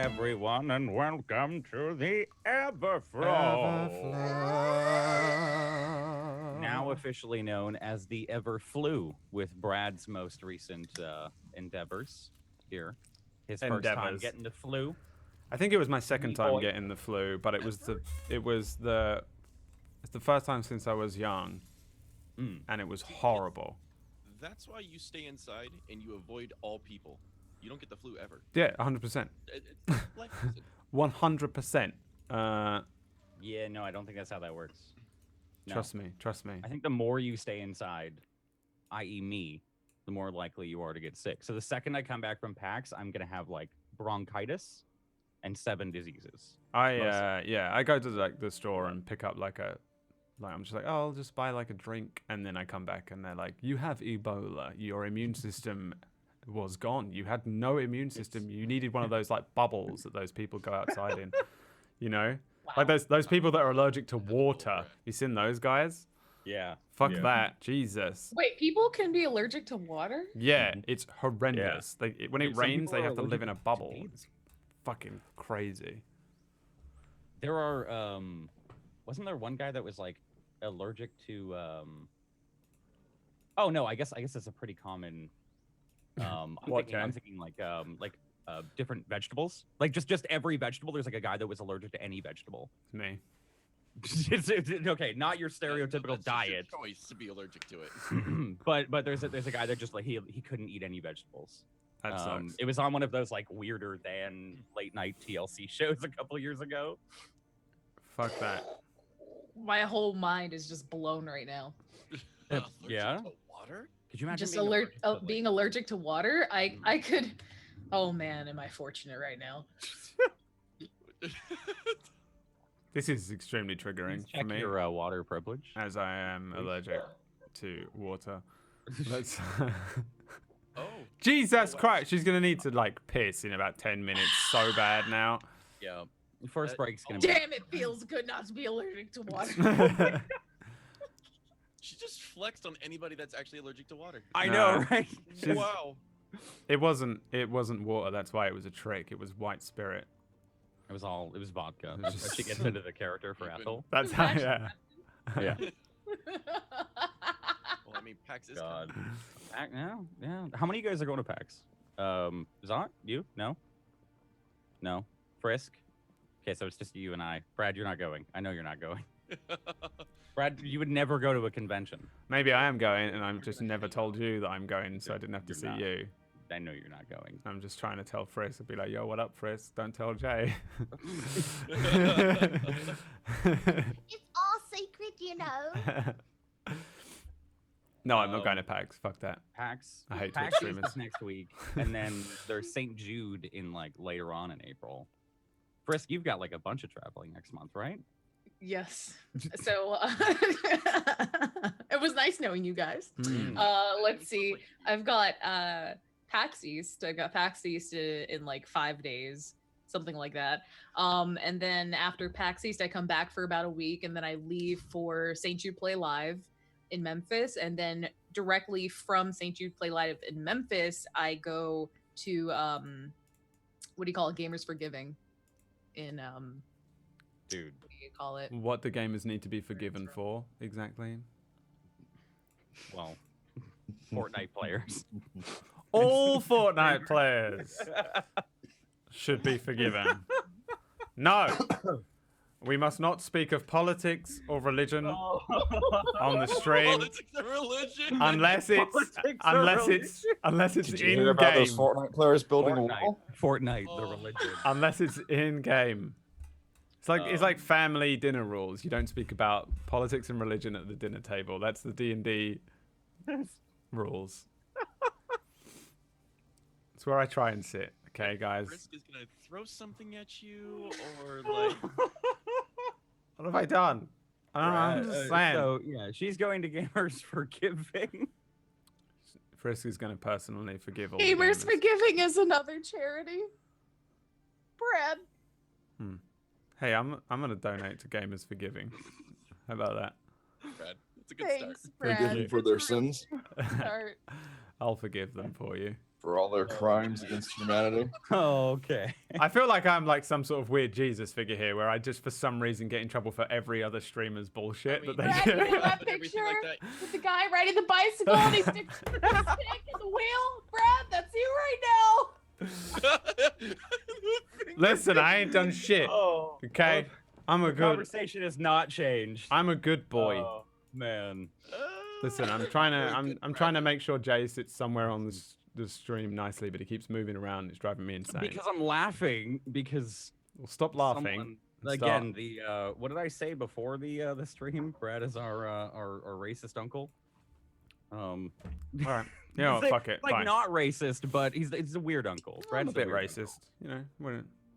everyone, and welcome to the Everflow. Now officially known as the Everflew, with Brad's most recent endeavors here. His first time getting the flu. I think it was my second time getting the flu, but it's the first time since I was young, and it was horrible. That's why you stay inside and you avoid all people. You don't get the flu ever. Yeah, 100%. 100%. Yeah, no, I don't think that's how that works. No. Trust me. I think the more you stay inside, i.e. me, the more likely you are to get sick. So the second I come back from PAX, I'm going to have like bronchitis and 7 diseases. I go to like the store and pick up I'm just like, oh, I'll just buy like a drink, and then I come back and they're like, you have Ebola. Your immune system was gone. You had no immune system. You needed one of those like bubbles that those people go outside in, you know? Wow. Like those people that are allergic to water. You seen those guys? Yeah. Fuck that. Jesus. Wait, people can be allergic to water? Yeah, it's horrendous. Yeah. When it rains, they have to live in a bubble. It's fucking crazy. There are, wasn't there one guy that was like allergic to, oh no, I guess it's a pretty common, I'm thinking like different vegetables. Like just every vegetable. There's like a guy that was allergic to any vegetable. It's me. it's okay, not your stereotypical diet. Your choice to be allergic to it. but there's a guy that just like he couldn't eat any vegetables. That sucks. It was on one of those like weirder than late night TLC shows a couple years ago. Fuck that. My whole mind is just blown right now. Yeah. To water? Could you imagine just being allergic to water? I could. Oh man, am I fortunate right now? This is extremely triggering for me. Your water privilege, as I am allergic to water. Let's. Oh. Jesus Christ! She's gonna need to like piss in about 10 minutes. So bad now. Yeah. First break's gonna. Damn, it feels good not to be allergic to water. She just flexed on anybody that's actually allergic to water. I know, right? Wow. It wasn't water. That's why it was a trick. It was white spirit. It was vodka. She gets into the character for Ethel. That's how. Yeah. Yeah. Well, I mean, PAX is God. Yeah. How many of you guys are going to PAX? Zot? You? No. Frisk? Okay, so it's just you and I. Brad, you're not going. I know you're not going. Brad, you would never go to a convention. Maybe I am going, and I've just never told you that I'm going, so I didn't have to see you. I know you're not going. I'm just trying to tell Frisk. I'd be like, yo, what up, Frisk? Don't tell Jay. It's all secret, you know. No, I'm not going to PAX. Fuck that. PAX. I hate PAX Twitch streamers. is next week, and then there's St. Jude in like later on in April. Frisk, you've got like a bunch of traveling next month, right? Yes. So it was nice knowing you guys. Let's see. I've got PAX East. I got PAX East in like 5 days, something like that. And then after PAX East, I come back for about a week, and then I leave for St. Jude Play Live in Memphis, and then directly from St. Jude Play Live in Memphis, I go to what do you call it? Gamers for Giving in Dude. What do you call it? What the gamers need to be forgiven for, exactly? Well, Fortnite players. All Fortnite players should be forgiven. No! We must not speak of politics or religion on the stream. Politics and religion. Unless it's Did you hear about those Fortnite players building a wall? Fortnite, the religion. Unless it's in game. It's like family dinner rules. You don't speak about politics and religion at the dinner table. That's the D&D rules. It's where I try and sit. Okay, guys. Frisk is gonna throw something at you, or like. What have I done? I don't know. I'm just saying. So yeah, she's going to Gamers for Giving. Frisk is going to personally forgive all Gamers the for Giving is another charity. Brad. Hey, I'm gonna donate to Gamers for Giving. How about that? Brad, it's a good Thanks, start. Brad. Forgive them for their sins. Start. I'll forgive them for you. for all their crimes against humanity. Oh, okay. I feel like I'm like some sort of weird Jesus figure here, where I just for some reason get in trouble for every other streamer's bullshit that they Brad, you know do. that picture with the guy riding the bicycle and he sticks the stick in the wheel? Brad, that's you right now. Listen, I ain't done shit. Oh, Okay, I'm a the good. conversation has not changed. I'm a good boy. Oh, man. Listen, I'm trying to make sure Jay sits somewhere on the stream nicely, but he keeps moving around. It's driving me insane. Because I'm laughing because Well, stop laughing. someone- and again, start- the what did I say before the stream? Brad is our racist uncle. All right. You know what? Fuck it. Like Fine. not racist, but he's a weird uncle. I'm Brad's a bit weird racist. uncle. You know,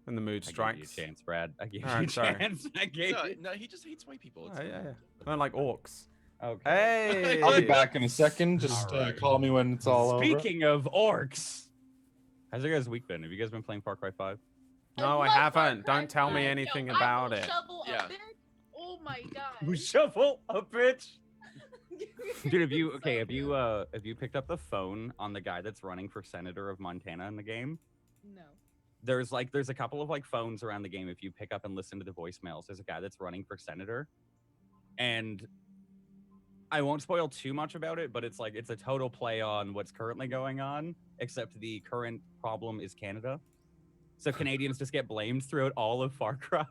when the mood I gave strikes. you a chance, Brad. I gave Alright, you a sorry. chance. I gave no, you. no, he just hates white people. It's Oh, yeah, fine. yeah. I don't like orcs. Okay. Hey. I'll be back in a second. Just Alright. call me when it's all over. Speaking of orcs, how's your guys' week been? Have you guys been playing Far Cry 5? No, I love haven't. Far Cry Don't tell me 5. anything Yo, about I will it. shovel a Yeah. bit. Oh my god. Shuffle a bitch. Dude, have you picked up the phone on the guy that's running for senator of Montana in the game? No. There's a couple of like phones around the game. If you pick up and listen to the voicemails, there's a guy that's running for senator, and I won't spoil too much about it, but it's a total play on what's currently going on, except the current problem is Canada. So Canadians just get blamed throughout all of Far Cry.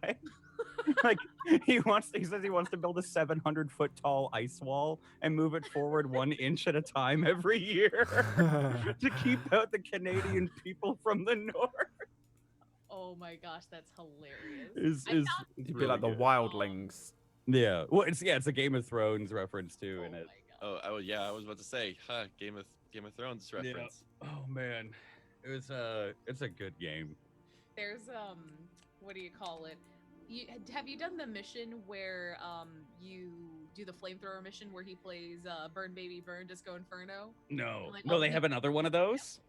Like he says he wants to build a 700-foot tall ice wall and move it forward 1 inch at a time every year to keep out the Canadian people from the north. Oh my gosh, that's hilarious. You'd be like the wildlings. Yeah. Well, it's a Game of Thrones reference too Oh in it. my god. Oh, yeah, I was about to say, Game of Thrones reference. Oh man, it's a good game. There's what do you call it? Have you done the mission where you do the flamethrower mission where he plays Burn Baby Burn Disco Inferno? No, Like, no, they have another one of those.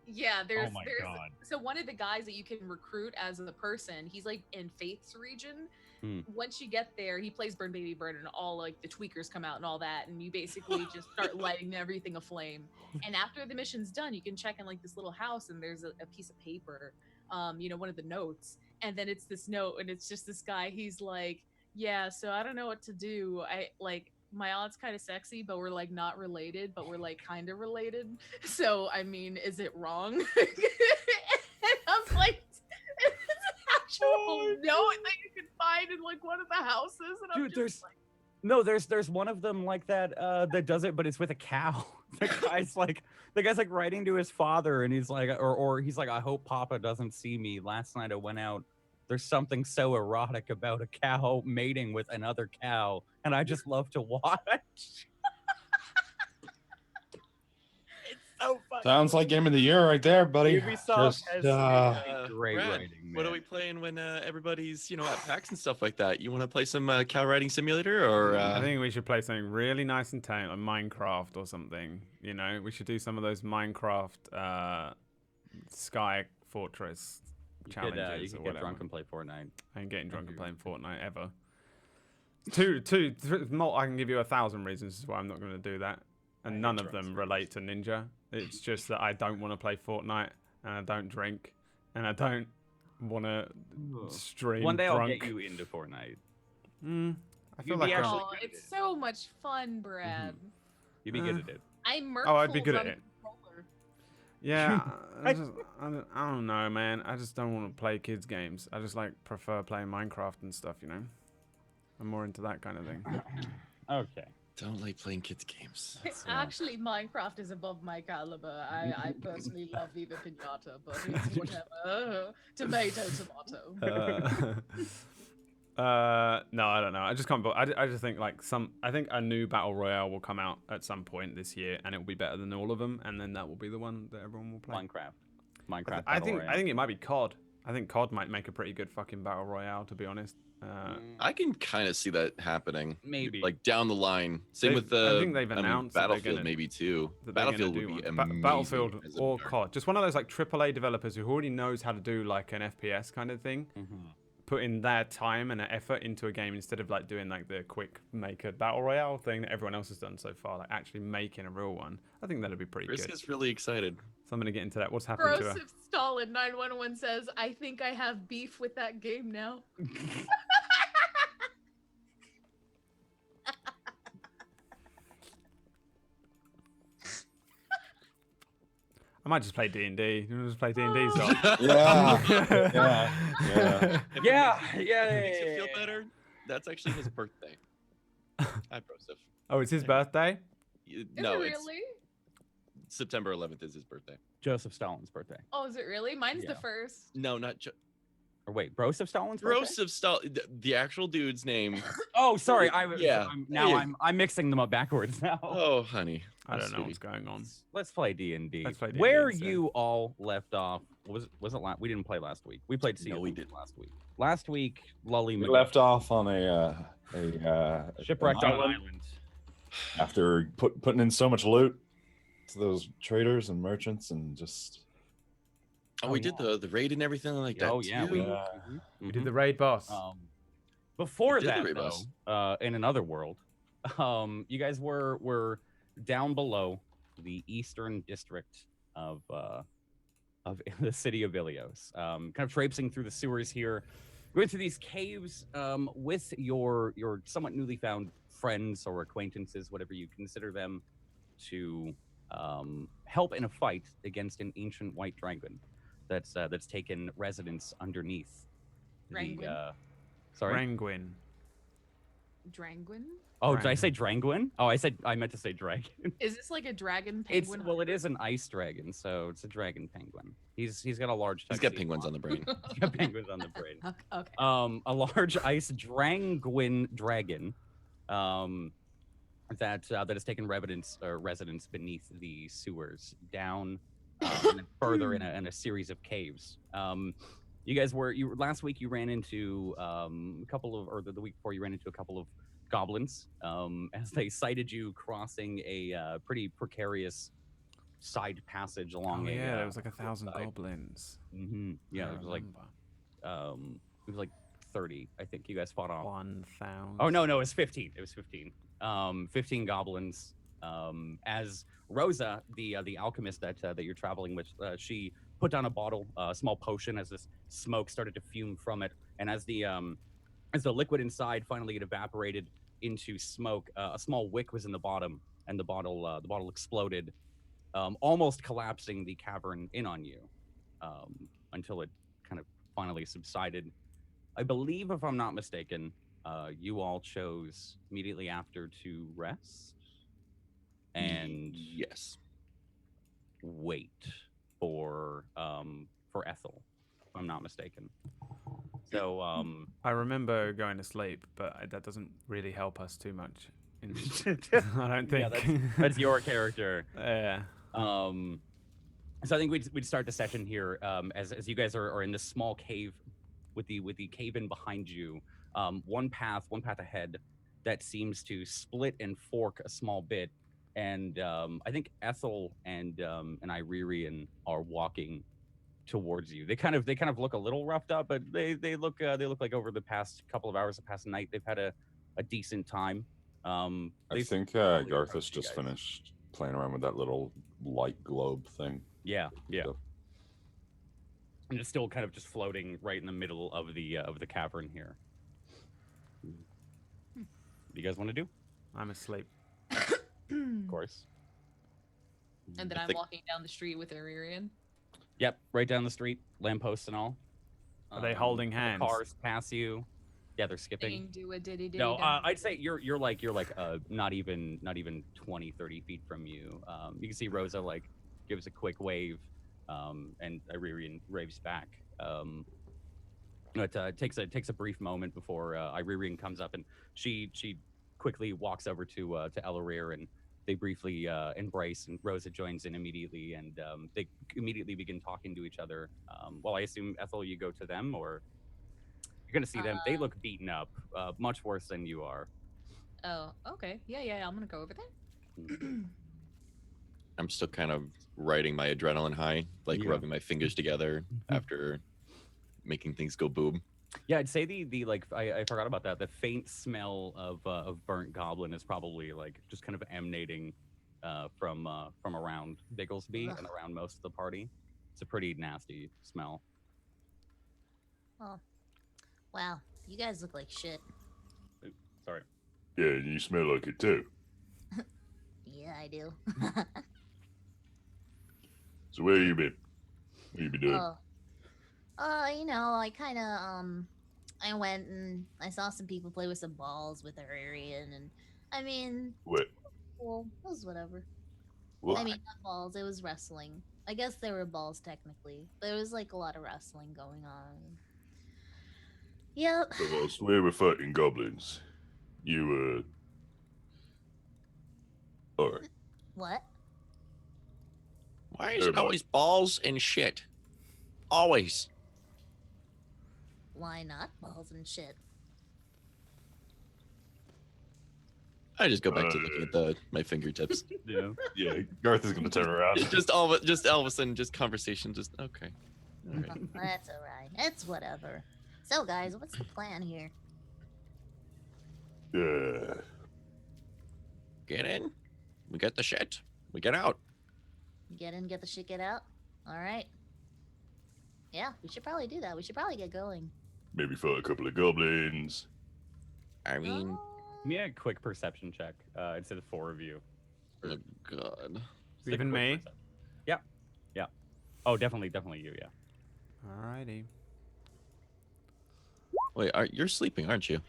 Yeah, there's Oh my God. so one of the guys that you can recruit as a person, he's like in Faith's region. Once you get there, he plays Burn Baby Burn and all like the tweakers come out and all that, and you basically just start lighting everything aflame. And after the mission's done, you can check in like this little house and there's a piece of paper, one of the notes, and then it's this note and it's just this guy. He's like, yeah, so I don't know what to do. I like my aunt's kind of sexy, but we're like not related, but we're like kind of related. So I mean, is it wrong? And I'm like, it's an actual note that you can find in like one of the houses. And I'm Dude, just like, there's one of them like that that does it, but it's with a cow. The guy's like writing to his father, and he's like, or he's like, I hope Papa doesn't see me. Last night I went out. There's something so erotic about a cow mating with another cow, and I just love to watch. It's so funny. Sounds like game of the year right there, buddy. Ubisoft has great Brad, writing. what are man. we playing when everybody's at PAX and stuff like that? You want to play some cow riding simulator or? I think we should play something really nice and tame, like Minecraft or something. You know, we should do some of those Minecraft Sky Fortress challenges. You or could get whatever. drunk and play Fortnite. I ain't getting drunk and playing Fortnite ever. I can give you 1,000 reasons why I'm not going to do that, and none of them relate to Ninja. It's just that I don't want to play Fortnite, and I don't drink, and I don't want to stream One day I'll drunk. get you into Fortnite. I feel You'd like be I'm- actually oh, good at it's it. so much fun, Brad. You'd be good at it. I'm Oh, I'd be Merkful good at on it. the controller. Yeah, I don't know, man. I just don't want to play kids games. I just prefer playing Minecraft and stuff, you know. I'm more into that kind of thing. Okay. Don't like playing kids games. Actually, Minecraft is above my caliber. I personally love Viva Pinata, but it's whatever. Tomato. No, I don't know. I just can't. I just think I think a new battle royale will come out at some point this year, and it will be better than all of them, and then that will be the one that everyone will play. Minecraft. I think it might be COD. I think COD might make a pretty good fucking battle royale, to be honest. I can kind of see that happening. Maybe. Like down the line. Same with I think they've announced that they're Battlefield gonna- maybe too. that they're gonna Battlefield do would be one. amazing. Battlefield as a or dark- COD. Just one of those AAA developers who already knows how to do like an FPS kind of thing. putting their time and effort into a game instead of like doing like the quick make a battle royale thing that everyone else has done so far, like actually making a real one. I think that'd be pretty Chris good. is really excited. So I'm gonna get into that. What's happened to her? Broseph Stalin 911 says, I think I have beef with that game now. I might just play D&D. You wanna just play D&D, Oh. Zol? Yeah. If it makes you feel better, that's actually his birthday. Hi, Broseph. Oh, it's his birthday? No, is it it's really? September 11th is his birthday. Joseph Stalin's birthday. Oh, is it really? Mine's Yeah. the first. No, not Or wait, Broseph Stalin's birthday? Broseph Stalin. The actual dude's name. Oh, sorry. I was. Yeah. I'm mixing them up backwards now. Oh, honey. I don't know Sweetie. what's going on. Let's play D&D. Let's play D&D Where instead. you all left off was it last? We didn't play last week. We played Sea No, of we Thieves didn't. last week. Last week, Lully We McGee left off on a shipwrecked an on an island island. after putting in so much loot to those traders and merchants and just Oh, we did the raid and everything like that. Oh yeah, too. we, Yeah. We did the raid boss. Before We did the that, raid boss. though, in another world, you guys were down below the eastern district of the city of Ilios, kind of traipsing through the sewers here, going through these caves with your somewhat newly found friends or acquaintances, whatever you consider them, to help in a fight against an ancient white dragon that's taken residence underneath Drangwin? sorry. Ranguin. Drangwin? Oh, did I Dragon. say Drangwin? Oh, I meant to say dragon. Is this like a dragon It's penguin? well, it is an ice dragon, so it's a dragon penguin. He's got a large. He's got tuxedo penguins on the brain. He's got penguins on the brain. Okay. A large ice Drangwin dragon, that has taken residence beneath the sewers, down and then further in a series of caves. You guys last week. You ran into a couple of, or the week before, you ran into a couple of goblins as they sighted you crossing a pretty precarious side passage along Oh, a. yeah, there was like 1,000 side. goblins. Yeah, I it was like 30. I think you guys fought off. 1,000. Oh no, it was 15. It was 15. 15 goblins. As Rosa, the alchemist that you're traveling with, she put down a bottle, a small potion, as this smoke started to fume from it, and as the liquid inside finally it evaporated into smoke, a small wick was in the bottom, and the bottle exploded, almost collapsing the cavern in on you, until it kind of finally subsided. I believe, if I'm not mistaken, you all chose immediately after to rest and yes. wait for Ethel, if I'm not mistaken. So I remember going to sleep, but that doesn't really help us too much. I don't think. Yeah, that's your character. Yeah. So I think we'd start the session here, as you guys are in this small cave with the cave in behind you. One path ahead that seems to split and fork a small bit, and I think Ethel and Irerian are walking towards you. They kind of look a little roughed up, but they look like over the past couple of hours, the past night, they've had a decent time. I think probably Garthus approached you just guys. finished playing around with that little light globe thing. Yeah. So- And it's still kind of just floating right in the middle of the cavern here. What do you guys want to do? I'm asleep. Of course. And then I I'm think- walking down the street with Irerian. Yep, right down the street, lampposts and all. Are they holding the hands? Cars pass you. Yeah, they're skipping. Singing do a diddy diddy. No, da. I'd say you're not even 20, 30 feet from you. You can see Rosa like gives a quick wave, and Irerian raves back. It takes a brief moment before Irerian comes up, and she quickly walks over to Elarir, and they briefly embrace, and Rosa joins in immediately, and they immediately begin talking to each other. Well, I assume, Ethel, you go to them, or you're gonna see them. They look beaten up, much worse than you are. Oh, okay. Yeah. I'm gonna go over there. I'm still kind of riding my adrenaline high, like Yeah. rubbing my fingers together after making things go boom. Yeah, I'd say the like I forgot about that. The faint smell of burnt goblin is probably like just kind of emanating from around Bigglesby and Ugh. around most of the party. It's a pretty nasty smell. Oh, wow. You guys look like shit. Ooh, sorry. Yeah, you smell like it too. Yeah, I do. So where you been? What you been doing? You know, I kind of I went and I saw some people play with some balls with their Aryan, and I mean, What? well, it was whatever. What? I mean, not balls. It was wrestling. I guess they were balls technically. There was like a lot of wrestling going on. Yep. So I swear we're fighting goblins. You alright. What? Why is Never it mind. always balls and shit? Always. Why not balls and shit? I just go back to looking at my fingertips. Yeah. Yeah, Garth is gonna turn around. just all of a sudden, just conversation. Just okay. All right. That's alright. It's whatever. So, guys, what's the plan here? Yeah. Get in. We get the shit. We get out. Get in, get the shit, get out? Alright. Yeah, we should probably do that. We should probably get going. Maybe fight a couple of goblins. I mean, Give me a quick perception check instead of 4 of you. oh god. Just a Even quick me? perception. Yeah. Yeah. Oh, definitely you. Yeah. Alrighty. Wait, you're sleeping, aren't you?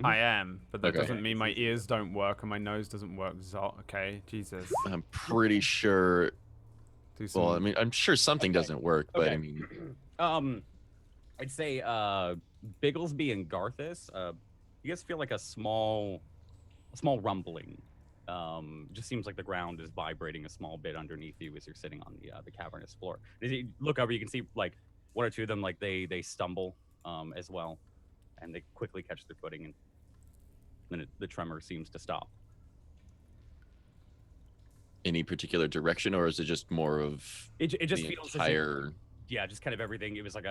I am, but that Okay. doesn't mean my ears don't work and my nose doesn't work. Okay, Jesus. I'm pretty sure. Do some. Well, I mean, I'm sure something Okay. doesn't work, but Okay. I mean, I'd say Bigglesby and Garthus, you guys feel like a small rumbling. Just seems like the ground is vibrating a small bit underneath you as you're sitting on the cavernous floor. As you look over, you can see like 1 or 2 of them, like they stumble as well, and they quickly catch their footing, and then the tremor seems to stop. any particular direction, or is it just more of It just the feels as if- entire? yeah, just kind of everything. It was like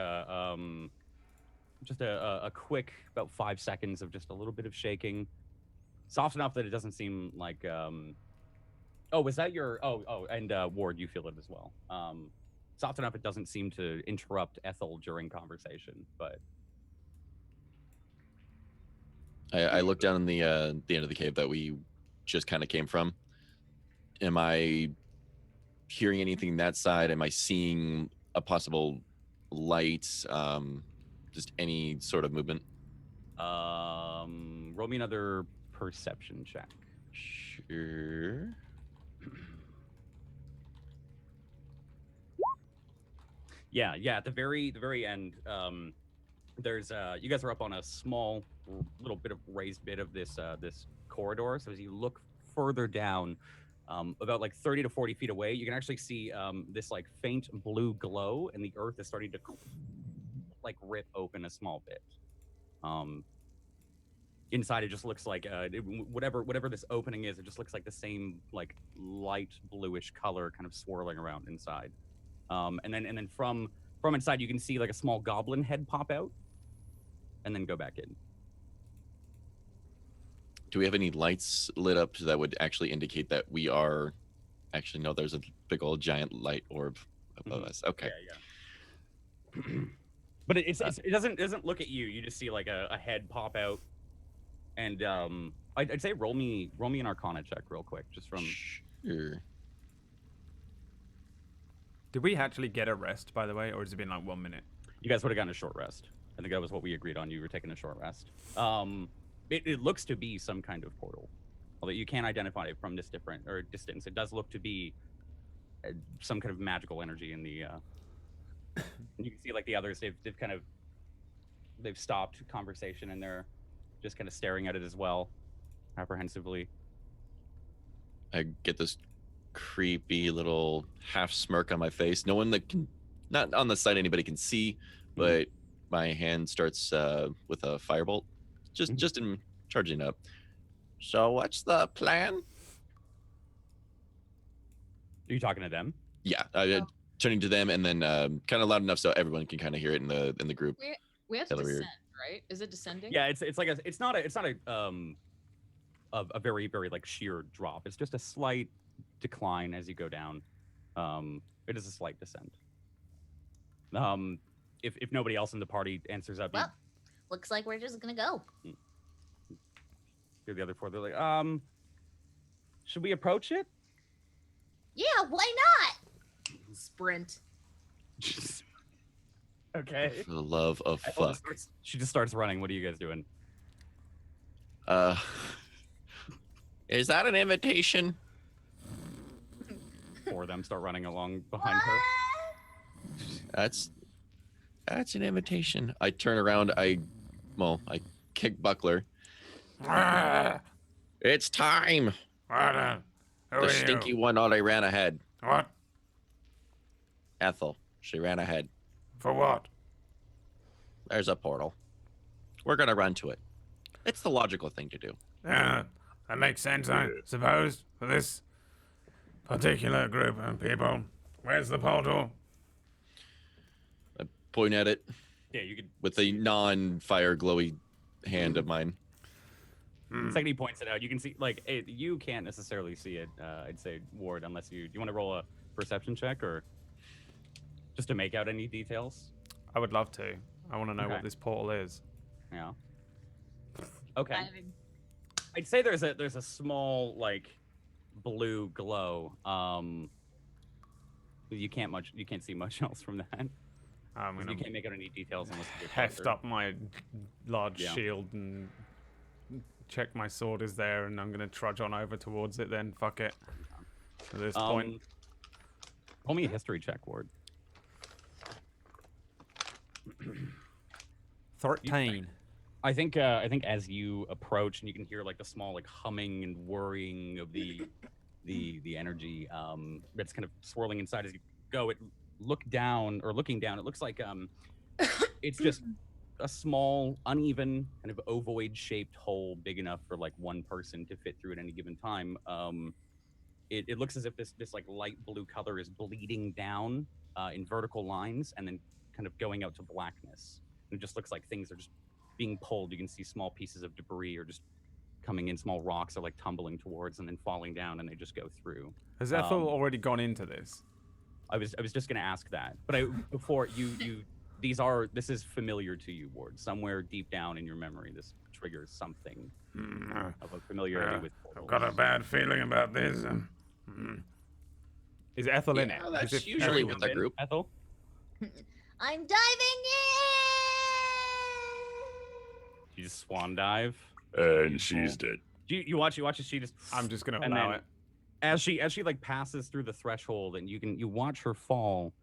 just a quick about 5 seconds of just a little bit of shaking, soft enough that it doesn't seem like oh, was that your and Ward, you feel it as well. Soft enough it doesn't seem to interrupt Ethel during conversation, but I look down in the end of the cave that we just kind of came from. Am I hearing anything that side? Am I seeing a possible light? Just any sort of movement? roll me another perception check. Sure. Yeah, at the very end, there's you guys are up on a small little bit of raised bit of this this corridor. So as you look further down, about like 30 to 40 feet away, you can actually see this like faint blue glow, and the earth is starting to like rip open a small bit. Inside it just looks like whatever this opening is, it just looks like the same like light bluish color kind of swirling around inside. And then from inside you can see like a small goblin head pop out and then go back in. Do we have any lights lit up that would actually indicate that we are? Actually, no. There's a big old giant light orb above us. Okay. Yeah. But it doesn't look at you. You just see like a head pop out, and I'd say roll me an Arcana check real quick, just from. Sure. Did we actually get a rest, by the way, or has it been like 1 minute? You guys would have gotten a short rest. I think that was what we agreed on. You were taking a short rest. It looks to be some kind of portal, although you can't identify it from this distance. It does look to be some kind of magical energy in the. You can see like the others, they've stopped conversation and they're just kind of staring at it as well, apprehensively. I get this creepy little half smirk on my face. No one that can, not on the side anybody can see, but my hand starts with a firebolt, just in charging up. So what's the plan? Are you talking to them? Yeah, turning to them, and then kind of loud enough so everyone can kind of hear it in the group. We have to Hella weird. descend, right? Is it descending? Yeah, it's not a very very like sheer drop. It's just a slight decline as you go down. It is a slight descent. If nobody else in the party answers up, Well, looks like we're just gonna go. you're the other four. They're like, should we approach it? Yeah, why not? Sprint. Okay. For the love of fuck. She just starts running. What are you guys doing? Is that an invitation? Four of them start running along behind her. That's an invitation. I turn around. I kick Buckler. It's time. What? Who The are stinky you? one already ran ahead. What? Ethel. She ran ahead. For what? There's a portal. We're gonna run to it. It's the logical thing to do. Yeah, that makes sense, I suppose, for this particular group of people. Where's the portal? I point at it Yeah, you could. with a non-fire glowy hand of mine. Hmm. Second he points it out. You can see, like, you can't necessarily see it. I'd say Ward, unless you want to roll a perception check or just to make out any details. I would love to. I want to know Okay. what this portal is. Yeah. Okay. Diving. I'd say there's a small like blue glow. You can't see much else from that. I'm You gonna can't make out any details unless you get heft closer. up my large Yeah. shield and check my sword is there, and I'm gonna trudge on over towards it. Then fuck it. At this point, Roll me a history check, Ward. 13. I think as you approach and you can hear like the small like humming and whirring of the energy that's kind of swirling inside as you go. Looking down, it looks like it's just a small, uneven, kind of ovoid shaped hole big enough for like one person to fit through at any given time. It looks as if this like light blue color is bleeding down in vertical lines and then kind of going out to blackness. It just looks like things are just being pulled. You can see small pieces of debris or just coming in, small rocks are like tumbling towards and then falling down, and they just go through. Has Ethel already gone into this? I was just gonna ask that, but before this is familiar to you, Ward. Somewhere deep down in your memory, this triggers something of a familiarity with I've portals. got a bad feeling about this. Is Ethel in it? Yeah, that's Is it usually Ethel? with that group. Ethel, I'm diving you just swan dive. And she's dead. You watch as she just. I'm just gonna And allow then- it. As she like passes through the threshold, and you watch her fall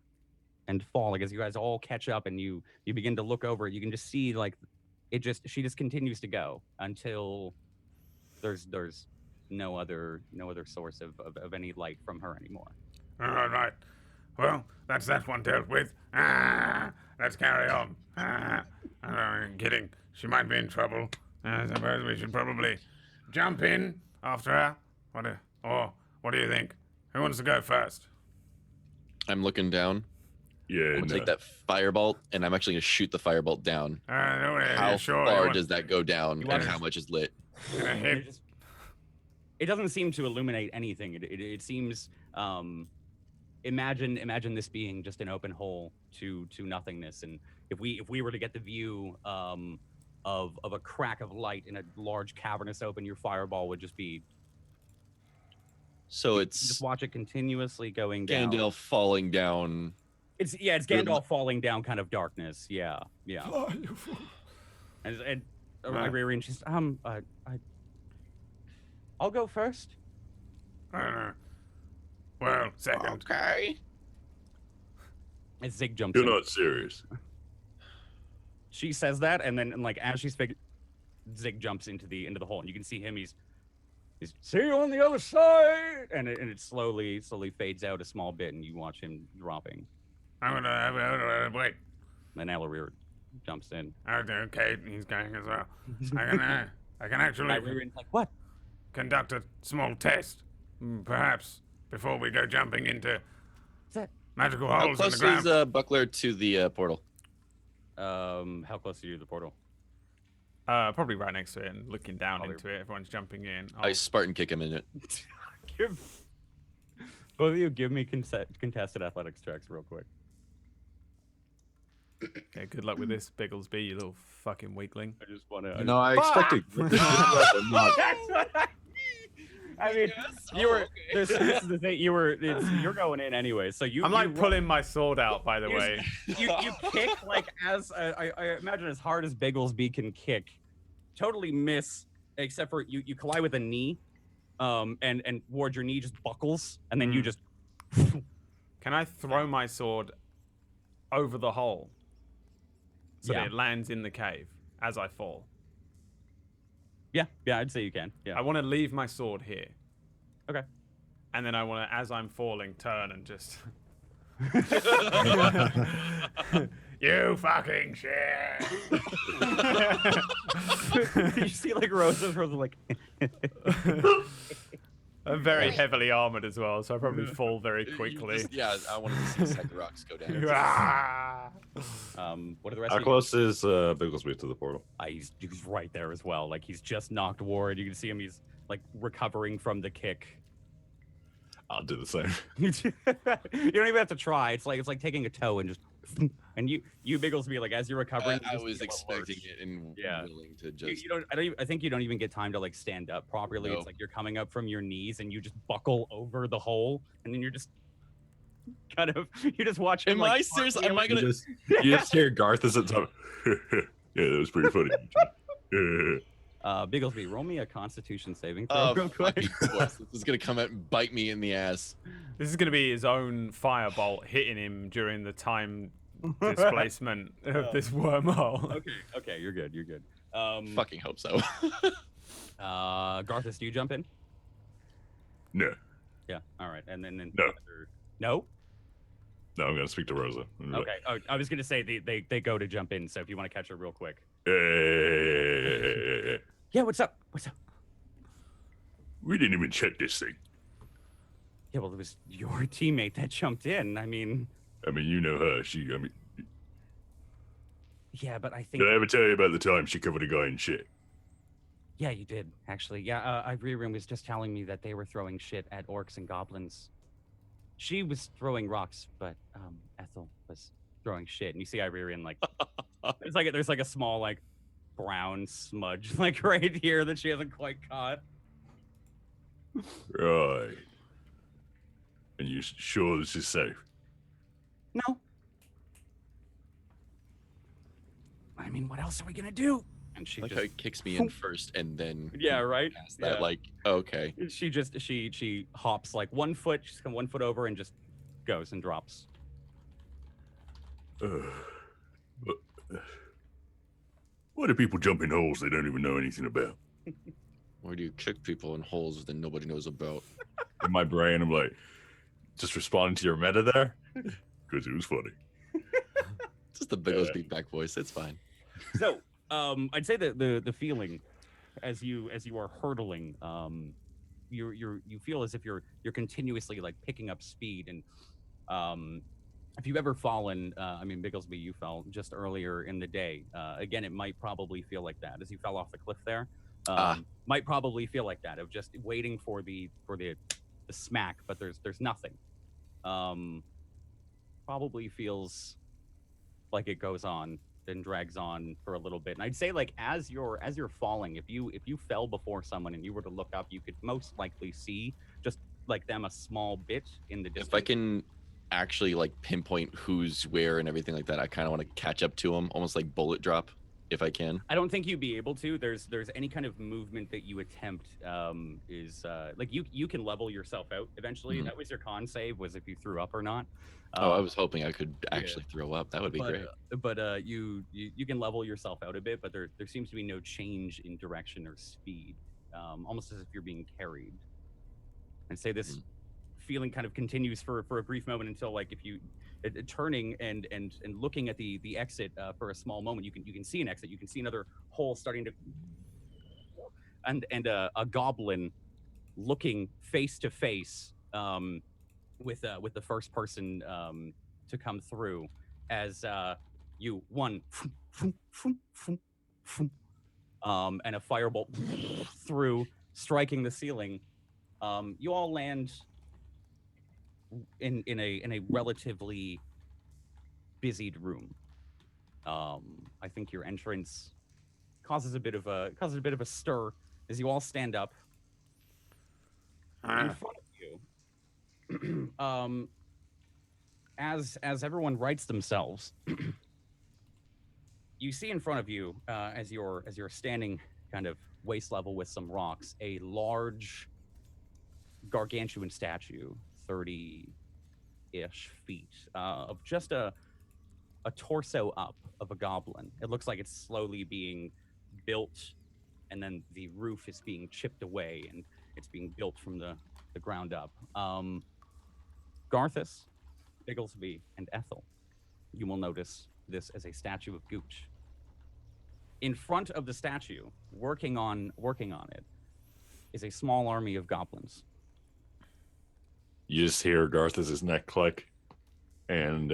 like as you guys all catch up and you begin to look over, you can just see like she just continues to go until there's no other source of any light from her anymore. All right. Well, that's that one dealt with. Let's carry on. I'm kidding. She might be in trouble. I suppose we should probably jump in after her. What do you think? Who wants to go first? I'm looking down. Yeah, I'm gonna take that firebolt, and I'm actually gonna shoot the firebolt down. How far does that go down, and how much is lit? It doesn't seem to illuminate anything. It seems imagine this being just an open hole to nothingness, and if we were to get the view of a crack of light in a large cavernous open, your fireball would just be. So Just it's watch it continuously going down. Gandalf falling down. It's Gandalf falling down, kind of darkness. Yeah. And I rearrange. She's I'll go first. Well, second. Okay. And Zig jumps You're in. not serious. She says that, and then like as she's Zig jumps into the hole, and you can see him. He's see you on the other side, and it slowly fades out a small bit, and you watch him dropping. I'm gonna wait. Then Alarir jumps in. Okay, he's going as well. I can actually Alarir's like, what? conduct a small test, perhaps before we go jumping into that? magical How holes in the close ground. is Buckler to the portal? How close are you to the portal? Probably right next to it and looking down Probably. into it. Everyone's jumping in. I Spartan kick him in it. Both of you give me contested athletics checks real quick. Yeah, good luck with this, Bigglesby, you little fucking weakling. I just want to. No, I expected. I mean, you were. This is the thing. You're going in anyway. So I'm like pulling my sword out, by the way. You kick like as I imagine as hard as Bigglesby can kick. Totally miss, except for you collide with a knee, and Ward, your knee just buckles, and then you just. Can I throw my sword over the hole so that it lands in the cave as I fall? Yeah, I'd say you can. Yeah. I want to leave my sword here. Okay. And then I want to, as I'm falling, turn and just. You fucking shit! You see, like Rosa's like. I'm very heavily armored as well, so I probably fall very quickly. I wanted to see the rocks go down. What are the rest? How of you? close is Bigglesby to the portal? He's right there as well. Like he's just knocked Ward. You can see him. He's like recovering from the kick. I'll do the same. You don't even have to try. It's like taking a toe and just. And you Bigglesby, like as you're recovering. I was expecting it and willing to just. You don't. I think you don't even get time to like stand up properly. No. It's like you're coming up from your knees and you just buckle over the hole, and then you're just kind of you just watch him. Am like, I serious? Am I gonna? You just hear Garth as it's up. Yeah, that was pretty funny. Bigglesby, roll me a Constitution saving throw real quick. This is gonna come out and bite me in the ass. This is going to be his own firebolt hitting him during the time displacement of this wormhole. Okay, you're good. You're good. Fucking hope so. Garthus, do you jump in? No. Yeah. All right. And then No. No. No, I'm gonna speak to Rosa. Okay. Oh, I was gonna say they go to jump in. So if you want to catch her real quick. Yeah. What's up? What's up? We didn't even check this thing. Yeah. Well, it was your teammate that jumped in. I mean, you know her. Yeah, but I think. Did I ever tell you about the time she covered a guy in shit? Yeah, you did actually. Yeah, Irene was just telling me that they were throwing shit at orcs and goblins. She was throwing rocks, but Ethel was throwing shit. And you see Irene like there's like a small like brown smudge like right here that she hasn't quite caught. Right. And you sure this is safe? No. I mean, what else are we gonna do? And she Like just how he kicks me in first and then right. past that, like, okay. She hops like 1 foot, she's come 1 foot over and just goes and drops. Why do people jump in holes they don't even know anything about? Why do you kick people in holes that nobody knows about? In my brain, I'm like, just responding to your meta there, because it was funny. Just the Bigglesby back voice. It's fine. So, I'd say that the feeling as you are hurtling, you feel as if you're continuously like picking up speed. And if you've ever fallen, I mean, Bigglesby, you fell just earlier in the day. Again, it might probably feel like that as you fell off the cliff there. Might probably feel like that of just waiting for the smack, but there's nothing. Probably feels like it goes on and drags on for a little bit. And I'd say like as you're falling, if you fell before someone and you were to look up, you could most likely see just like them a small bit in the distance. If I can actually like pinpoint who's where and everything like that, I kind of want to catch up to them, almost like bullet drop, if I can. I don't think you'd be able to. There's any kind of movement that you attempt is like you can level yourself out eventually. Mhm. That was your con save, was if you threw up or not. I was hoping I could actually throw up. That would be great. But you can level yourself out a bit, but there seems to be no change in direction or speed, almost as if you're being carried. And say this feeling kind of continues for a brief moment until like if you turning and looking at the exit for a small moment, you can see an exit. You can see another hole starting to, and a goblin looking face to face with the first person to come through as you one, and a firebolt through, striking the ceiling. You all land in a relatively busied room. I think your entrance causes a bit of a stir as you all stand up. In front of you, as everyone rights themselves, you see in front of you, as you're standing kind of waist level with some rocks, a large, gargantuan statue, 30-ish feet, of just a torso up of a goblin. It looks like it's slowly being built, and then the roof is being chipped away, and it's being built from the ground up. Garthus, Bigglesby, and Ethel, you will notice this as a statue of Gooch. In front of the statue, working on it, is a small army of goblins. You just hear Garthus's neck click, and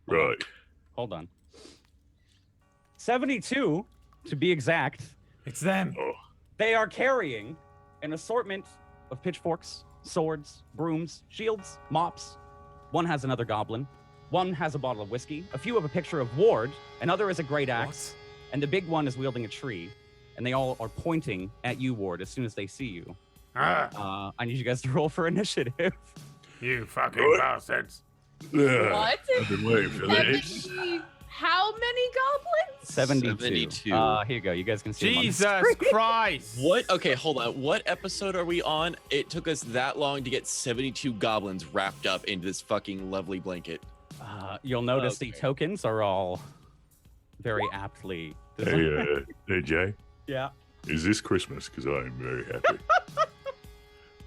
right. Hold on. 72, to be exact. It's them. Oh. They are carrying an assortment of pitchforks, swords, brooms, shields, mops. One has another goblin. One has a bottle of whiskey. A few have a picture of Ward. Another is a great axe. What? And the big one is wielding a tree. And they all are pointing at you, Ward, as soon as they see you. I need you guys to roll for initiative. You fucking bastards. Yeah, What? I've been waiting for this. How many goblins? 72. Here you go. You guys can see them on the Jesus screen. What? Christ. Okay, hold on. What episode are we on? It took us that long to get 72 goblins wrapped up into this fucking lovely blanket. You'll notice Okay. the tokens are all very aptly designed. Hey, Jay. Yeah. Is this Christmas? Because I am very happy.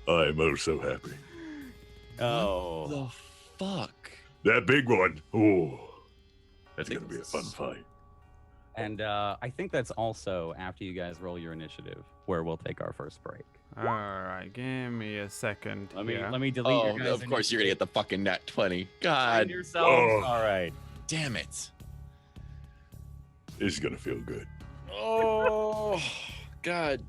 I am oh so happy. Oh. The fuck? That big one. Oh, that's gonna be a fun fight. And I think that's also after you guys roll your initiative, where we'll take our first break. All right, give me a second. Let me here. delete Oh, your guys' of course you're gonna get the fucking nat 20. Find God yourselves. Oh. All right. damn it. This is gonna feel good. Oh, God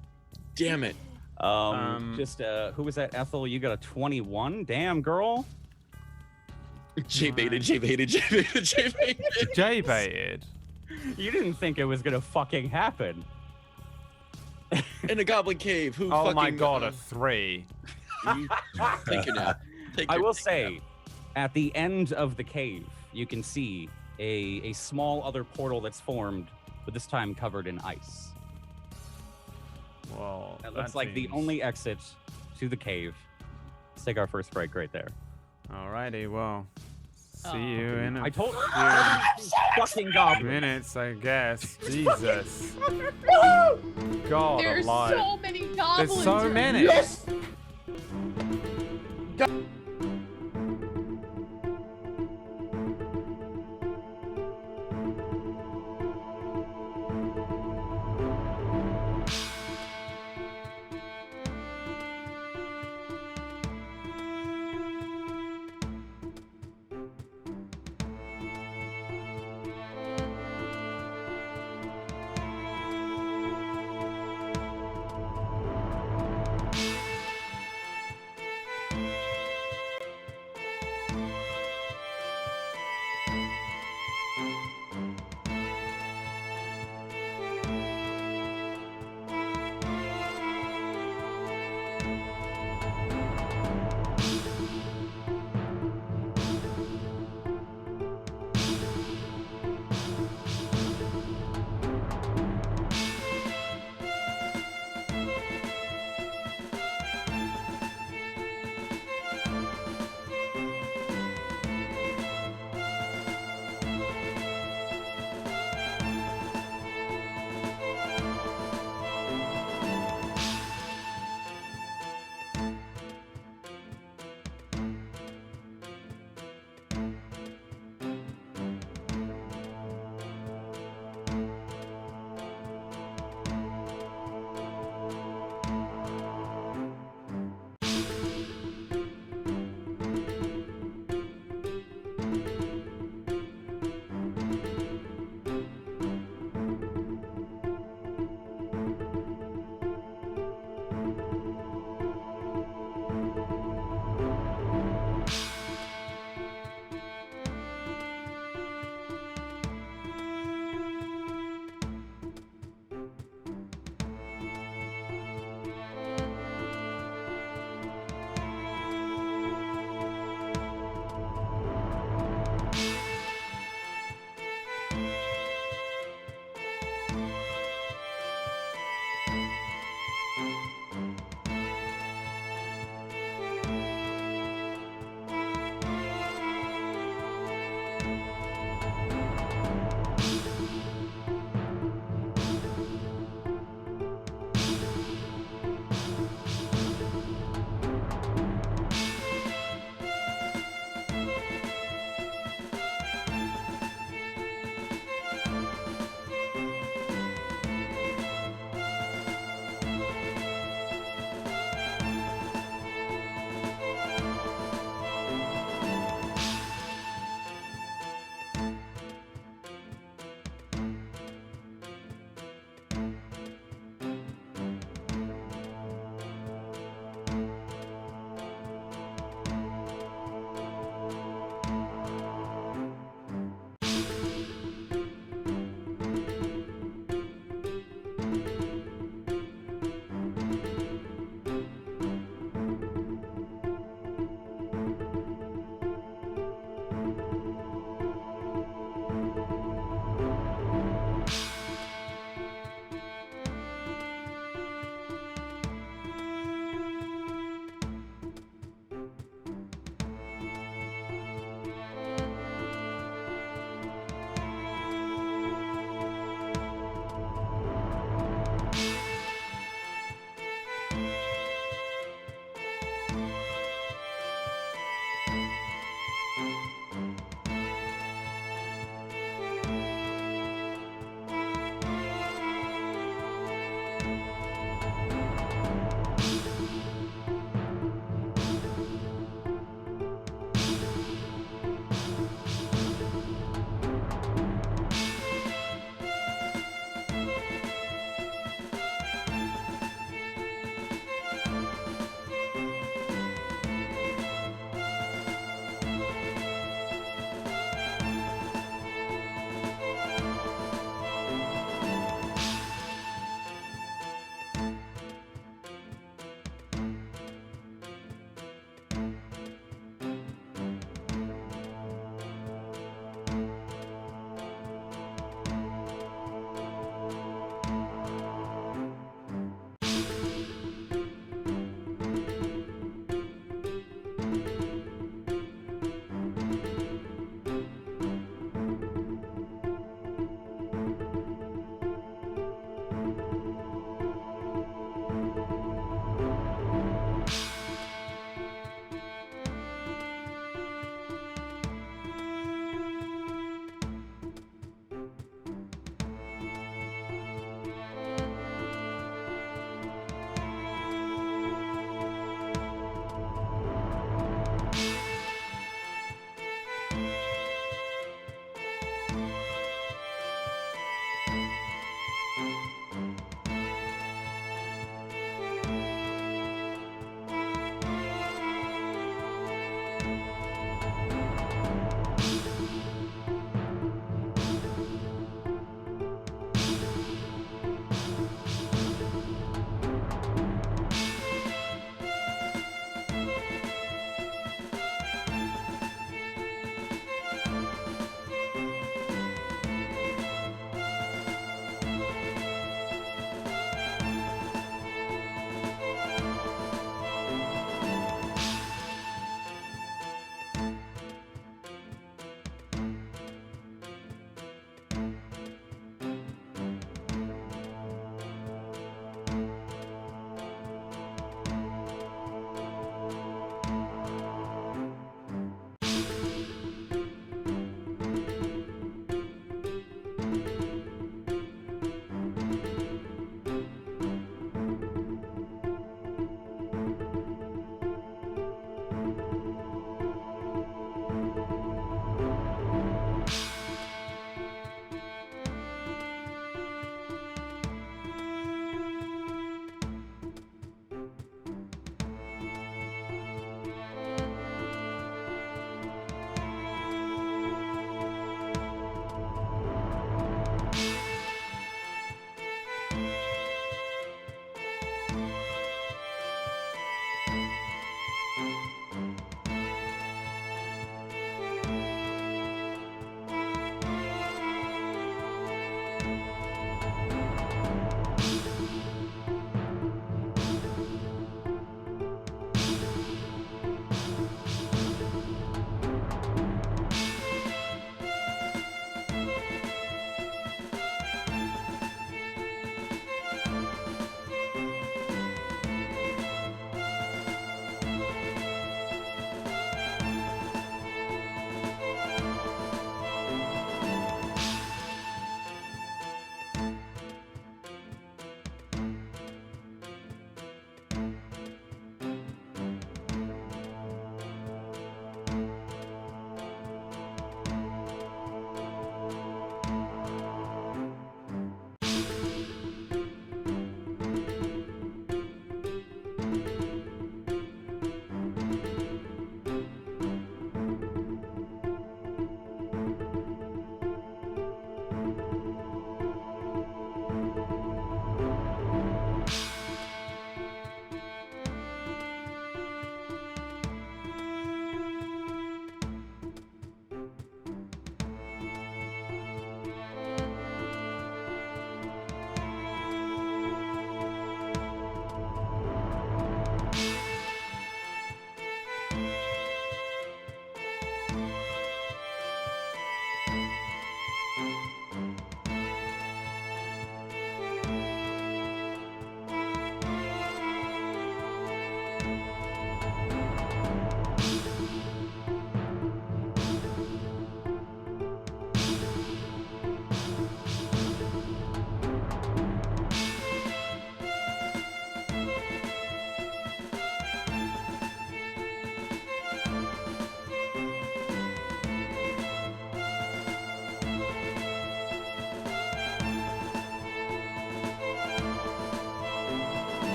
damn it. Who was that? Ethel, you got a 21. Damn, girl. J-baited. J-baited. You didn't think it was gonna fucking happen. In a goblin cave. Who Oh fucking... my god, a 3. Take a nap. I will say, at the end of the cave, you can see a small other portal that's formed, but this time covered in ice. Well, It looks like the only exit to the cave. Let's take our first break right there. Alrighty, well, see Oh. you in a I told few fucking goblin. minutes, I guess. Jesus. God There's alive. so many goblins. There's so many.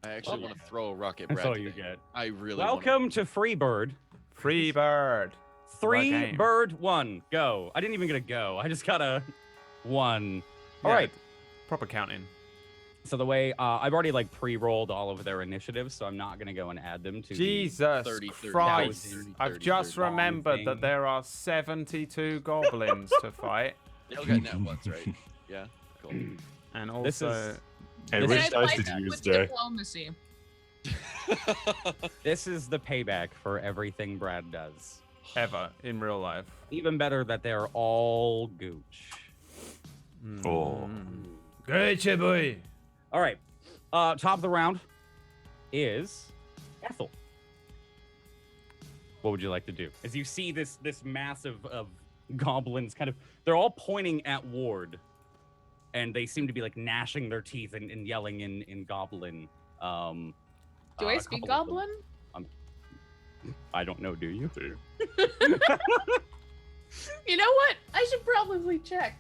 I actually want to throw a rock at That's Brad all you today. get. I really Welcome to Freebird. Free bird. Three game. bird one. Go. I didn't even get a go. I just got a one. All Yeah, right. Proper counting. So the way I've already like pre-rolled all of their initiatives, so I'm not gonna go and add them to. Jesus 30, 30, Christ! 30, I've 30, just 30. remembered Thing. that there are 72 goblins to fight, They all got net ones, right? Yeah. Cool. and This also is- Hey, This which is- dice did you use, with Jay? diplomacy. This is the payback for everything Brad does. ever in real life. Even better that they're all gooch. Oh. Good boy. All right. Top of the round is Ethel. What would you like to do? As you see this mass of goblins kind of, they're all pointing at Ward. And they seem to be like gnashing their teeth and yelling in Goblin. Do I a speak couple of them. Goblin? I don't know, do you? You know what? I should probably check.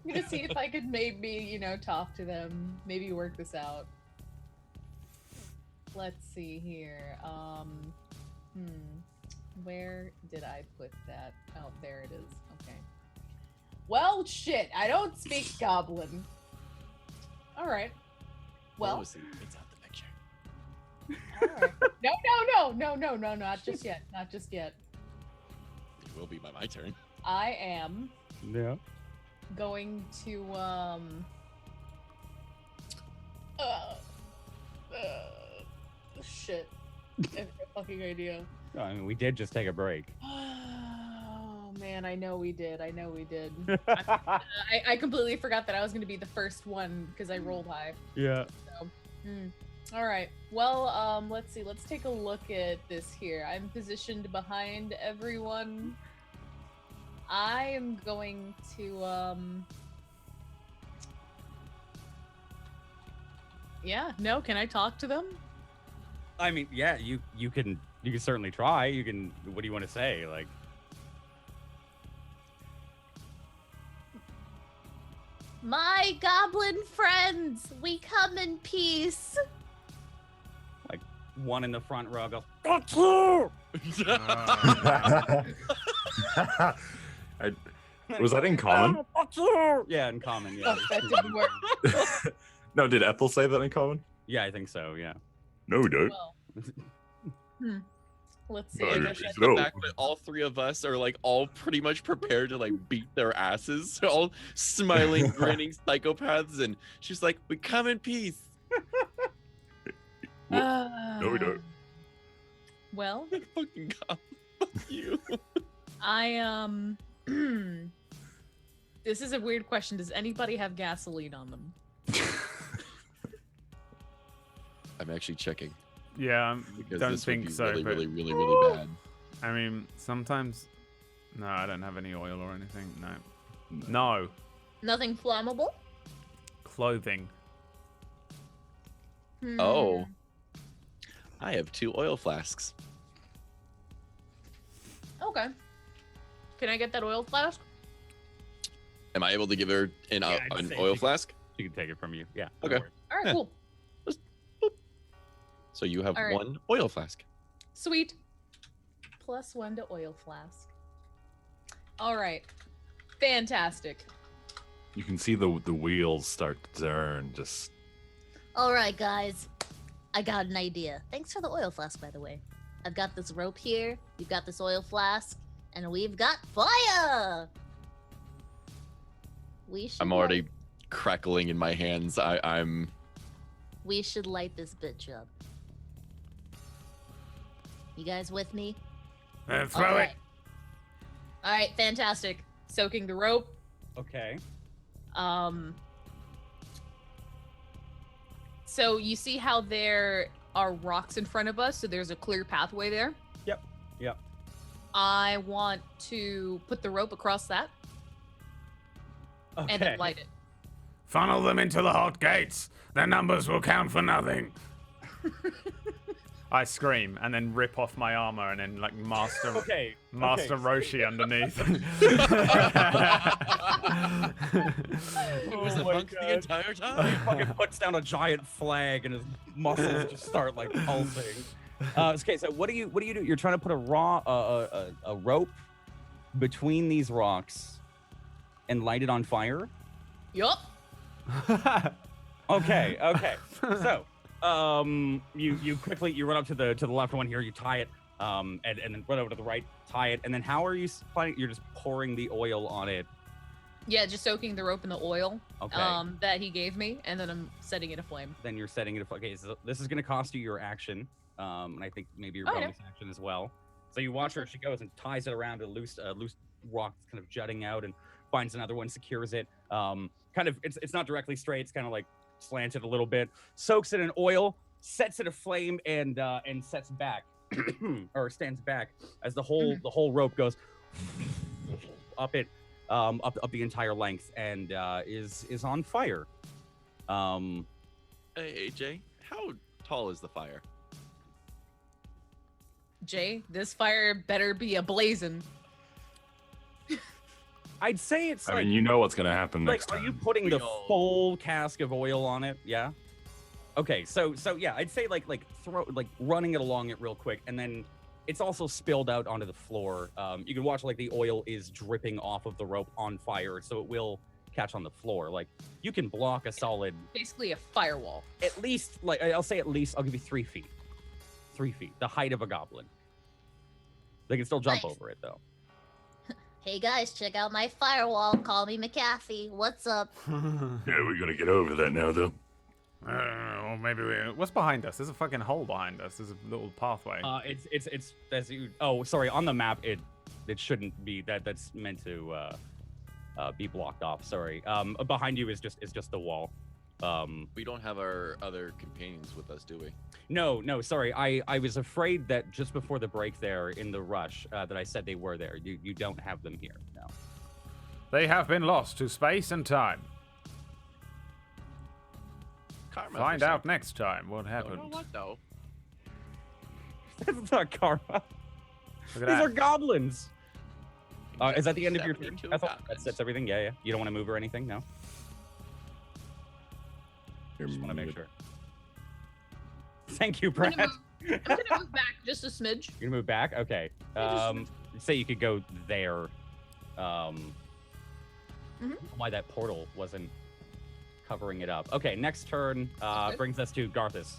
I'm gonna see if I could maybe, talk to them. Maybe work this out. Let's see here. Where did I put that? Oh, there it is. Okay. Well, shit. I don't speak Goblin. All right. Well. It's out the picture. All right. No, not just yet. Not just yet. It will be by my turn. I am Yeah. going to shit. I have a fucking idea. I mean, we did just take a break. Oh man, I know we did. I completely forgot that I was gonna be the first one because I rolled high. Yeah. All right. Well, let's see. Let's take a look at this here. I'm positioned behind everyone. I am going to yeah, no, can I talk to them? I mean, yeah, you can certainly try. You can. What do you want to say? Like, My goblin friends, we come in peace. one in the front row goes, "Fuck you!" Was that in common? Fuck you! Yeah, in common. Yeah. Oh, that didn't work. No, did Ethel say that in common? Yeah, I think so. Yeah. No, we don't. Well, let's see. No, I you're guess just I- no. The fact that all three of us are like all pretty much prepared to like beat their asses, all smiling, grinning psychopaths, and she's like, "We come in peace." No, we don't. Well, Fucking God, fuck you. I this is a weird question. Does anybody have gasoline on them? I'm actually checking Yeah, because don't this think would be so. really, but really, really, really bad. I mean, sometimes. No, I don't have any oil or anything. No. Nothing flammable? Clothing. Oh, I have 2 oil flasks. Okay. Can I get that oil flask? Am I able to give her an Yeah, I'd an say oil she- flask? She can take it from you. Yeah. Okay. no worries. All right, Yeah. cool. So you have All right. 1 oil flask. Sweet. +1 to oil flask. All right. Fantastic. You can see the wheels start to turn. Just All right, guys. I got an idea. Thanks for the oil flask, by the way. I've got this rope here. You've got this oil flask, and we've got fire. We should. I'm already crackling in my hands. I'm. We should light this bitch up. You guys with me? Throw All it. right. All right, fantastic. Soaking the rope. Okay. So you see how there are rocks in front of us, so there's a clear pathway there. Yep. Yep. I want to put the rope across that Okay. and then light it. Funnel them into the hot gates. Their numbers will count for nothing. I scream and then rip off my armor and then like Master Roshi underneath. He was amongst the entire time. He fucking puts down a giant flag and his muscles just start like pulsing. Okay, so what do you do? You're trying to put a rope between these rocks and light it on fire? Yup. Okay. So, you quickly run up to the left one here. You tie it, and then run over to the right, tie it, and then how are you planning? You're just pouring the oil on it. Yeah, just soaking the rope in the oil. Okay. That he gave me, and then I'm setting it aflame. Then you're setting it. Okay, so this is gonna cost you your action, and I think maybe your bonus action as well. So you watch her. She goes and ties it around a loose rock that's kind of jutting out, and finds another one, secures it. Kind of, it's not directly straight. It's kind of like slanted a little bit. Soaks it in oil, sets it aflame, and sets back or stands back as the whole rope goes up it up the entire length and is on fire. Hey, AJ, how tall is the fire? Jay, this fire better be ablazing. I'd say it's I like, mean, you know what's gonna happen like, next are time. you putting the full cask of oil on it? Yeah. Okay, so yeah, I'd say like running it along it real quick, and then it's also spilled out onto the floor. You can watch like the oil is dripping off of the rope on fire, so it will catch on the floor. Like you can block a solid, Basically a firewall. at least like I'll say at least I'll give you 3 feet. 3 feet, the height of a goblin. They can still jump Nice. over it though. Hey guys, check out my firewall. Call me McAfee. What's up? Yeah, we're gonna get over that now, though. Or maybe what's behind us? There's a fucking hole behind us. There's a little pathway. It's as you. Oh, sorry. On the map, it shouldn't be that. That's meant to be blocked off. Sorry. Behind you is just the wall. We don't have our other companions with us, do we? No. Sorry. I was afraid that just before the break there in the rush that I said they were there. You don't have them here. No. They have been lost to space and time. Karma Find for out something. next time what Oh, happened. you know what though? That's not karma. Look These at are that. goblins. Is that the end of your turn? 72 I thought goblins. that's everything. Yeah. You don't want to move or anything. No. You're Just want to make muted. sure. Thank you, I'm Brad. gonna move back just a smidge. You're gonna move back? Okay. Say you could go there. Why that portal wasn't covering it up. Okay, next turn Okay. brings us to Garthus.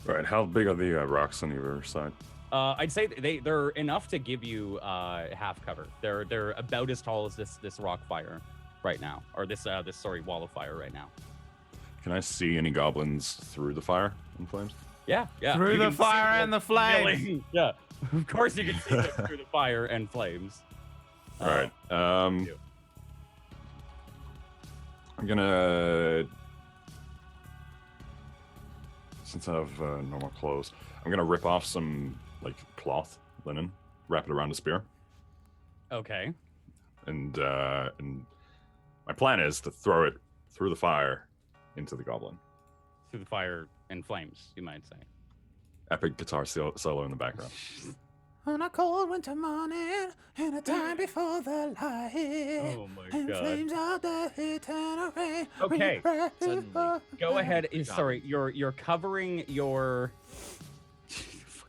Right, how big are the rocks on either side? I'd say they're enough to give you half cover. They're about as tall as this rock fire right now, or this wall of fire right now. Can I see any goblins through the fire and flames? Yeah. Through You the can see fire them and the flames. milling. Yeah, of course you can see them through the fire and flames. All right. I'm gonna, since I have normal clothes, I'm gonna rip off some like cloth, linen, wrap it around a spear, Okay. and my plan is to throw it through the fire into the goblin. Through the fire and flames, you might say. Epic guitar solo in the background. On a cold winter morning, in a time before the light, Oh my and god. flames of the heat and rain. Okay, suddenly. Go ahead. Sorry, you're covering your.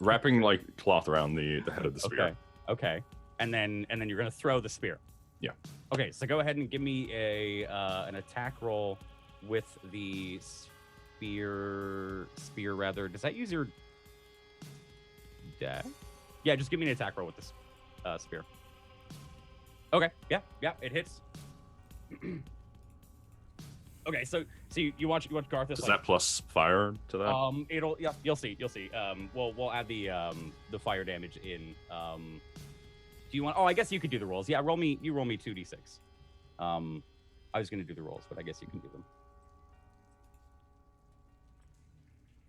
Wrapping like cloth around the head of the spear. Okay. And then you're gonna throw the spear. Yeah. Okay, so go ahead and give me an attack roll with the spear rather. Does that use your deck? Yeah, just give me an attack roll with this spear. Okay. Yeah, it hits. Okay, so you watch Garthus. Is that plus fire to that? You'll see. We'll add the fire damage in. Do you want? Oh, I guess you could do the rolls. Yeah, roll me 2d6. I was gonna do the rolls, but I guess you can do them.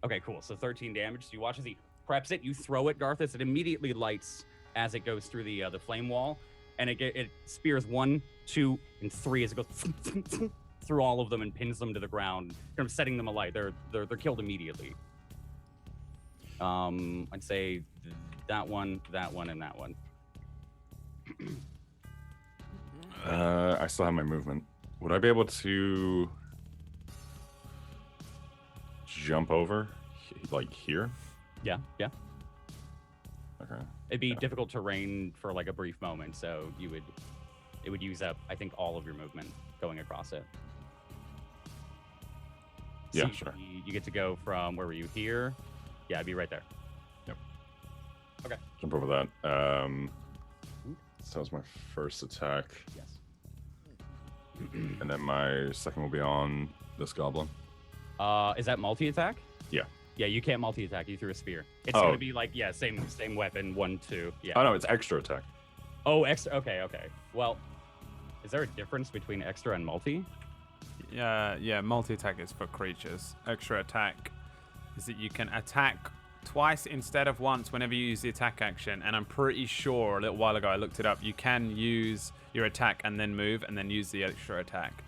Okay, cool. So 13 damage. So you watch as he preps it. You throw it, Garthus. It immediately lights as it goes through the flame wall, and it spears 1, 2, and 3 as it goes through all of them and pins them to the ground, kind of setting them alight. They're killed immediately. I'd say that one, and that one. I still have my movement. Would I be able to jump over, like here? Yeah. Okay. It'd be difficult terrain for like a brief moment, so it would use up, I think, all of your movement going across it. Yeah, So sure. You get to go from, where were you, here? Yeah, I'd be right there. Yep. Okay. Jump over that. So that was my first attack. Yes. And then my second will be on this goblin. Is that multi-attack? Yeah. Yeah, you can't multi-attack. You threw a spear. It's Oh. gonna be like, yeah, same weapon, 1, 2. Yeah. Oh no, it's extra attack. Oh, extra. Okay. Well, is there a difference between extra and multi? Yeah, multi-attack is for creatures. Extra attack is that you can attack twice instead of once whenever you use the attack action. And I'm pretty sure a little while ago I looked it up. You can use your attack and then move and then use the extra attack.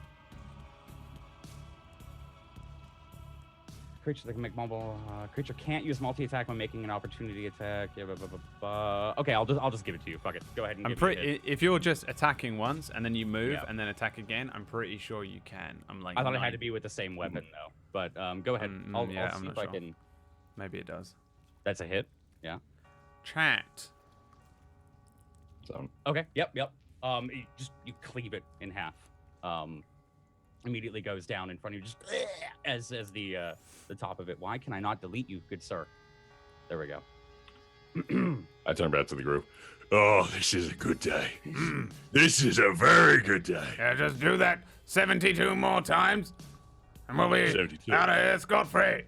Creature that can make multiple. Creature can't use multi-attack when making an opportunity attack. Yeah, blah, blah, blah, blah. Okay, I'll just give it to you. Fuck it. Go ahead and. I'm give me a pretty. hit. If you're just attacking once and then you move Yeah. and then attack again, I'm pretty sure you can. I'm like. I thought it had to be with the same weapon though. But go ahead. I'll yeah, I'm see not if I sure. can. Maybe it does. That's a hit. Yeah. Chat. So Okay. Yep. You cleave it in half. Immediately goes down in front of you, just as the top of it. Why can I not delete you, good sir? There we go. I turn back to the group. Oh, this is a good day. This is a very good day. Yeah, just do that 72 more times, and we'll be 72. out of here scot-free.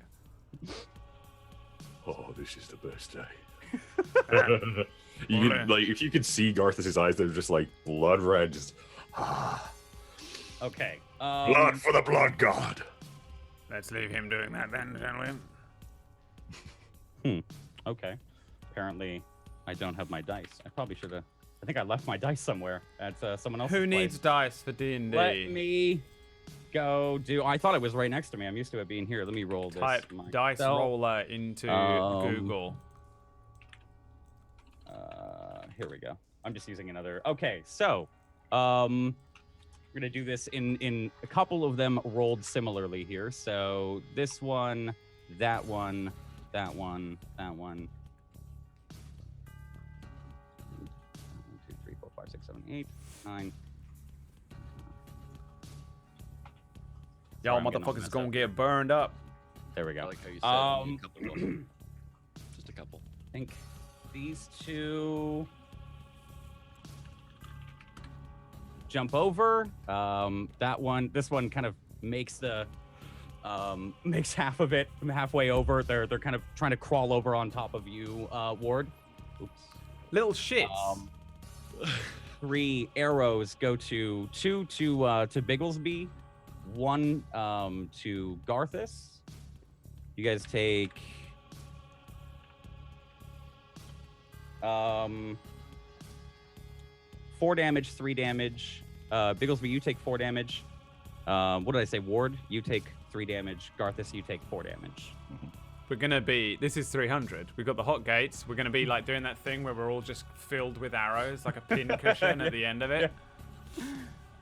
Oh, this is the best day. You could, like, if you could see Garthus's eyes, they're just like blood red, just Okay. blood for the blood god. Let's leave him doing that then, shall we? Okay. Apparently, I don't have my dice. I probably should have. I think I left my dice somewhere at someone else's Who needs place. dice for D&D? Let me go do. I thought it was right next to me. I'm used to it being here. Let me roll this. Type dice myself. roller into Google. Here we go. I'm just using another. Okay, so we're gonna do this in a couple of them rolled similarly here. So this one, that one, that one, that one. 1, 2, 3, 4, 5, 6, 7, 8, 9. Y'all I'm getting all motherfuckers messed gonna up. get burned up. There we go. I like how you said only a couple of them. Just a couple. I think these two jump over. This one kind of makes makes half of it halfway over. They're kind of trying to crawl over on top of you, Ward. Oops. Little shits. 3 arrows go to 2 to Bigglesby, 1 to Garthus. You guys take 4 damage, 3 damage. Bigglesby, you take 4 damage. What did I say? Ward, you take 3 damage. Garthus, you take 4 damage. We're gonna be. This is 300. We've got the hot gates. We're gonna be like doing that thing where we're all just filled with arrows, like a pin cushion at the end of it.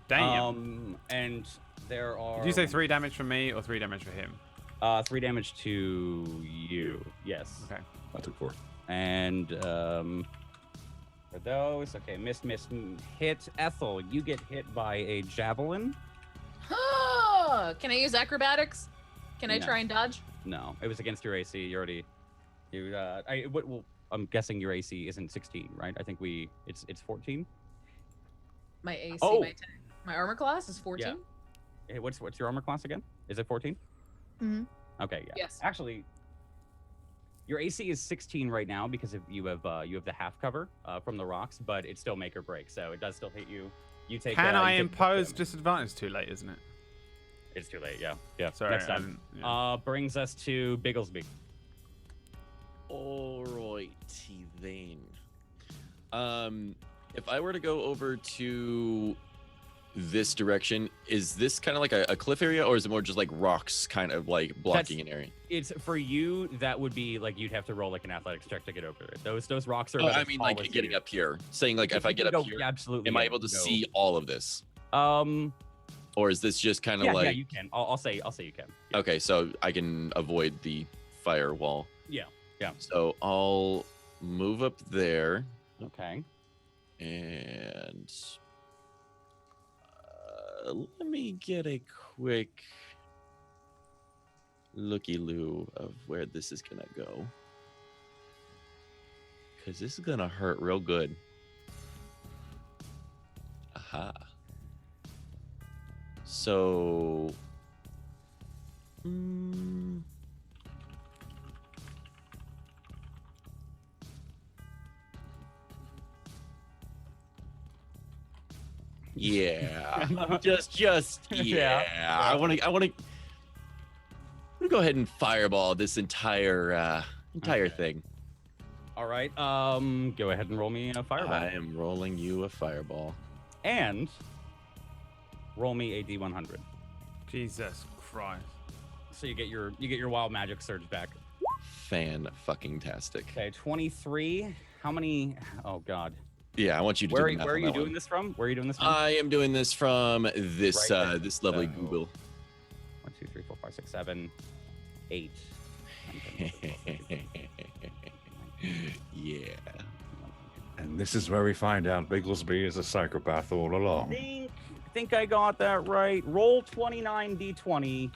Damn. And there are. Did you say 3 damage from me or 3 damage for him? 3 damage to you. Yes. Okay. I took 4. And for those, okay, miss, hit. Ethel, you get hit by a javelin. Can I use acrobatics? Can I No. try and dodge? No, it was against your AC. You already, I'm guessing your AC isn't 16, right? I think it's 14. My AC, Oh. my armor class is 14. Hey, what's your armor class again? Is it 14? Mhm. Okay, yeah. Yes. Actually, your AC is 16 right now because you have the half cover from the rocks, but it's still make or break, so it does still hit you. You take. Can I you take impose damage. disadvantage? Too late, isn't it? It's too late. Yeah. Sorry. Next time. yeah. Brings us to Bigglesby. Alrighty then. If I were to go over to this direction, is this kind of like a cliff area, or is it more just like rocks kind of like blocking an area? It's for you. That would be like you'd have to roll like an athletics check to get over it. Those rocks are. Oh, about I as mean, tall like as getting you. up here. Saying like if I get up here, absolutely. am I able to see all of this? Or is this just kind of Yeah, like? yeah, you can. I'll say you can. Yeah. Okay, so I can avoid the firewall. Yeah. Yeah. So I'll move up there Okay. and let me get a quick looky-loo of where this is gonna go, because this is gonna hurt real good. Aha. So yeah. just yeah. I want to go ahead and fireball this entire thing. All right. Go ahead and roll me a fireball. I am rolling you a fireball. And roll me a D100. Jesus Christ. So you get your wild magic surge back. Fan-fucking-tastic. Okay, 23. How many? Oh God. Yeah, I want you to Where do the math are on you that doing one. this from? Where are you doing this from? I am doing this from this Right there. this lovely So- Google. 1, 2, 3, 4, 5, 6, 7, 8. Yeah. And this is where we find out Bigglesby is a psychopath all along. I think I got that right. Roll 29 D20.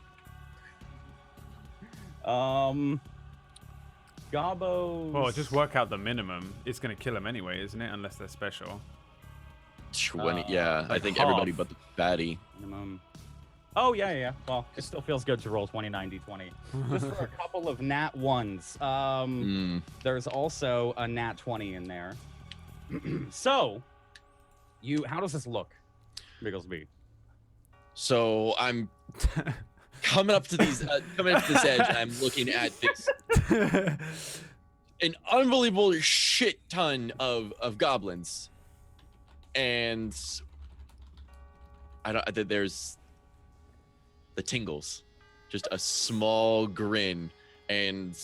Gobbo. Well, just work out the minimum. It's going to kill them anyway, isn't it? Unless they're special. 20. Yeah, I like think half. everybody but the fatty. Minimum. Oh, yeah. Well, it still feels good to roll 29 D20. Just for a couple of nat ones. There's also a nat 20 in there. So, how does this look, Bigglesby? So I'm coming up to this edge, and I'm looking at this an unbelievable shit ton of goblins, and there's the tingles, just a small grin and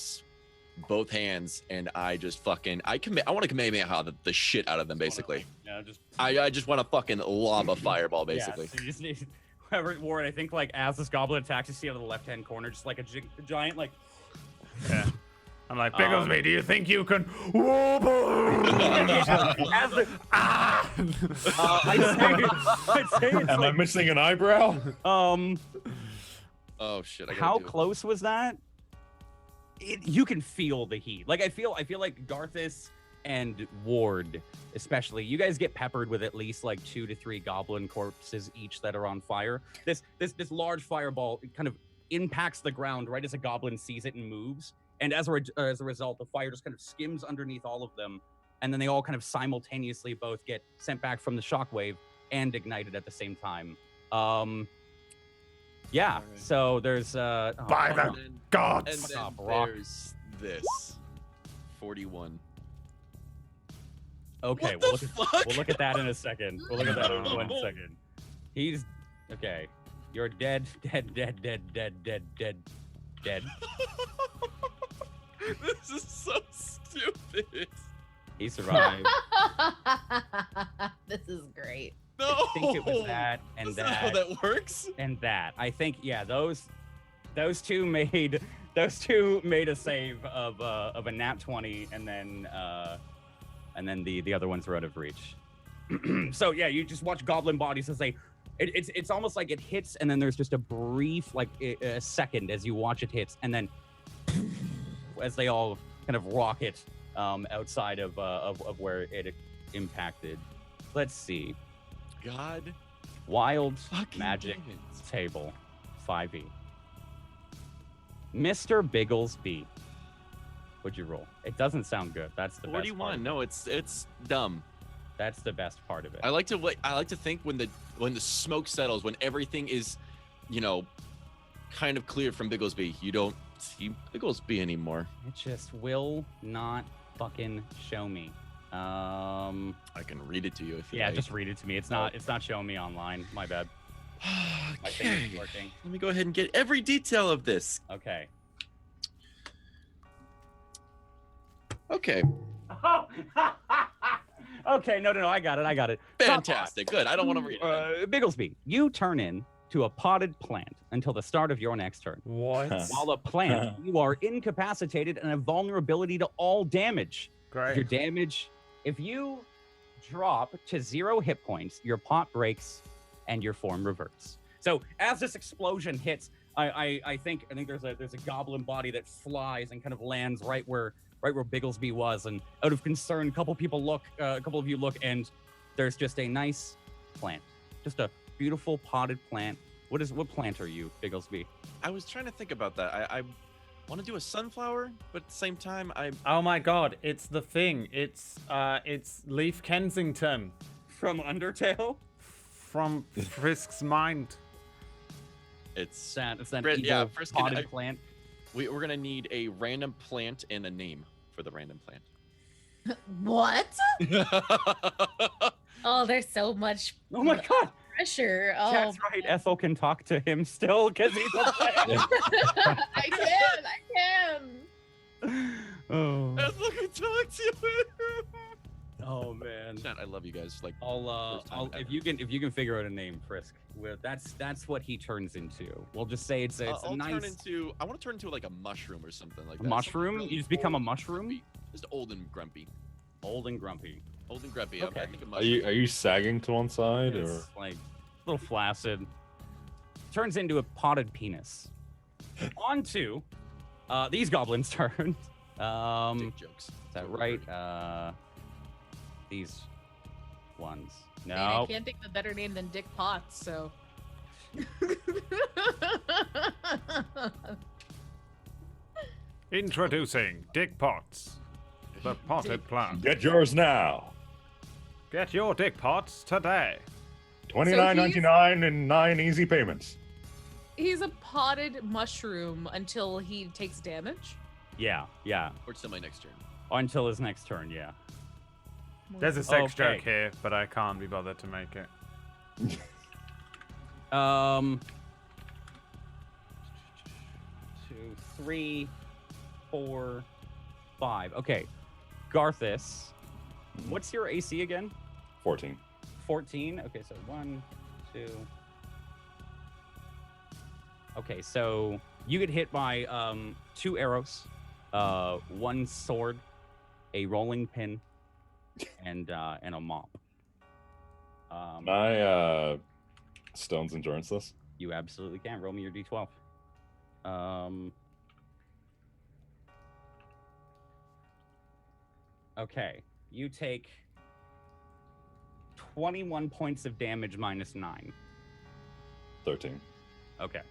both hands, and I just fucking I want to Kamehameha the shit out of them, basically. Yeah, just I just want to fucking lob a fireball, basically. Yeah, so you just need whoever Warren. I think like as this goblin attacks, you see out of the left-hand corner, just like a giant like. Yeah. I'm like, Bigglesby, do you think you can? As the, I'd say it's Am I like, missing an eyebrow? Oh shit! I gotta how do it. close was that? You can feel the heat. Like I feel like Garthus and Ward, especially, you guys get peppered with at least like 2 to 3 goblin corpses each that are on fire. This large fireball kind of impacts the ground right as a goblin sees it and moves, and as a result, the fire just kind of skims underneath all of them, and then they all kind of simultaneously both get sent back from the shockwave and ignited at the same time. Yeah. All right. So there's By the And then gods. Brock. there's this 41. Okay, What the fuck? we'll look at that in a second. We'll look at that in 1 second. He's okay. You're dead. This is so stupid. He survived. This is great. No. I think it was that and That's not how that that works. and that. I think those two made a save of a nat 20, and then the other ones were out of reach. So yeah, you just watch goblin bodies as it's almost like it hits, and then there's just a brief like a second as you watch it hits, and then as they all kind of rocket outside of where it impacted. Let's see. God Wild fucking magic damn it. table 5e. Mr. Bigglesby. What'd you roll? It doesn't sound good. That's the best part. 41. No, it's dumb. That's the best part of it. I like to think when the smoke settles, when everything is, kind of cleared from Bigglesby, you don't see Bigglesby anymore. It just will not fucking show me. I can read it to you if you Yeah, like. just read it to me. It's not showing me online. My bad. My Okay. finger's working. Let me go ahead and get every detail of this. Okay. Okay. Okay, no, I got it. Fantastic. Good. I don't want to read it. Bigglesby, you turn in to a potted plant until the start of your next turn. What? While a plant, you are incapacitated and have vulnerability to all damage. Great. If you drop to 0 hit points, your pot breaks and your form reverts. So as this explosion hits, I think there's a goblin body that flies and kind of lands right where Bigglesby was, and out of concern, a couple of you look, and there's just a nice plant, just a beautiful potted plant. What plant are you, Bigglesby? I was trying to think about that. I want to do a sunflower, but at the same time, Oh my god, it's the thing. It's Leaf Kensington From Undertale? from Frisk's mind. it's It's that Frit- evil yeah, Frisk and potted I- plant. we're gonna need a random plant and a name for the random plant. What? Oh, there's so much Oh my god! pressure. Oh, That's right. Ethel can talk to him still because he's a plant. I can. Oh. Look at talk to you. Oh man. Chat, I love you guys. Like, I'll first time if ever. you can figure out a name, Frisk. That's what he turns into. We'll just say it's a I'll nice I want to turn into like a mushroom or something like that. mushroom. Something You just become a old and mushroom. grumpy. Just old and grumpy. Old and grumpy. Old and grumpy. Okay. I think a Are mushroom. you sagging to one side or? It's like a little flaccid. Turns into a potted penis. On to these goblins' turn. Dick jokes. Is that right? These ones. No. Man, I can't think of a better name than Dick Potts, so. Introducing Dick Potts, the potted plant. Get yours now. Get your Dick Potts today. $29.99 in 9 easy payments. He's a potted mushroom until he takes damage. Yeah. Or till my next turn. Until his next turn. Yeah. There's a sex Okay. joke here, but I can't be bothered to make it. 2, 3, 4, 5. Okay. Garthus. What's your AC again? 14. 14. Okay, so 1, 2. Okay, so you get hit by 2 arrows, 1 sword, a rolling pin, and a mop. Can I Stone's Endurance this? You absolutely can. Roll me your d12. Okay, you take 21 points of damage minus 9. 13. Okay.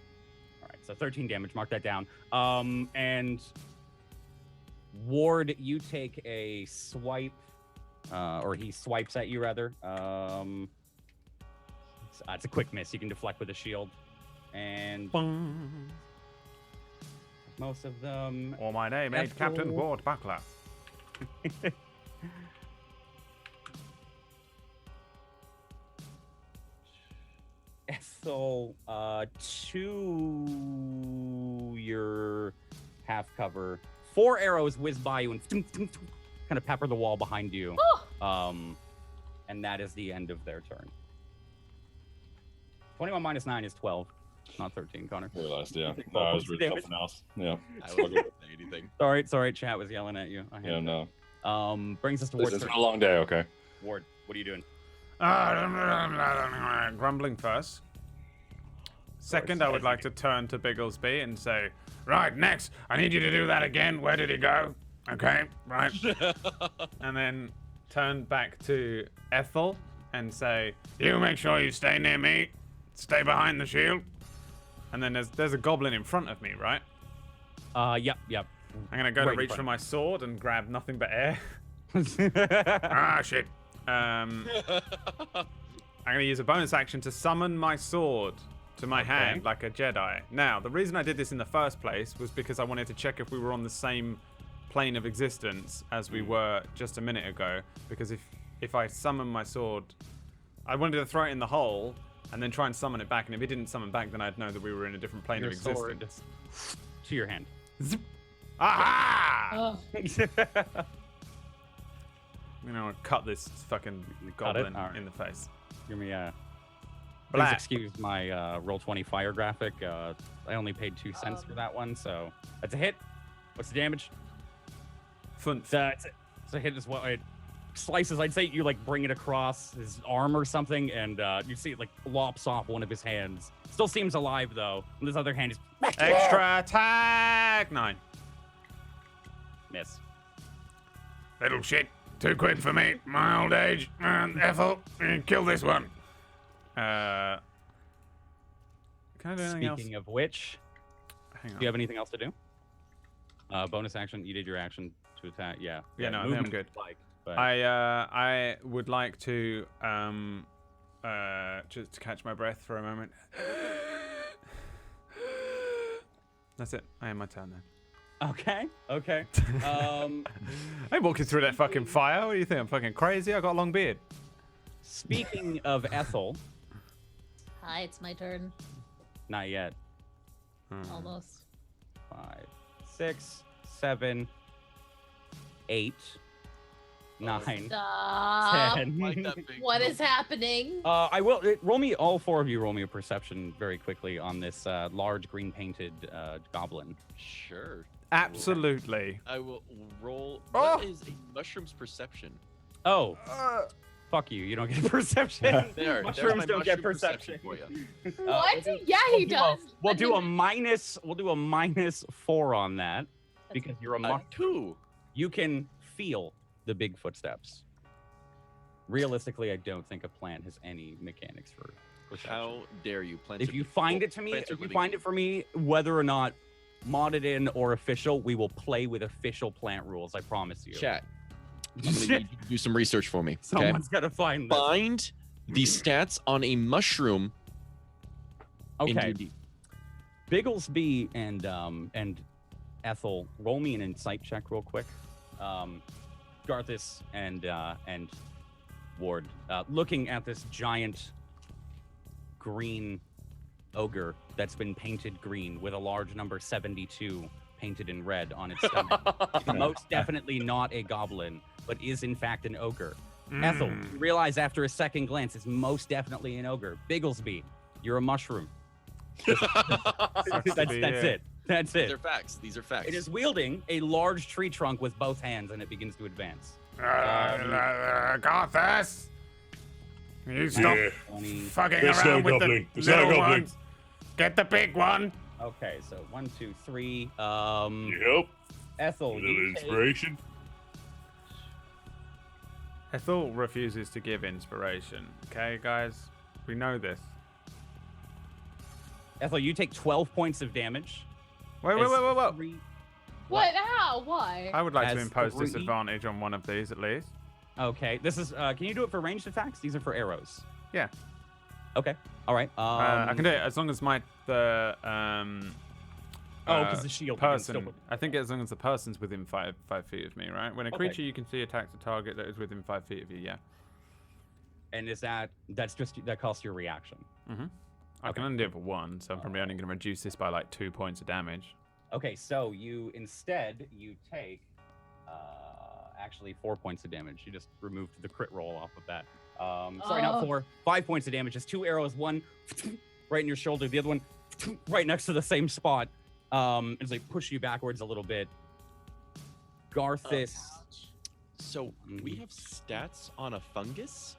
All right, so 13 damage. Mark that down. And Ward, you take a swipe, or he swipes at you rather. It's a quick miss. You can deflect with a shield, and most of them. Or my name ain't Captain Ethel. Ward Buckler. Ethel, to your half cover, 4 arrows whiz by you and kind of pepper the wall behind you. And that is the end of their turn. 21 minus 9 is 12, not 13, Connor. Realized, yeah. Take No, I was 12 reading damage. something else. Yeah. I wasn't saying anything. Sorry, chat was yelling at you. Yeah, no. Brings us to This Ward's has turn. been a long day, okay? Ward, what are you doing? Grumbling first. Second, I would like to turn to Bigglesby and say, right, next, I need you to do that again. Where did he go? Okay, right. And then turn back to Ethel and say, you make sure you stay near me. Stay behind the shield. And then there's a goblin in front of me, right? Yep. I'm going to go Right to in reach front for of my sword and grab nothing but air. Ah, Shit. I'm going to use a bonus action to summon my sword to my hand like a Jedi. Now, the reason I did this in the first place was because I wanted to check if we were on the same plane of existence as we were just a minute ago. Because if I summon my sword, I wanted to throw it in the hole and then try and summon it back. And if it didn't summon back, then I'd know that we were in a different plane Your of sword existence. to your hand. Zip. Aha! Oh. I'm gonna cut this fucking goblin Alright. in the face. Give me a. Please Black. excuse my Roll20 fire graphic. I only paid 2 cents for that one, so that's a hit. What's the damage? Funf. It's a hit as well. It slices. I'd say you like bring it across his arm or something, and you see it like lops off one of his hands. Still seems alive though. And his other hand is Extra attack! 9. miss. Little shit. 2 quid for me. My old age. Ethel, kill this one. Can I do anything else? Speaking of which, Hang on. do you have anything else to do? Bonus action. You did your action to attack. Yeah. Yeah, no, I think I'm good. But I would like to just to catch my breath for a moment. That's it. I am my turn then. Okay. I'm walking through that fucking fire. What do you think? I'm fucking crazy. I got a long beard. Speaking of Ethel, Hi, it's my turn. not yet. Almost. 5, 6, 7, 8, 9, Stop. 10. Like that big What boat. is happening? I will roll me. All 4 of you roll me a perception very quickly on this large green painted goblin. Sure. Absolutely. I will roll. Oh! What is a mushroom's perception? Oh, fuck you! You don't get perception. There. Mushrooms there's my don't get mushroom perception. for you. What? Yeah, he does. We'll do a That's minus. We'll do a -4 on that because you're a mushroom. 2. You can feel the big footsteps. Realistically, I don't think a plant has any mechanics for perception. How dare you? Plants If are you beautiful. find it to me, Plants are if you living find it for me, whether or not modded in or official, we will play with official plant rules. I promise you. Chat. I'm gonna need you to do some research for me. Okay. Someone's gotta find this. Find the stats on a mushroom. in Okay. D&D. Bigglesby and Ethel, roll me an insight check real quick. Garthus and Ward, looking at this giant green ogre that's been painted green with a large number 72 painted in red on its stomach. It's most definitely not a goblin, but is in fact an ogre. Ethel, you realize after a second glance, it's most definitely an ogre. Bigglesby, you're a mushroom. That's it. That's These it. are facts. These are facts. It is wielding a large tree trunk with both hands, and it begins to advance. Garthus! You stop 20. fucking There's no around with goblin. the There's not a little goblin. ones. Get the big one. Okay, so 1, 2, 3. Yep. Ethel, A little you take, inspiration. Ethel refuses to give inspiration. Okay, guys? We know this. Ethel, you take 12 points of damage. Wait. as three- What? How? Why? I would like to As impose 3. disadvantage on one of these at least. Okay, this is. Can you do it for ranged attacks? These are for arrows. Yeah. Okay. All right. I can do it as long as the because the shield. you can still person. put- I think as long as the person's within 5 feet of me, right? When a Okay. creature you can see attacks a target that is within 5 feet of you, yeah. And is that's just that costs your reaction? I can only do it for 1, so I'm probably only going to reduce this by like 2 points of damage. Okay, so you take actually 4 points of damage. You just removed the crit roll off of that. Sorry, not Oh. 4. 5 points of damage. It's 2 arrows. One right in your shoulder. The other one right next to the same spot. It's like push you backwards a little bit. Garthus. So we have stats on a fungus.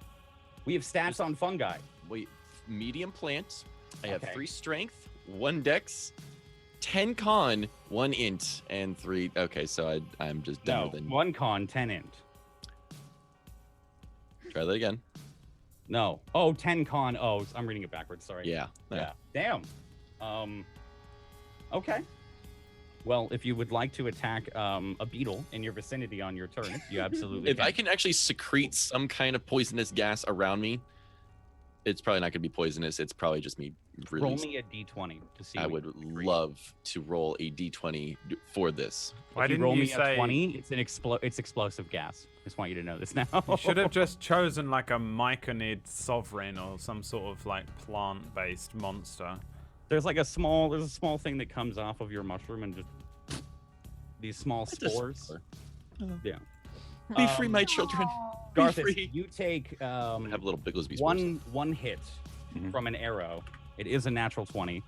We have stats on fungi. Wait, medium plant. I have Okay. 3 strength, 1 dex, 10 con, 1 int, and 3. Okay, so I'm just dumber No, than. 1 con, 10 int. Try that again. No. Oh, 10 con. Oh, I'm reading it backwards. Sorry. Yeah. Yeah. Damn. Okay. Well, if you would like to attack a beetle in your vicinity on your turn, you absolutely If can. I can actually secrete some kind of poisonous gas around me, it's probably not going to be poisonous. It's probably just me really. Roll me a d20 to see. I what would you agree. love to roll a d20 for this. Why If you didn't roll you me say? a 20? It's it's explosive gas. I just want you to know this now. You should have just chosen like a myconid sovereign or some sort of like plant-based monster. There's a small thing that comes off of your mushroom and just these small That's a spores. spore. Yeah. Be free, my children. Be Garthus, free. you take Have little Bigglesby spores. one hit Mhm. from an arrow. It is a natural 20.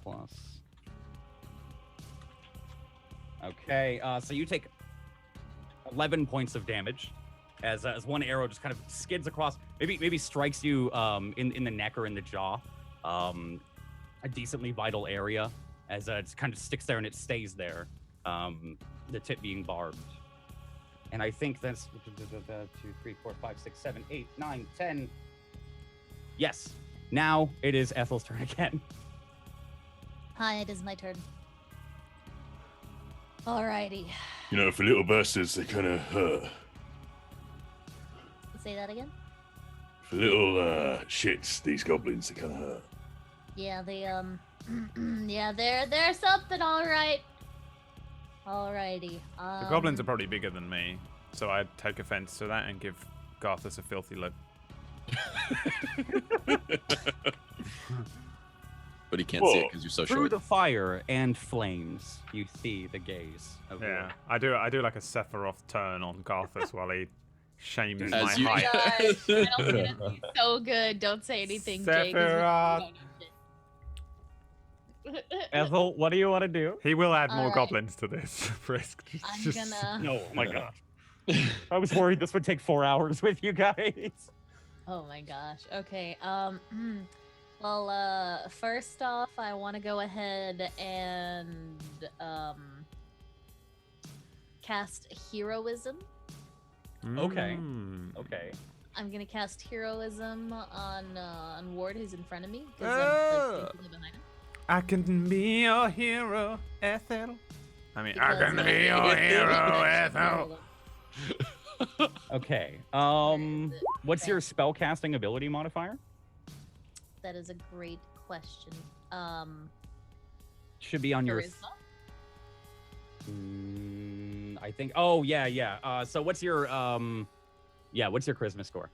Plus. Okay, so you take 11 points of damage as one arrow just kind of skids across, maybe strikes you in the neck or in the jaw, a decently vital area, as it kind of sticks there and it stays there, the tip being barbed. And I think that's 2, 3, 4, 5, 6, 7, 8, 9, 10. Yes. Now it is Ethel's turn again. Hi, it is my turn. Alrighty. You know, for little bastards, they kind of hurt. Say that again? For little shits, these goblins, they kind of hurt. Yeah, they yeah, they're something, all right. Alrighty. The goblins are probably bigger than me, so I'd take offense to that and give Garthus a filthy look. But he can't see it because you're so Through short. the fire and flames, you see the gaze of Yeah, your- I do like a Sephiroth turn on Garthus while he shames As my you- height. Guys, I don't get it. So good. Don't say anything, Jake. 'cause we Sephiroth. don't know shit. Ethel, what do you want to do? He will add more Alright. goblins to this. Frisk. I'm Just- gonna. No, oh my god. I was worried this would take 4 hours with you guys. Oh my gosh. Okay. Well, first off, I want to go ahead and cast heroism. Okay. Mm. Okay. I'm gonna cast heroism on Ward, who's in front of me, Ah. because I'm like, basically behind him. I can be your hero, Ethel. I mean, I Because, can be your hero, Ethel. Ethel. Okay. What's your spell casting ability modifier? That is a great question. Should be on your. Charisma? I think. Oh yeah. So what's your what's your charisma score?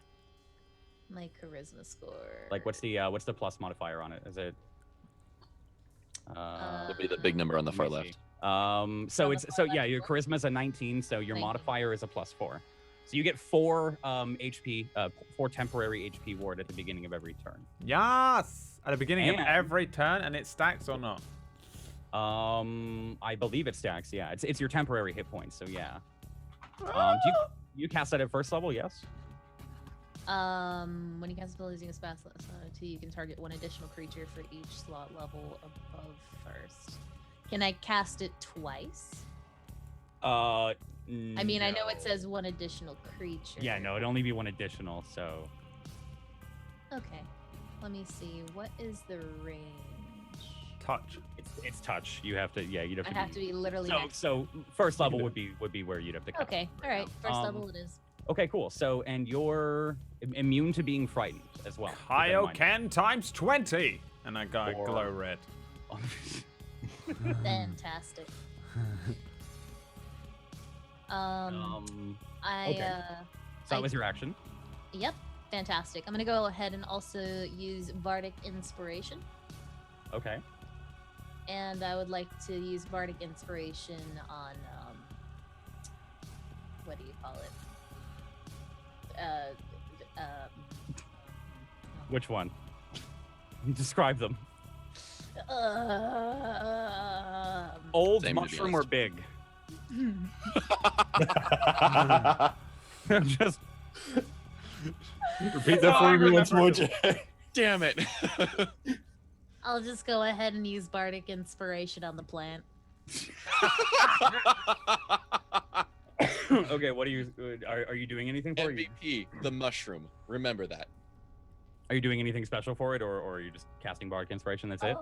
My charisma score. Like what's the plus modifier on it? Is it? It'll be the big number on the far let me left. So On the it's far left, your what? charisma's a 19, so your 19. modifier is a +4. So you get 4 HP, 4 temporary HP ward at the beginning of every turn. Yes! At the beginning of And- every turn, and it stacks or not? I believe it stacks. Yeah, it's your temporary hit points. So yeah. Do you cast that at first level? Yes. When you cast a spell using a spell slot 2, you can target one additional creature for each slot level above first. Can I cast it twice? I mean, I know it no. says one additional creature. Yeah, no, it'd only be one additional. So Okay. Let me see. What is the range? Touch. it's touch. You have to. Yeah, you'd have I to. have to be literally So next. so first level would be where you'd have to. Cast Okay. it All right. now. First level it is. Okay, cool. So and you're immune to being frightened as well. keep that in mind. Kaioken times 20! And I got Or- glow red. Fantastic. I okay. So that was your action. Yep. Fantastic. I'm gonna go ahead and also use Bardic Inspiration. Okay. And I would like to use Bardic Inspiration on what do you call it? Which one? Describe them. Old, Same, to be mushroom, or honest. big? Just Repeat that for me once more, Jay. Damn it. I'll just go ahead and use Bardic Inspiration on the plant. okay. What are you doing anything for it? MVP, the mushroom. Remember that. Are you doing anything special for it, or are you just casting bardic inspiration? That's it.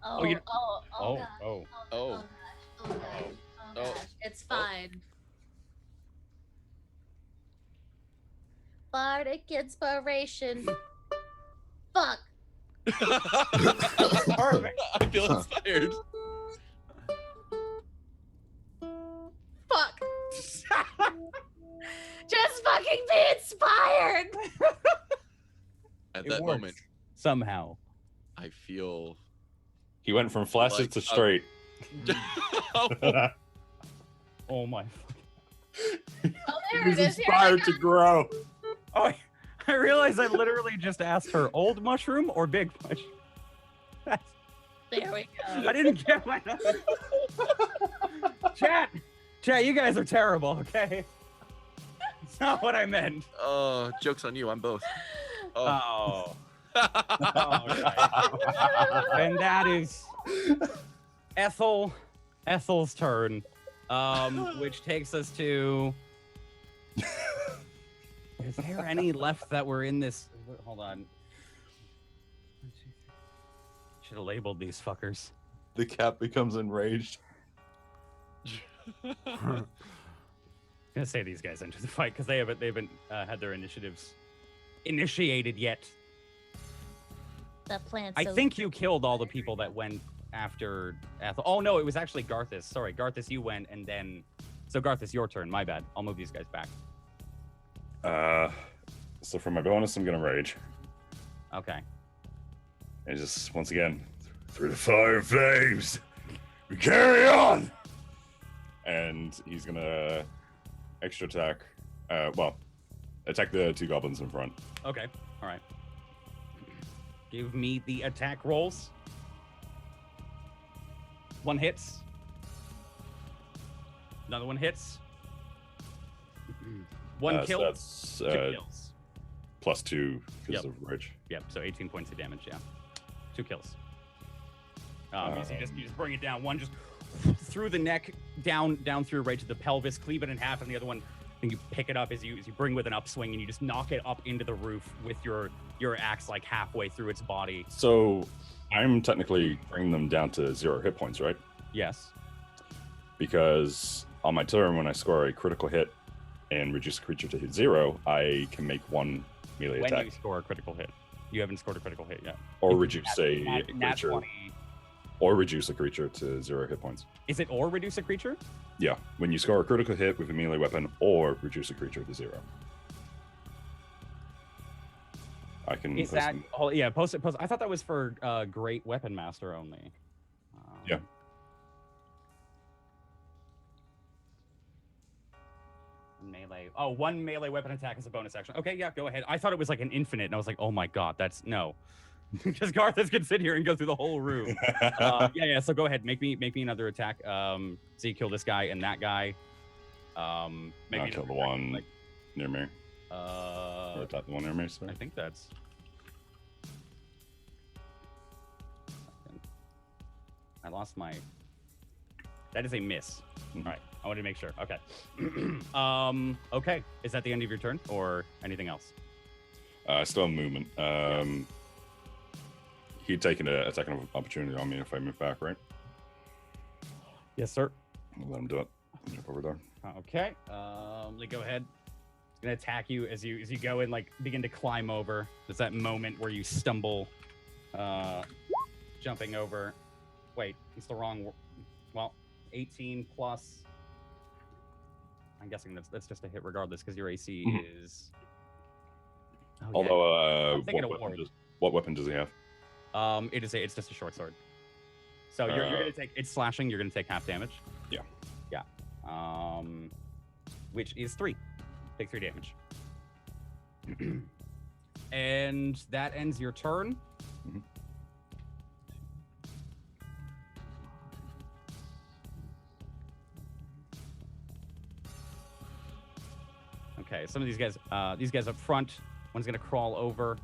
Oh, you- gosh. Oh. gosh. Oh Oh. gosh. Oh. Gosh. It's fine. bardic inspiration. Fuck. Perfect. I feel inspired. Fuck. Just fucking be inspired. At It that works. moment, Somehow. I feel. He went from flaccid Like, to straight. Oh my. Oh, there He's it is. Here I inspired to go. grow. Oh, I realized I literally just asked her old mushroom or big mushroom. There we go. I didn't get my number. Chat, you guys are terrible. Okay, it's not what I meant. Oh, joke's on you. I'm both. Oh. And that is Ethel's turn, which takes us to. Is there any left that were in this? Hold on. Should have labeled these fuckers. The cat becomes enraged. I'm gonna say these guys enter the fight because they haven't had their initiatives initiated yet. That plan. I think you killed all the people that went after Ethel. Oh no, it was actually Garthus. Sorry, Garthus, you went and then. So Garthus, your turn. My bad. I'll move these guys back. So for my bonus, I'm gonna rage. Okay. And just once again, through the fire and flames, we carry on. And he's gonna extra attack. Attack the 2 goblins in front. Okay. All right. Give me the attack rolls. 1 hits. Another 1 hits. 1 So kill. that's 2 kills. +2 because Yep. of rage. Yep. So 18 points of damage. Yeah. 2 kills. So you just bring it down. One just through the neck, down through right to the pelvis, cleave it in half, and the other one, and you pick it up as you bring with an upswing, and you just knock it up into the roof with your axe like halfway through its body. So I'm technically bringing them down to 0 hit points, right? Yes. Because on my turn, when I score a critical hit and reduce a creature to hit 0, I can make 1 melee When attack. you score a critical hit, you haven't scored a critical hit yet. Or You can reduce nat- a nat creature. 20. Or reduce a creature to 0 hit points. Is it or reduce a creature? Yeah, when you score a critical hit with a melee weapon or reduce a creature to 0. I can Is post that? them. Oh yeah, post it. I thought that was for Great Weapon Master only. Yeah. Melee. Oh, 1 melee weapon attack is a bonus action. Okay, yeah, go ahead. I thought it was like an infinite, and I was like, oh my god, that's no. Because Garthus can sit here and go through the whole room. Yeah. So go ahead, make me another attack. So you kill this guy and that guy. Maybe I'll kill the another one near me. attack, Or attack the one near me, sorry. I think that's. I lost my. That is a miss. Mhm. All right, I wanted to make sure. Okay. Okay. Is that the end of your turn or anything else? I still have movement. He'd taken an attack of opportunity on me if I move back, right? Yes, sir. I'll let him do it. Jump over there. Okay. Let me go ahead. It's gonna attack you as you go and like begin to climb over. There's that moment where you stumble, jumping over. Wait, it's the wrong. Well, 18 plus. I'm guessing that's just a hit regardless because your AC is. Oh, yeah. Although, I'm thinking of ward. what weapon does he have? It's just a short sword. So you're gonna take it's slashing. You're gonna take half damage. Yeah. Yeah. Which is 3. Take 3 damage. And that ends your turn. Mhm. Okay, some of these guys up front. One's gonna crawl over.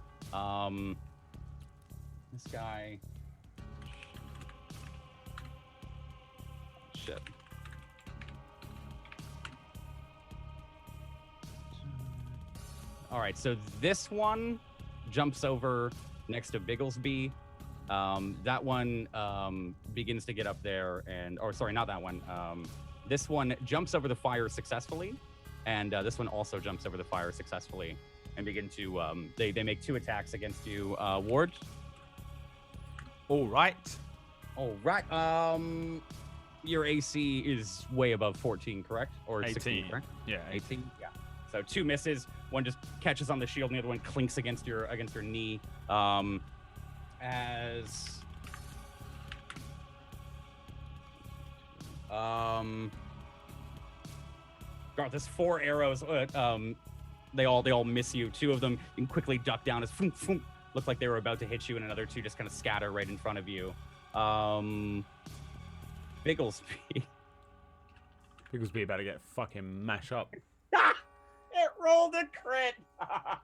This guy. Shit. All right, so this one jumps over next to Bigglesby. That one begins to get up there, or sorry, not that one. This one jumps over the fire successfully, and this one also jumps over the fire successfully and begin to they make 2 attacks against you, Ward. All right. All right. Your AC is way above 14, correct? Or 16, 18. correct? Yeah. 18. Yeah. So 2 misses. One just catches on the shield, and the other one clinks against your knee. As Garth, there's 4 arrows. They all miss you. 2 of them you can quickly duck down as look like they were about to hit you, and another 2 just kind of scatter right in front of you. Bigglesby. Bigglesby about to get fucking mash up. It rolled a crit. I'm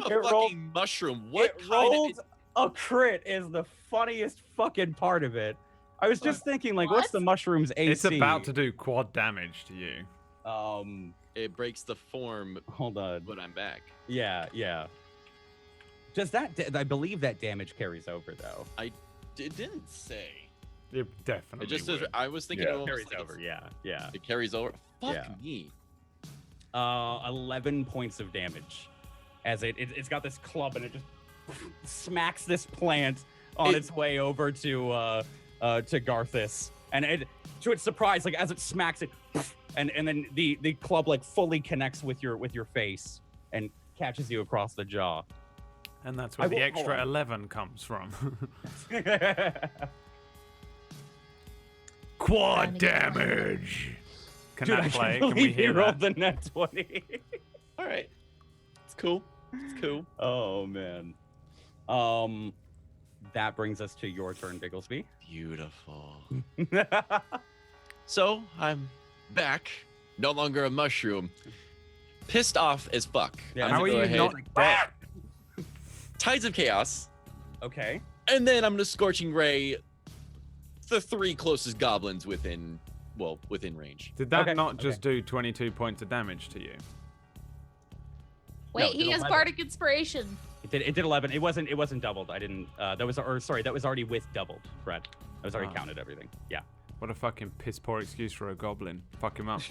a It fucking rolled- mushroom. What It kind rolled of... a crit is the funniest fucking part of it. I was just thinking, like, what's the mushroom's AC? It's about to do quad damage to you. It breaks the form, Hold on. but I'm back. Yeah. Does that? I believe that damage carries over, though. It didn't say. It definitely It just would. says, I was thinking Yeah. it almost Carries like over. it's- Yeah. It carries over. Fuck Yeah. me. 11 points of damage, as it's got this club and it just smacks this plant on its way over to Garthus, and to its surprise, like as it smacks it, and then the club like fully connects with your face and catches you across the jaw. And that's where I the will- extra hold on. 11 comes from. Trying Quad to get my- damage. Can Dude, that I play? can't Can we believe hear you rolled that? the net 20. All right. It's cool. It's cool. Oh man. That brings us to your turn, Bigglesby. Beautiful. So I'm back. No longer a mushroom. Pissed off as fuck. Yeah, I'm How gonna are go you ahead. not dead? Tides of Chaos. Okay. And then I'm gonna Scorching Ray the 3 closest goblins within range. Did that Okay, not just do 22 points of damage to you? Wait, No, it he did has 11. bardic inspiration. It did 11. It wasn't doubled. I didn't that was already with doubled, Brett. That was already Oh. counted everything. Yeah. What a fucking piss poor excuse for a goblin. Fuck him up.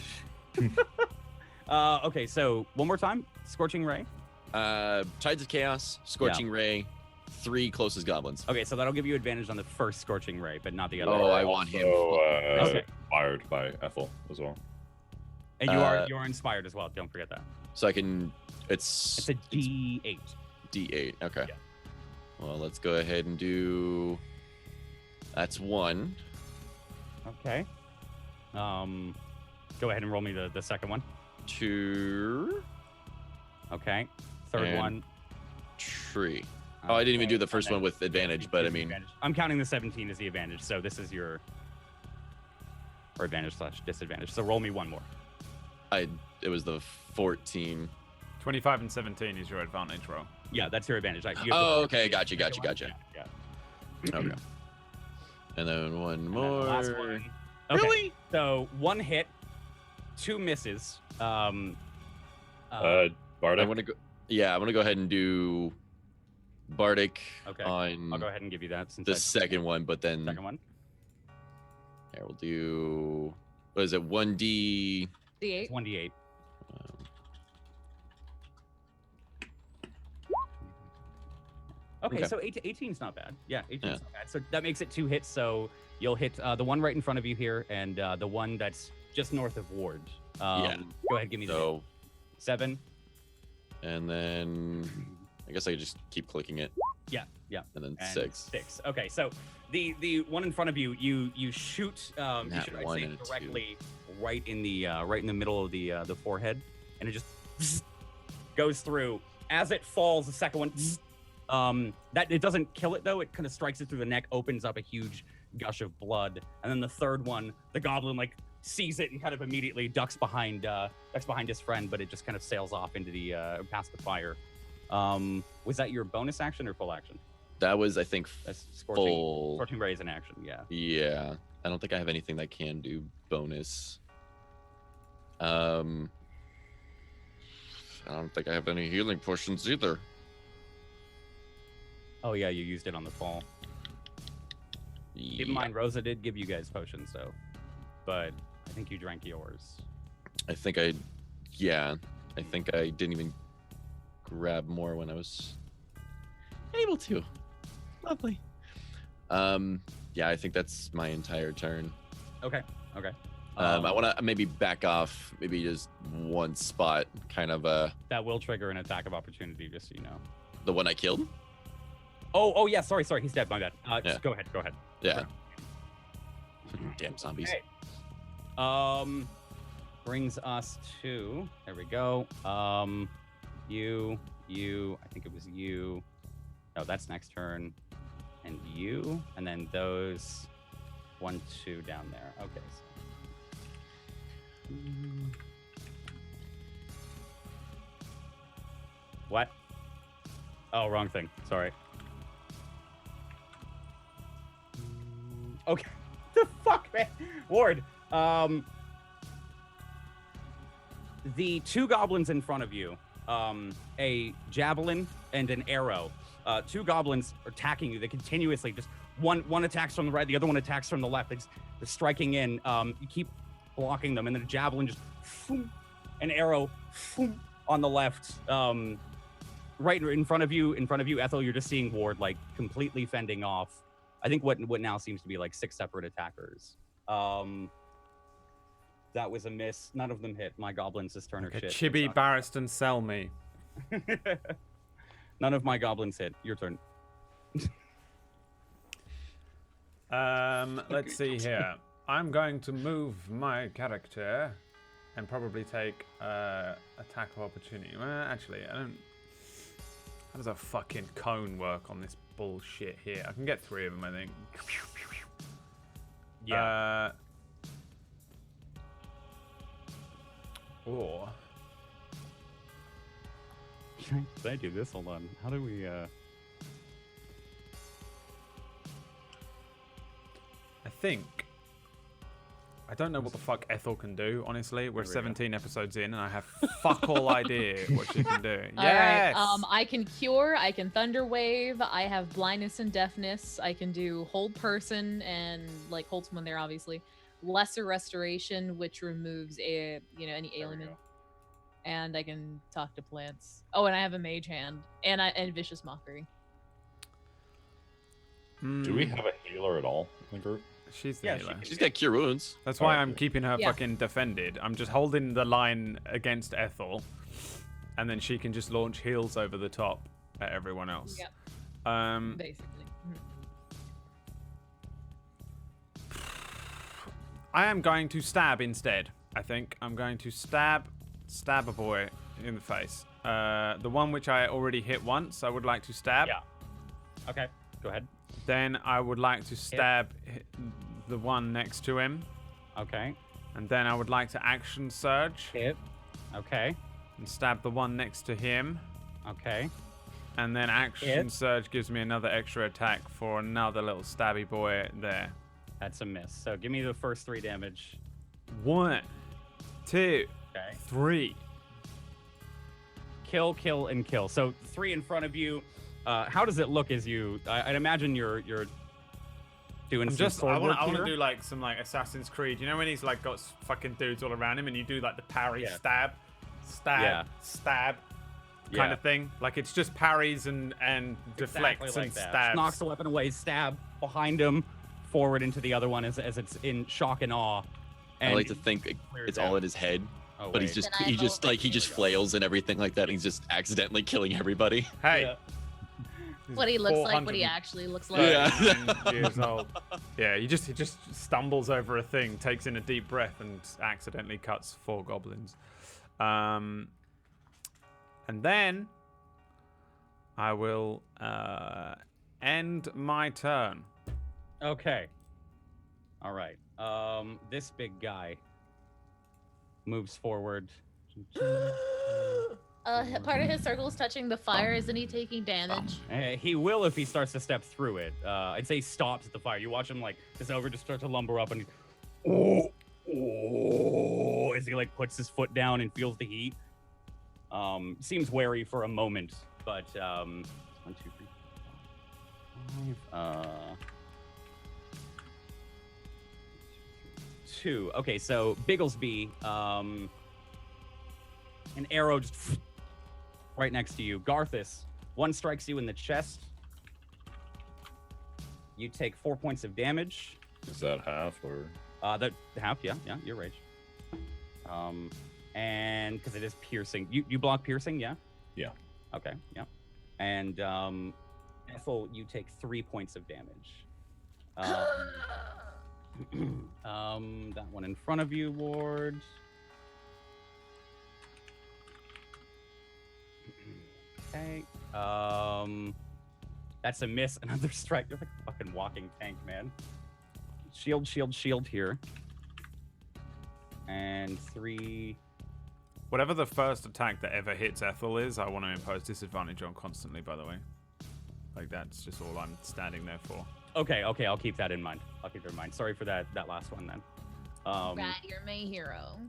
Okay, so one more time. Scorching Ray. Tides of Chaos, Scorching Ray, 3 closest goblins. Okay, so that'll give you advantage on the first Scorching Ray, but not the other. Oh, I want him. Also, Okay. fired by Ethel as well. And you are inspired as well. Don't forget that. So I can. It's It's a D8. D8. Okay. Yeah. Well, let's go ahead and do. That's 1. Okay. Go ahead and roll me the second one. 2. Okay. Third And one. 3. Oh, I didn't even Okay, do the and first then- one with advantage, but I mean, Advantage. I'm counting the 17 as the advantage, so this is your or advantage / disadvantage. So roll me one more. it was the 14. 25 and 17 is your advantage roll. Yeah, that's your advantage. You have to- Oh, okay, gotcha. Yeah. Okay. And then one And then more. the last one. Okay, Really? So 1 hit, 2 misses. Bardic. I want to go. Yeah, I want to go ahead and do Bardic Okay. on I'll go ahead and give you that since the I- second one, but then second one. here we'll do. What is it? 1D. D8. It's 1d8. Okay, Okay. so 18 is not bad. Yeah, 18 is not bad. So that makes it 2 hits. So you'll hit the one right in front of you here, and the one that's just north of Ward. Yeah. Go ahead, give me the hit. So 7. and then I guess I could just keep clicking it. Yeah, And then and 6. 6. Okay, so the one in front of you, you shoot. You Nat shoot, I'd 1 say, and a 2. directly right in the middle of the forehead, and it just goes through. As it falls, the second one, that it doesn't kill it though. It kind of strikes it through the neck, opens up a huge gush of blood, and then the third one, the goblin like sees it and kind of immediately ducks behind his friend, but it just kind of sails off into the past the fire. Was that your bonus action or full action? That was, I think, That's scorching. full. Scorching Ray is an action, yeah. Yeah, I don't think I have anything that can do bonus. I don't think I have any healing potions either. Oh yeah, you used it on the fall. Keep in Yeah. mind, Rosa did give you guys potions, so, but I think you drank yours. I think I didn't even grab more when I was able to. Lovely. Yeah, I think that's my entire turn. Okay. Okay. I want to maybe back off, maybe just one spot, kind of that will trigger an attack of opportunity, just so you know. the one I killed. Oh yeah. Sorry. He's dead. My bad. Yeah. Just go ahead. Yeah. Damn zombies. Okay. Brings us to, there we go. You. I think it was you. No, that's next turn. And you, and then those 1, 2 down there. Okay. So. What? Oh, wrong thing. Sorry. Okay. The fuck, man? Ward. The 2 goblins in front of you, a javelin and an arrow. 2 goblins are attacking you. They continuously just one attacks from the right, the other one attacks from the left. They're striking in. You keep blocking them, and then a javelin just an arrow on the left. Right in front of you, Ethel. You're just seeing Ward like completely fending off. I think what now seems to be like 6 separate attackers. That was a miss. None of them hit. My goblins this turn are shit. Chibi Barristan sell me. None of my goblins hit. Your turn. Let's see here. I'm going to move my character and probably take attack of opportunity. Well, actually, I don't. How does a fucking cone work on this bullshit here? I can get 3 of them, I think. Yeah. Or Can I do this? Hold on. How do we? I think. I don't know what the fuck Ethel can do, honestly. We're 17 episodes in, and I have fuck all idea what she can do. Yes! All right. I can cure. I can thunder wave. I have blindness and deafness. I can do hold person and like hold someone there, obviously. Lesser restoration, which removes any ailment. And I can talk to plants. Oh, and I have a mage hand and vicious mockery. Do we have a healer at all in the group? She's the healer. She's got cure wounds. That's why I'm keeping her fucking defended. I'm just holding the line against Ethel, and then she can just launch heals over the top at everyone else. Yep. Basically. I am going to stab instead. I think I'm going to stab a boy in the face. The one which I already hit once, I would like to stab. Yeah. Okay. Go ahead. Then I would like to stab the one next to him. Okay. And then I would like to action surge. Hit. Okay. And stab the one next to him. Okay. And then action surge gives me another extra attack for another little stabby boy there. That's a miss. So give me the first 3 damage. 1, 2, Okay. 3. Kill, and kill. So 3 in front of you. How does it look as you? I'd imagine you're doing some sword work I want here. to do like some like Assassin's Creed. You know when he's like got fucking dudes all around him, and you do like the parry, stab kind of thing. Like it's just parries and deflects exactly like and that. stabs. Knocks the weapon away, stab behind him, forward into the other one as it's in shock and awe. And I like to think it's all in his head, but he's just he just flails and everything like that. And he's just accidentally killing everybody. Hey. Yeah. What he looks like, what he actually looks like. Yeah. Years old. Yeah, he just stumbles over a thing, takes in a deep breath, and accidentally cuts 4 goblins. And then I will end my turn. Okay. All right. This big guy moves forward. Part of his circle is touching the fire. Isn't he taking damage? He will if he starts to step through it. I'd say he stops at the fire. You watch him like this over just start to lumber up and as he like puts his foot down and feels the heat. Seems wary for a moment, but 1, 2, 3, 4, 5. 2. Okay, so Bigglesby, an arrow just right next to you. Garthus, one strikes you in the chest. You take 4 points of damage. Is that half or? That half, yeah, you're rage. And because it is piercing, you block piercing, yeah. Yeah. Okay, yeah. And Ethel, you take 3 points of damage. That one in front of you, Ward. Okay. That's a miss. Another strike. You're like a fucking walking tank, man. Shield here. And 3. Whatever the first attack that ever hits Ethel is, I want to impose disadvantage on constantly, by the way. Like, that's just all I'm standing there for. Okay, I'll keep that in mind. Sorry for that last one then. Right, you're my hero.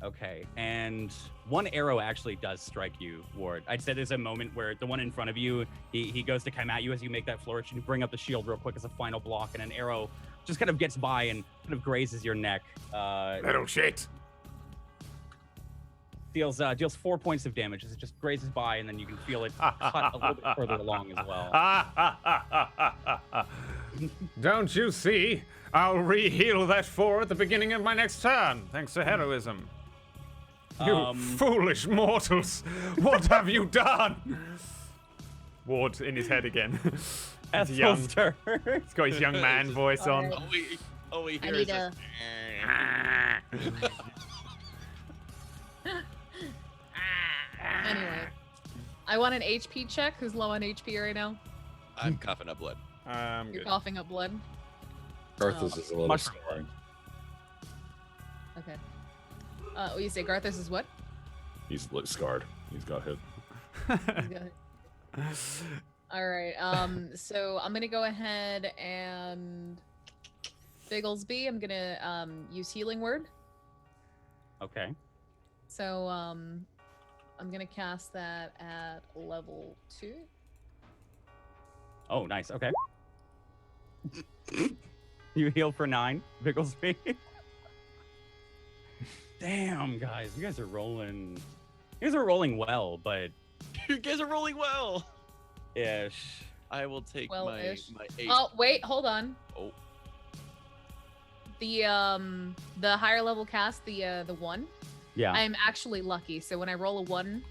Okay, and one arrow actually does strike you, Ward. I'd say there's a moment where the one in front of you, he goes to come at you as you make that flourish, and you bring up the shield real quick as a final block, and an arrow just kind of gets by and kind of grazes your neck. Little shit! Deals 4 points of damage as it just grazes by, and then you can feel it cut a little bit further along as well. Don't you see? I'll re-heal that 4 at the beginning of my next turn, thanks to heroism. You foolish mortals! What have you done? Ward in his head again. Ethel's turn. He's got his young man voice on. Alright. Oh, we I hear need is a- Anyway, I want an HP check. Who's low on HP right now? I'm coughing up blood. I'm You're good. coughing up blood. Garthus is a little Much- snoring. Okay. What you say? Garthus is what? He's scarred. He's got hit. He's got it. All right. So I'm gonna go ahead and Bigglesby. I'm gonna use healing word. Okay. So I'm gonna cast that at level 2. Oh, nice. Okay. You heal for 9, Bigglesby. Damn, guys, you guys are rolling. You guys are rolling well, but You guys are rolling well. ish. I will take Well-ish. my 8. Oh wait, hold on. Oh. The higher level cast, the 1. Yeah. I'm actually lucky. So when I roll a 1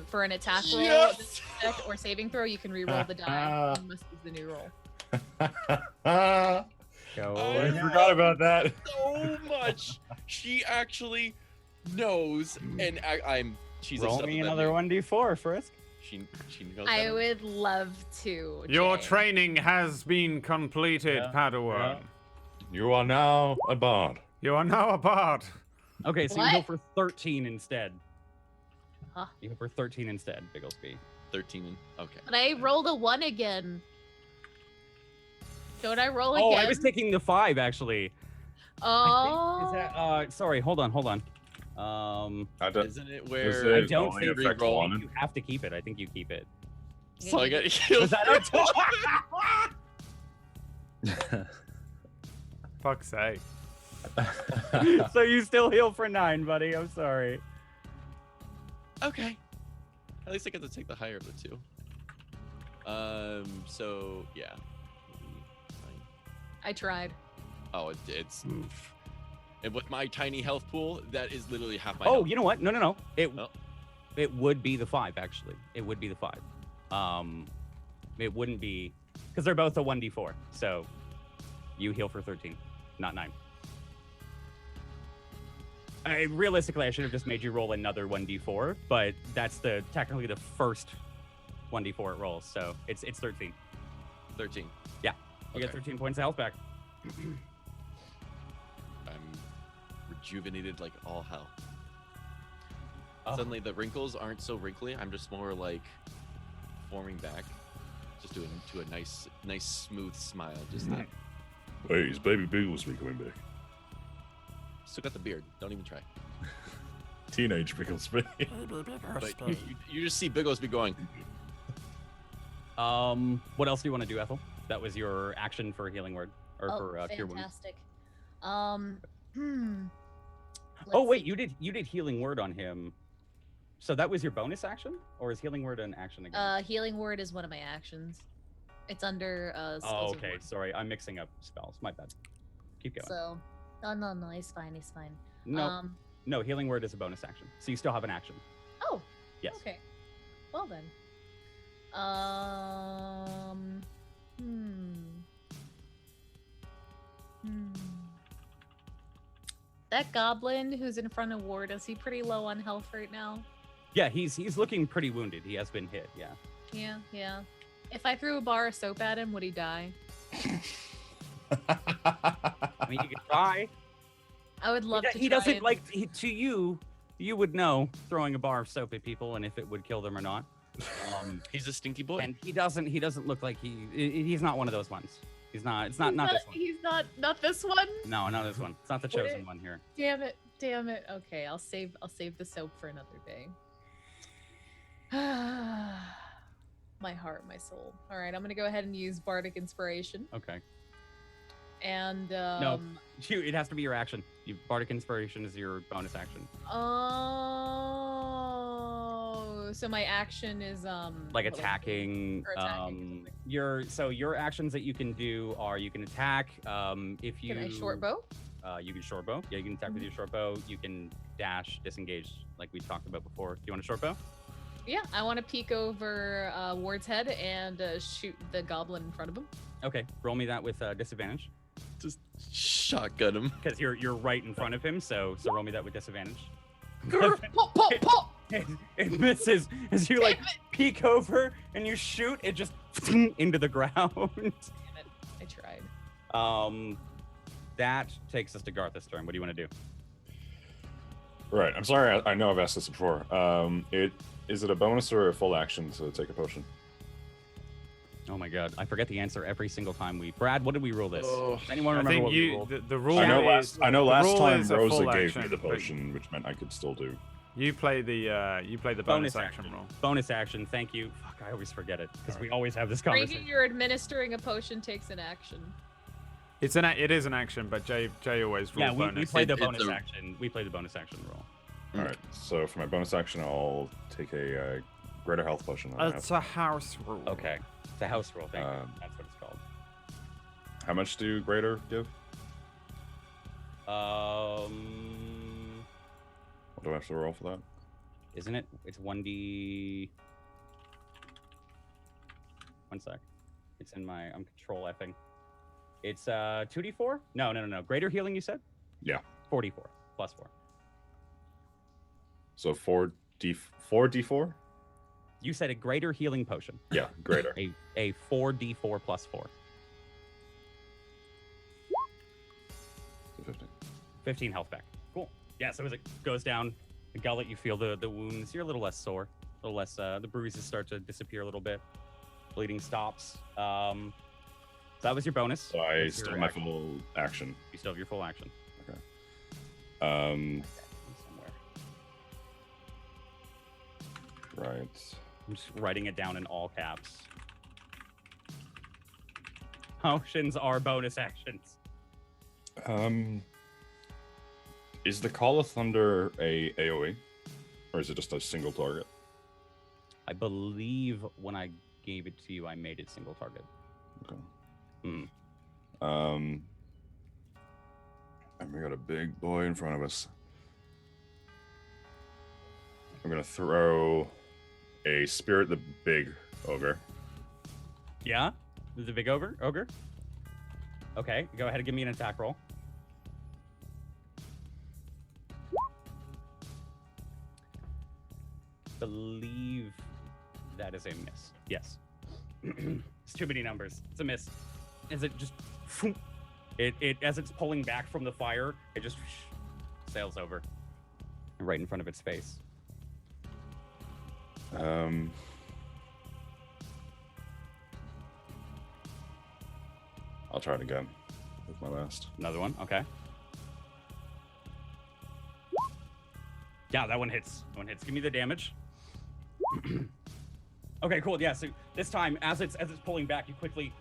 for an attack roll, Yes! check, or saving throw, you can re-roll the die. You must use the new roll. I forgot about that. So much. She actually knows, and she's Roll upset me with that another news. 1d4, Frisk. She knows. I better. would love to. Your Jay. training has been completed, Yeah, Padawan. You are now a bard. You are now a bard. Okay, so you What? heal for 13 instead. Huh? You heal for 13 instead, Bigglesby. 13. Okay. But I rolled a 1 again. Don't I roll Oh, again? I was taking the 5 actually. Oh. Is that sorry, hold on. I don't, Isn't it Is where I it don't only think affect re-roll. one? You have to keep it. I think you keep it. so I got Was healed that for Fuck's sake. So you still heal for 9, buddy. I'm sorry. Okay. At least I get to take the higher of the 2. So yeah. I tried. Oh, it's. And with my tiny health pool, that is literally half my. Oh, health. you know what? No. Oh. It would be the 5 actually. It would be the 5. It wouldn't be because they're both a 1d4. So you heal for 13, not 9. Realistically, I should have just made you roll another 1d4, but that's technically the first 1d4 it rolls. So it's 13. 13. Yeah, you get Okay. 13 points of health back. I'm rejuvenated like all hell. Oh. Suddenly the wrinkles aren't so wrinkly. I'm just more like forming back. Just doing to a nice smooth smile. Just like, Wait, is Baby Bigglesby coming back? still got the beard. Don't even try. Teenage Bigglesby. But you just see Bigglesby going. What else do you want to do, Ethel? That was your action for healing word or for cure wounds. Fantastic. Oh Let's wait, see. you did healing word on him. So that was your bonus action, or is healing word an action again? Healing word is one of my actions. It's under Oh, skills of okay. ward. Sorry, I'm mixing up spells. My bad. Keep going. So, no, it's fine, it's fine. No, no, healing word is a bonus action, so you still have an action. Oh. Yes. Okay. Well then. That goblin who's in front of Ward, is he pretty low on health right now? Yeah, he's looking pretty wounded. He has been hit. Yeah. Yeah. If I threw a bar of soap at him, would he die? I mean, you can try. I would love to. He try doesn't and- like to you. You would know throwing a bar of soap at people and if it would kill them or not. He's a stinky boy. And he doesn't look like he's not one of those ones. He's not. It's not this one. He's not this one. No, not this one. It's not the Would chosen it- one here. Damn it. Okay, I'll save the soap for another day. My heart, my soul. All right, I'm gonna go ahead and use Bardic Inspiration. Okay. And No, it has to be your action. Bardic Inspiration is your bonus action. Oh, so my action is Like what, attacking. or attacking Your actions that you can do are you can attack. If you Can I short bow? You can short bow. Yeah, you can attack with your short bow. You can dash, disengage, like we talked about before. Do you want a short bow? Yeah, I want to peek over Ward's head and shoot the goblin in front of him. Okay, roll me that with disadvantage Just shotgun him. because you're right in front of him. So roll me that with disadvantage. Pop, pop, pop! It misses as you like peek over and you shoot. It just into the ground. Damn it, I tried. That takes us to Garth's turn. What do you want to do? Right. I'm sorry. I know I've asked this before. Is it a bonus or a full action to take a potion? Oh my god, I forget the answer every single time we. Brad, what did we rule this? Oh, Does anyone I remember think what we ruled? the rule I know is last the last rule time is a Rosa full gave action, me the but potion, which meant I could still do. You play the bonus action roll. Bonus action. Thank you. Fuck, I always forget it because we always have this conversation. Drinking or administering a potion takes an action. It is an action, but Jay always rules Yeah, we bonus. played the It's bonus a- action. We played the bonus action roll. All right. So for my bonus action, I'll take a greater health potion. than I have. It's a house rule. Okay, it's a house roll. Thank you. That's what it's called. How much do greater give? What do I have to roll for that? Isn't it? It's 1d. One sec. It's in my. I'm control effing. It's 2d4. No. Greater healing. You said. Yeah. 4d4 plus 4. So 4d4? You said a greater healing potion. Yeah, greater. A 4d4 plus 4. So 15. 15 health back. Cool. Yeah, so as it goes down the gullet, you feel the wounds. You're a little less sore. A little less, the bruises start to disappear a little bit. Bleeding stops. So that was your bonus. So I That's still your have my action. full action. You still have your full action. Um, Somewhere. right. I'm just writing it down in all caps. Potions are bonus actions. Is the Call of Thunder a AoE? Or is it just a single target? I believe when I gave it to you, I made it single target. Okay. Hmm. And we got a big boy in front of us. I'm gonna throw a Spirit the Big Ogre. Yeah? The big ogre? Okay, go ahead and give me an attack roll. Believe that is a miss. Yes. It's too many numbers. It's a miss. As it just it as it's pulling back from the fire, it just sails over. Right in front of its face. I'll try it again with my last. Another one, okay. Yeah, that one hits. Give me the damage. Okay, cool. Yeah, so this time, as it's pulling back, you quickly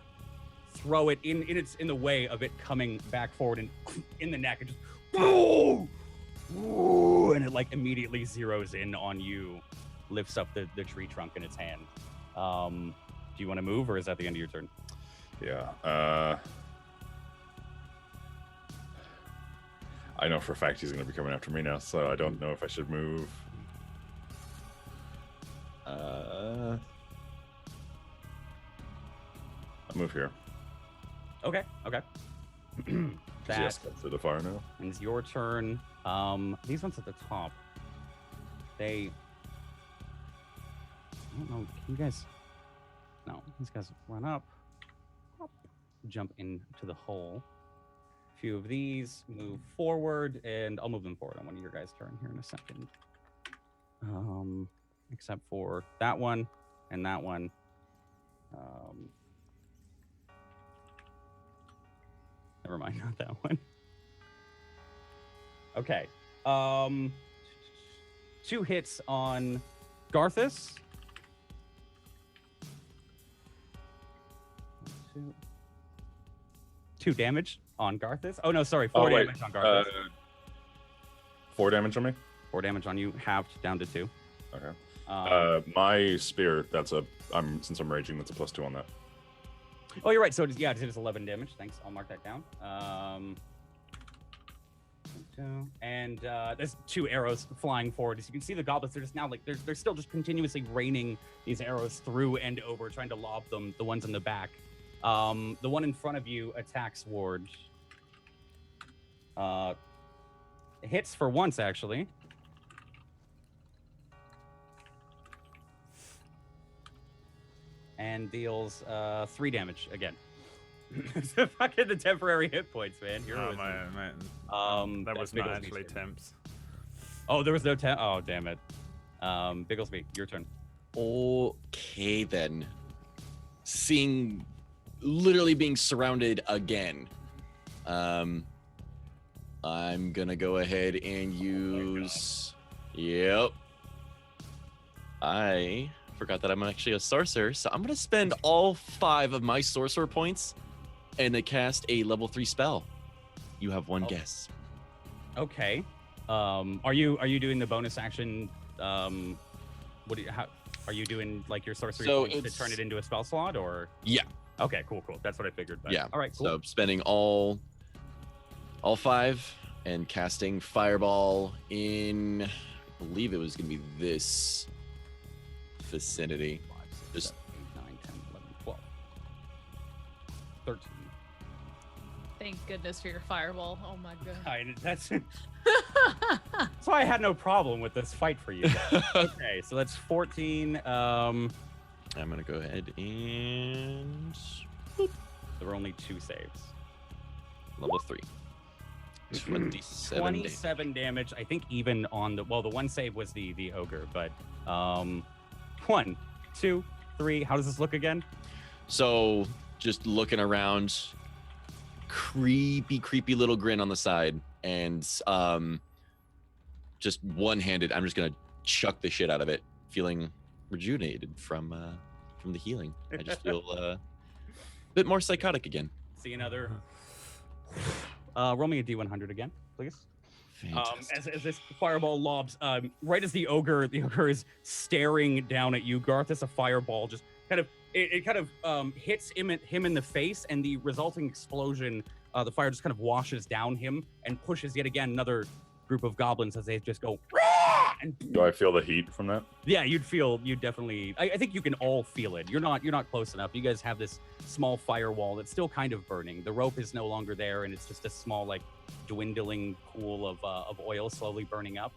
throw it in the way of it coming back forward and in the neck. It just Ooh, and it like immediately zeroes in on you, lifts up the tree trunk in its hand. Do you want to move, or is that the end of your turn? Yeah. I know for a fact he's going to be coming after me now, so I don't know if I should move. I'll move here. Okay. Yes, to the fire now. It's your turn. These ones at the top. I don't know. Can you guys? No, these guys run up, jump into the hole. A few of these move forward, and I'll move them forward on one of your guys' turn here in a second. Except for that one and that one. Never mind, not that one. Okay. 2 hits on Garthus. 2 damage on Garthus. Oh no, sorry, 4 damage on Garthus. 4 damage on me? 4 damage on you, halved down to 2. Okay. My spear, since I'm raging, that's a +2 on that. Oh, you're right. So it is 11 damage. Thanks. I'll mark that down. And there's 2 arrows flying forward. As you can see, the goblins are just now like they're still just continuously raining these arrows through and over, trying to lob them. The ones in the back. The one in front of you attacks Ward. Hits for once, actually. And deals 3 damage again. Fucking the temporary hit points, man. That was not actually temps. Oh, there was no temp. Oh, damn it. Bigglesby, your turn. Okay, then. Literally being surrounded again. I'm gonna go ahead and use. Yep. I forgot that I'm actually a sorcerer, so I'm gonna spend all 5 of my sorcerer points and to cast a level 3 spell. You have one guess. Okay. Are you doing the bonus action? Are you doing like your sorcery points to turn it into a spell slot, or? Yeah. Okay, cool. That's what I figured. But... Yeah. All right, cool. So spending all 5 and casting fireball in, I believe it was gonna be this vicinity. 5, 6, 7, 8, 9, 10, 11, 12, 13. Thank goodness for your fireball. Oh my god. That's why I had no problem with this fight for you guys. Okay, so that's 14. I'm gonna go ahead and boop. There were only 2 saves. Level 3. 27 damage. I think even on the one save was the ogre, but 1, 2, 3. How does this look again? So just looking around, creepy little grin on the side, and just one-handed, I'm just gonna chuck the shit out of it, feeling rejuvenated from the healing. I just feel a bit more psychotic again. See another. Roll me a D100 again, please. As this fireball lobs, right as the ogre is staring down at you, Garthus, a fireball just kind of hits him in the face, and the resulting explosion, the fire just kind of washes down him and pushes yet again another group of goblins as they just go. And do I feel the heat from that? Yeah, you definitely. I think you can all feel it. You're not close enough. You guys have this small firewall that's still kind of burning. The rope is no longer there, and it's just a small, like, dwindling pool of oil slowly burning up.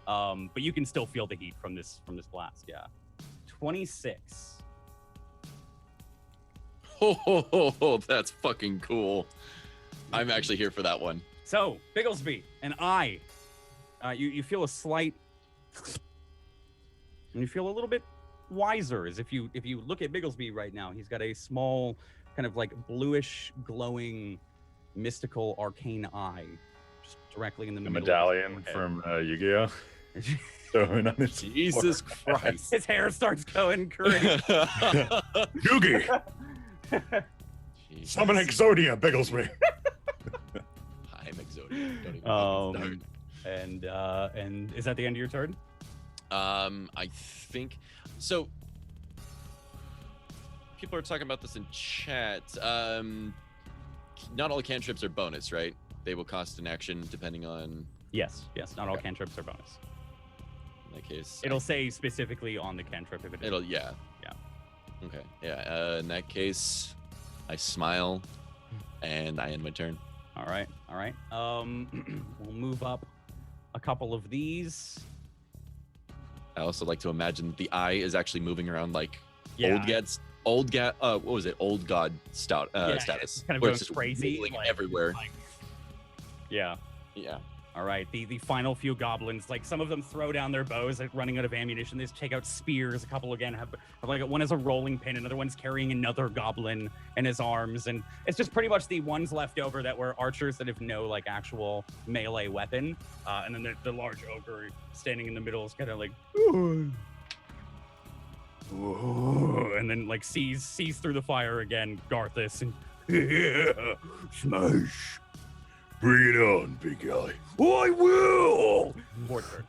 But you can still feel the heat from this blast. Yeah, 26. Oh, that's fucking cool. I'm actually here for that one. So, Bigglesby and I, you feel a slight, and you feel a little bit wiser as if you look at Bigglesby right now, he's got a small, kind of like bluish, glowing, mystical, arcane eye, just directly in the middle. Medallion from Yu-Gi-Oh. Showing on his Jesus Christ. His hair starts going crazy. Yugi! Summon Exodia, Bigglesby. I'm Exodia. Don't even And is that the end of your turn? I think so. People are talking about this in chat. Not all cantrips are bonus, right? They will cost an action depending on. Yes. Not all cantrips are bonus. In that case, It'll say specifically on the cantrip if it is. It'll yeah. Okay. Yeah. In that case, I smile, and I end my turn. All right. We'll move up a couple of these. I also like to imagine that the eye is actually moving around like Yeah. what was it? Old god status. It's kind of where going it's just crazy wiggling like- everywhere. like- yeah. Yeah. All right, the final few goblins, like some of them throw down their bows, like running out of ammunition. They just take out spears. A couple again have like one has a rolling pin, another one's carrying another goblin in his arms, and it's just pretty much the ones left over that were archers that have no like actual melee weapon, and then the large ogre standing in the middle is kind of like, and then like sees through the fire again, Garthus, and Smash. Bring it on, big guy. I will. Fourth turn.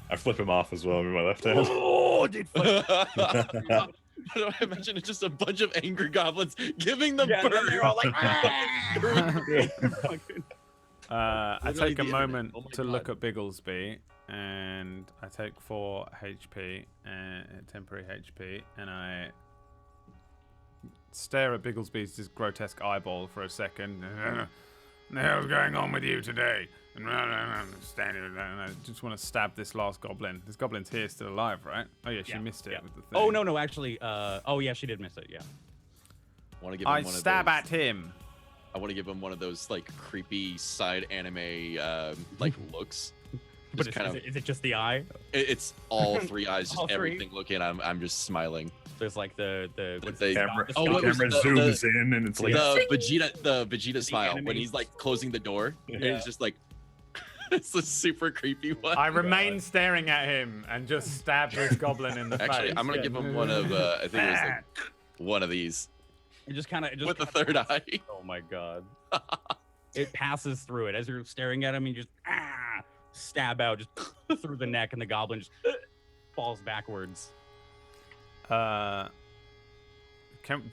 I flip him off as well with my left hand. Oh, did I don't imagine it's just a bunch of angry goblins giving them yeah, and then bird. they're all like, I Literally take a the moment internet. Oh my to look God. at Bigglesby, and I take 4 HP and temporary HP, and I stare at Bigglesby's just grotesque eyeball for a second. What the hell's going on with you today? And standing there, and I just want to stab this last goblin. This goblin's here, still alive, right? Oh yeah, she Yeah, missed it yeah. with the thing. Oh no, actually, oh yeah, she did miss it. Yeah. Want to give him I one stab of at those, him. I want to give him one of those like creepy side anime like looks. But Just kind of. is it just the eye? It's all 3 eyes, just All three? everything looking. I'm just smiling. There's like the With what's the the camera, the oh, Scott- what was camera the- zooms in and it's like the Vegeta smile when enemy. he's like closing the door. Yeah. And it's just like it's a super creepy one. I remain staring at him and just stab this goblin in the Actually, face. I'm gonna give him one of I think it was like one of these it just kind of with the third eye. Oh my god. It passes through it as you're staring at him. You just stab out just through the neck, and the goblin just falls backwards.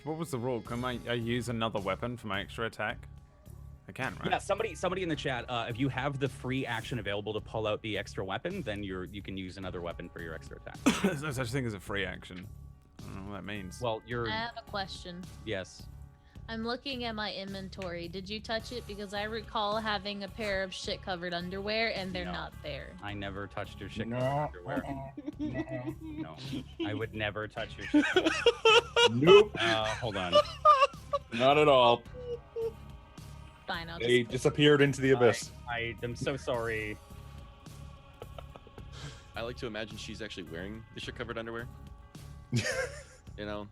What was the rule? Can I use another weapon for my extra attack? I can, right? Yeah, somebody in the chat, if you have the free action available to pull out the extra weapon, then you can use another weapon for your extra attack. There's no such thing as a free action. I don't know what that means. Well, you're I have a question. yes. I'm looking at my inventory. Did you touch it? Because I recall having a pair of shit-covered underwear, and they're No. not there. I never touched your shit No. underwear. No, I would never touch your shit. nope, Hold on. not at all. Fine, I'll They just. disappeared into the abyss. I am so sorry. I like to imagine she's actually wearing the shit covered underwear. You know?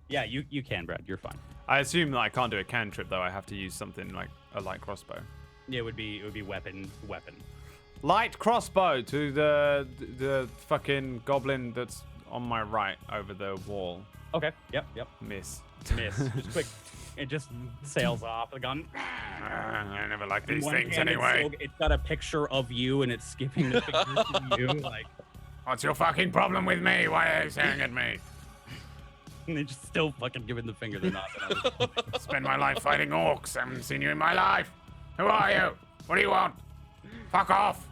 Yeah, you can, Brad. You're fine. I assume that I can't do a cantrip though. I have to use something like a light crossbow. Yeah, it would be weapon. Light crossbow to the fucking goblin that's on my right over the wall. Okay. Yep. Miss. Miss. Just quick. It just sails off. The gun. I never like In these one things hand, anyway. it's got a picture of you, and it's giving the fingers to you. Like, What's your fucking problem with me? Why are you staring at me? and they're just still fucking giving the finger. They're not. Spend my life fighting orcs. I haven't seen you in my life. Who are you? What do you want? Fuck off.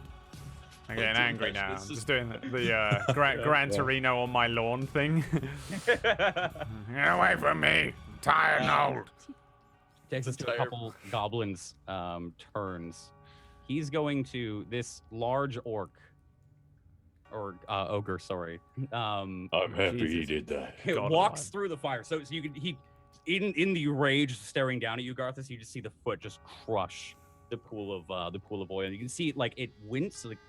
I'm getting angry now. I'm just doing the Gran Torino on my lawn thing. Get away from me. I'm tired and old. Takes us to a couple goblins' turns. He's going to this large orc. Or ogre, sorry. I'm happy he Jesus. did that. It God walks alive. through the fire. So you can in the rage staring down at you, Garthus, you just see the foot just crush the pool of oil. You can see it like it wince like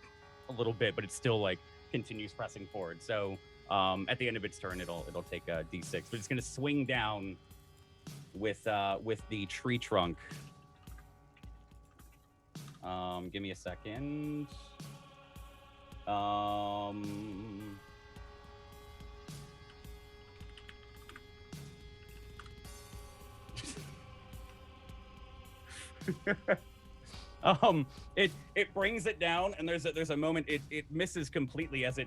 a little bit, but it still like continues pressing forward. So at the end of its turn, it'll take a d6, but it's gonna swing down with the tree trunk. Give me a second. It brings it down, and there's a moment it misses completely as it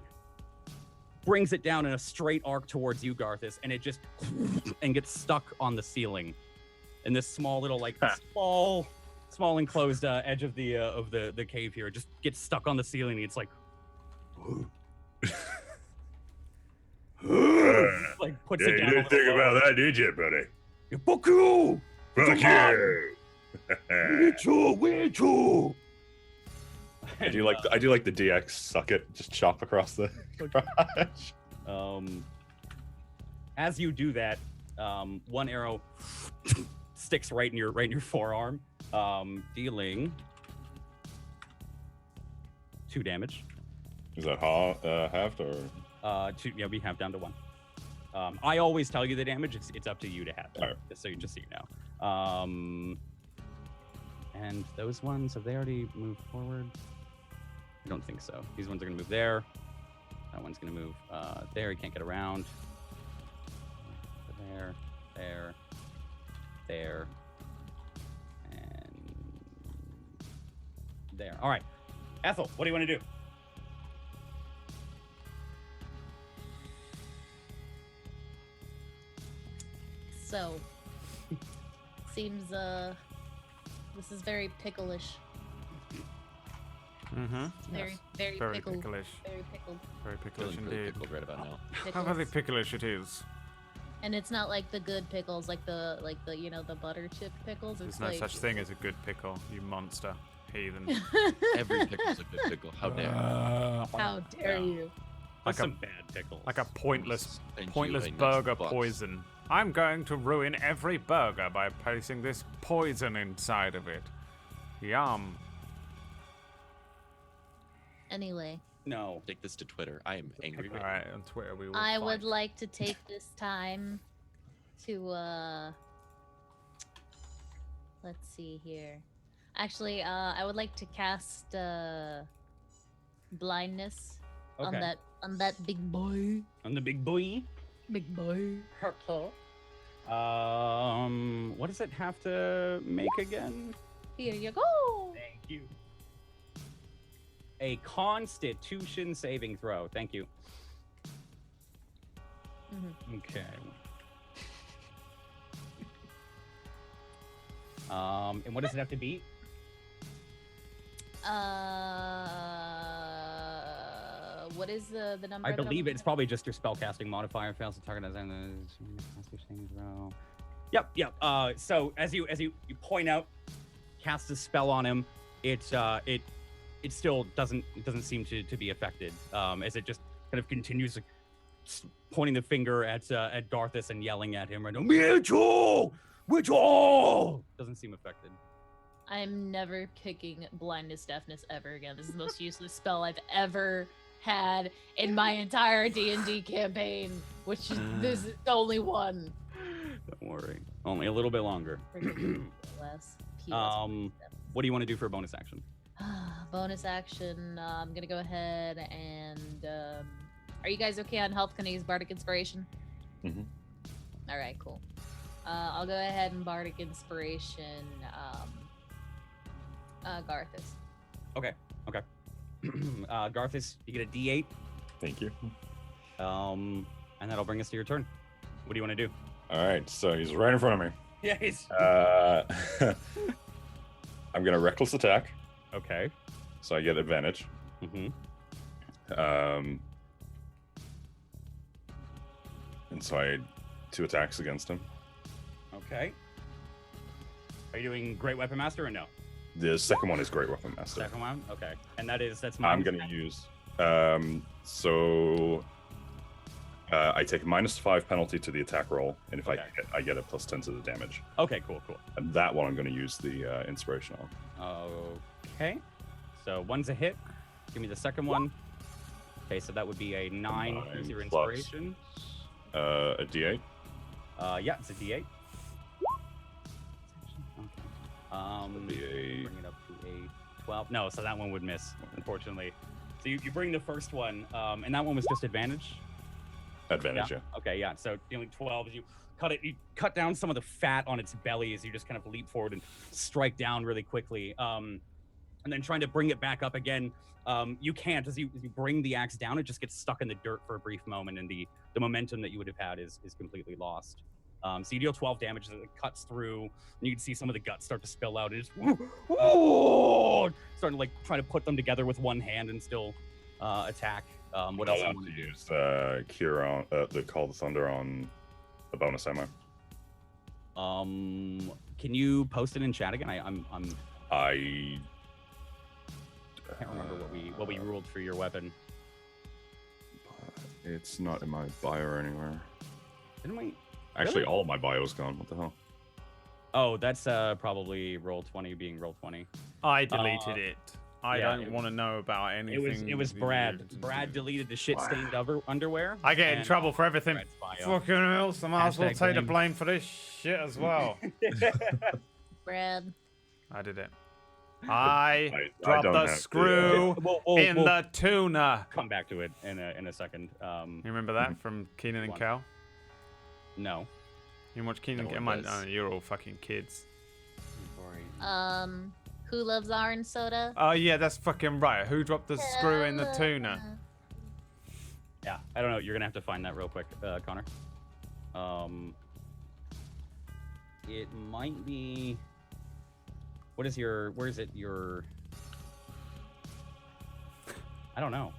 brings it down in a straight arc towards you, Garthus, and it just and gets stuck on the ceiling in this small little small enclosed edge of the cave here. It just gets stuck on the ceiling. And it's like like puts it You down. didn't think about that, did you, buddy? Fuck you! Fuck you! Where to? I do like the DX suck it, just chop across the garage. As you do that, one arrow sticks right in your forearm, dealing 2 damage. Is that halved or? 2. Yeah, we have down to 1. I always tell you the damage. It's up to you to have it. Alright. Just so you know. And those ones, have they already moved forward? I don't think so. These ones are gonna move there. That one's gonna move there. He can't get around. There, and there. All right, Ethel, what do you want to do? So, seems this is very picklish. Mm-hmm. Very Very pickled. picklish. Very pickled. Very picklish Feeling really indeed. pickled right about now. How very Pickles. picklish it is. And it's not like the good pickles, like the the butter chip pickles. There's It's no like such thing as a good pickle, you monster. Heathen. Every pickle's a good pickle. How dare? How dare you? Like Like a- some bad pickles. Like a pointless And you pointless a nice burger box. poison. I'm going to ruin every burger by placing this poison inside of it. Yum. Anyway, No. Take this to Twitter. I am angry. All right, on Twitter we will. I fight. would like to take this time to let's see here. Actually, I would like to cast blindness Okay. on that big boy. On the big boy. Big boy. Hurtle. What does it have to make again? Here you go. Thank you. A Constitution saving throw. Thank you. Mhm. Okay. And what does it have to beat? What is the number? I that I'm believe it's looking probably just your spellcasting modifier fails to target as Constitution throw. Yep. So as you point out, cast a spell on him, it still doesn't seem to be affected. As it just kind of continues pointing the finger at Garthus and yelling at him right now. Mitchell! Doesn't seem affected. I'm never picking blindness deafness ever again. This is the most useless spell I've ever had in my entire D&D campaign, which is this is the only one. Don't worry. Only a little bit longer. Less. What do you want to do for a bonus action? Bonus action. I'm gonna go ahead and. Are you guys okay on health? Can I use Bardic Inspiration? Mhm. All right, cool. I'll go ahead and Bardic Inspiration. Garthus. Okay. Garthus, you get a D8. Thank you. And that'll bring us to your turn. What do you want to do? All right, so he's right in front of me. Yeah, he's I'm gonna reckless attack, okay. so I get advantage. Mm-hmm. And so I 2 attacks against him. Okay. Are you doing Great Weapon Master or no? The second one is Great Weapon Master. Second one? Okay. And that's my I'm gonna use. I take a -5 penalty to the attack roll, and if Okay. I hit, I get a +10 to the damage. Okay, cool. And that one I'm gonna use the inspiration on. Okay. So one's a hit. Give me the second one. Okay, so that would be a 9 with your 9 plus. inspiration. A D8. Yeah, it's a D8. Okay. Be a Bring it up to a 12. No, so that one would miss, unfortunately. So you bring the first one, and that one was just advantage. advantage. Yeah. Okay, yeah. So dealing 12 as you cut down some of the fat on its belly as you just kind of leap forward and strike down really quickly. and then trying to bring it back up again. You can't. As you bring the axe down, it just gets stuck in the dirt for a brief moment, and the momentum that you would have had is completely lost. So you deal 12 damage as it cuts through, and you can see some of the guts start to spill out. It's starting to like try to put them together with one hand and still attack. What else? I want to use Cure on the Call of Thunder on the bonus ammo. Can you post it in chat again? I can't remember what we ruled for your weapon. It's not in my bio anywhere. Didn't we? Actually, Really? all of my bio's gone. What the hell? Oh, that's probably Roll20 being Roll20. I deleted it. I yeah, don't want to know about anything. It was Brad. Brad deleted the shit-stained underwear. I get in and trouble for everything. Brad's bio. Fucking hell, so I might as well Hashtag take the blame. blame for this shit as well. Brad. I did it. I I dropped don't the have to, screw We'll in the tuna. come back to it in a second. You remember that from Keenan and One. Kel? No. You watch Keenan No and one Kel? does. You're all fucking kids. Who loves orange soda? Oh yeah, that's fucking right. Who dropped the screw in the tuna? Yeah, I don't know. You're gonna have to find that real quick, Connor. It might be. What is your? Where is it? Your. I don't know.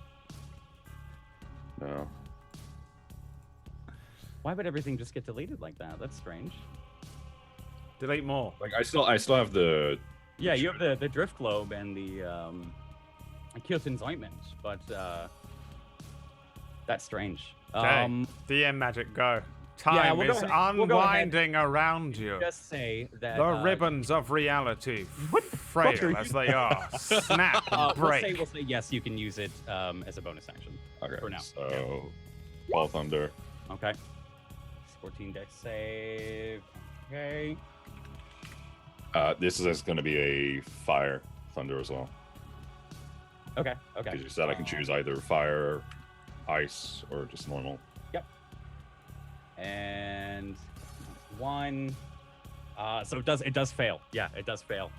No. Why would everything just get deleted like that? That's strange. Delete more. Like I still have the. Yeah, you have the drift globe and the Kyotin's ointment, but that's strange. Okay. DM magic, go. Time Yeah, we'll go is ahead- we'll go ahead. unwinding around you. Just say that The ribbons of reality, What the fuck are frail you- as they are, snap and break. we'll say yes. You can use it as a bonus action. Okay. For now. So, Call Thunder. Okay. 14 dex save. Okay. This is going to be a Fire Thunder as well. Okay. Okay. Because you said I can choose either fire, ice, or just normal. And one. So it does fail. Yeah, it does fail.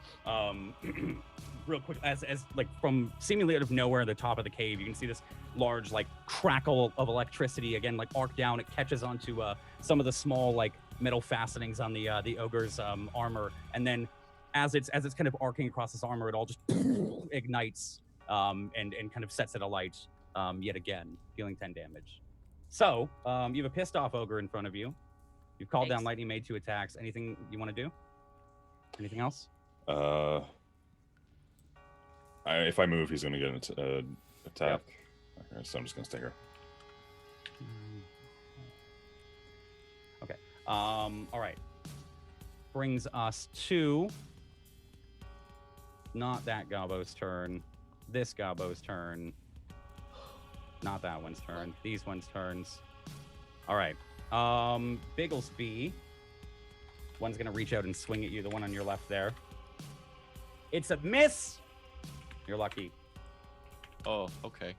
Real quick, as like from seemingly out of nowhere at the top of the cave, you can see this large like crackle of electricity again, like arc down. It catches onto some of the small like metal fastenings on the ogre's armor, and then as it's kind of arcing across his armor, it all just ignites and kind of sets it alight yet again, dealing 10 damage. So, you have a pissed off ogre in front of you. You've called down Thanks. lightning, made 2 attacks. Anything you want to do? Anything else? If I move, he's going to get an attack. Okay, so I'm just going to stay here. Okay. All right. Brings us to not that Gobbo's turn. This Gobbo's turn. Not that one's turn. These one's turns. All right. Bigglesby. One's gonna reach out and swing at you. The one on your left there. It's a miss. You're lucky. Oh, okay.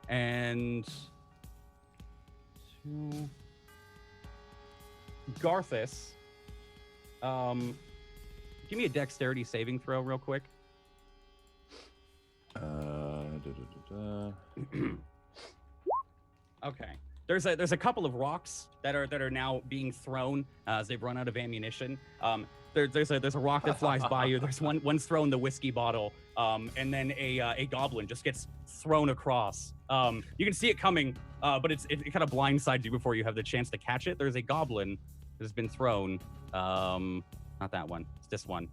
And to Garthus. Give me a dexterity saving throw real quick. Okay. There's a couple of rocks that are now being thrown as they've run out of ammunition. There's a rock that flies by you. There's one's thrown the whiskey bottle, and then a goblin just gets thrown across. You can see it coming, but it kind of blindsides you before you have the chance to catch it. There's a goblin that has been thrown. Not that one. It's this one.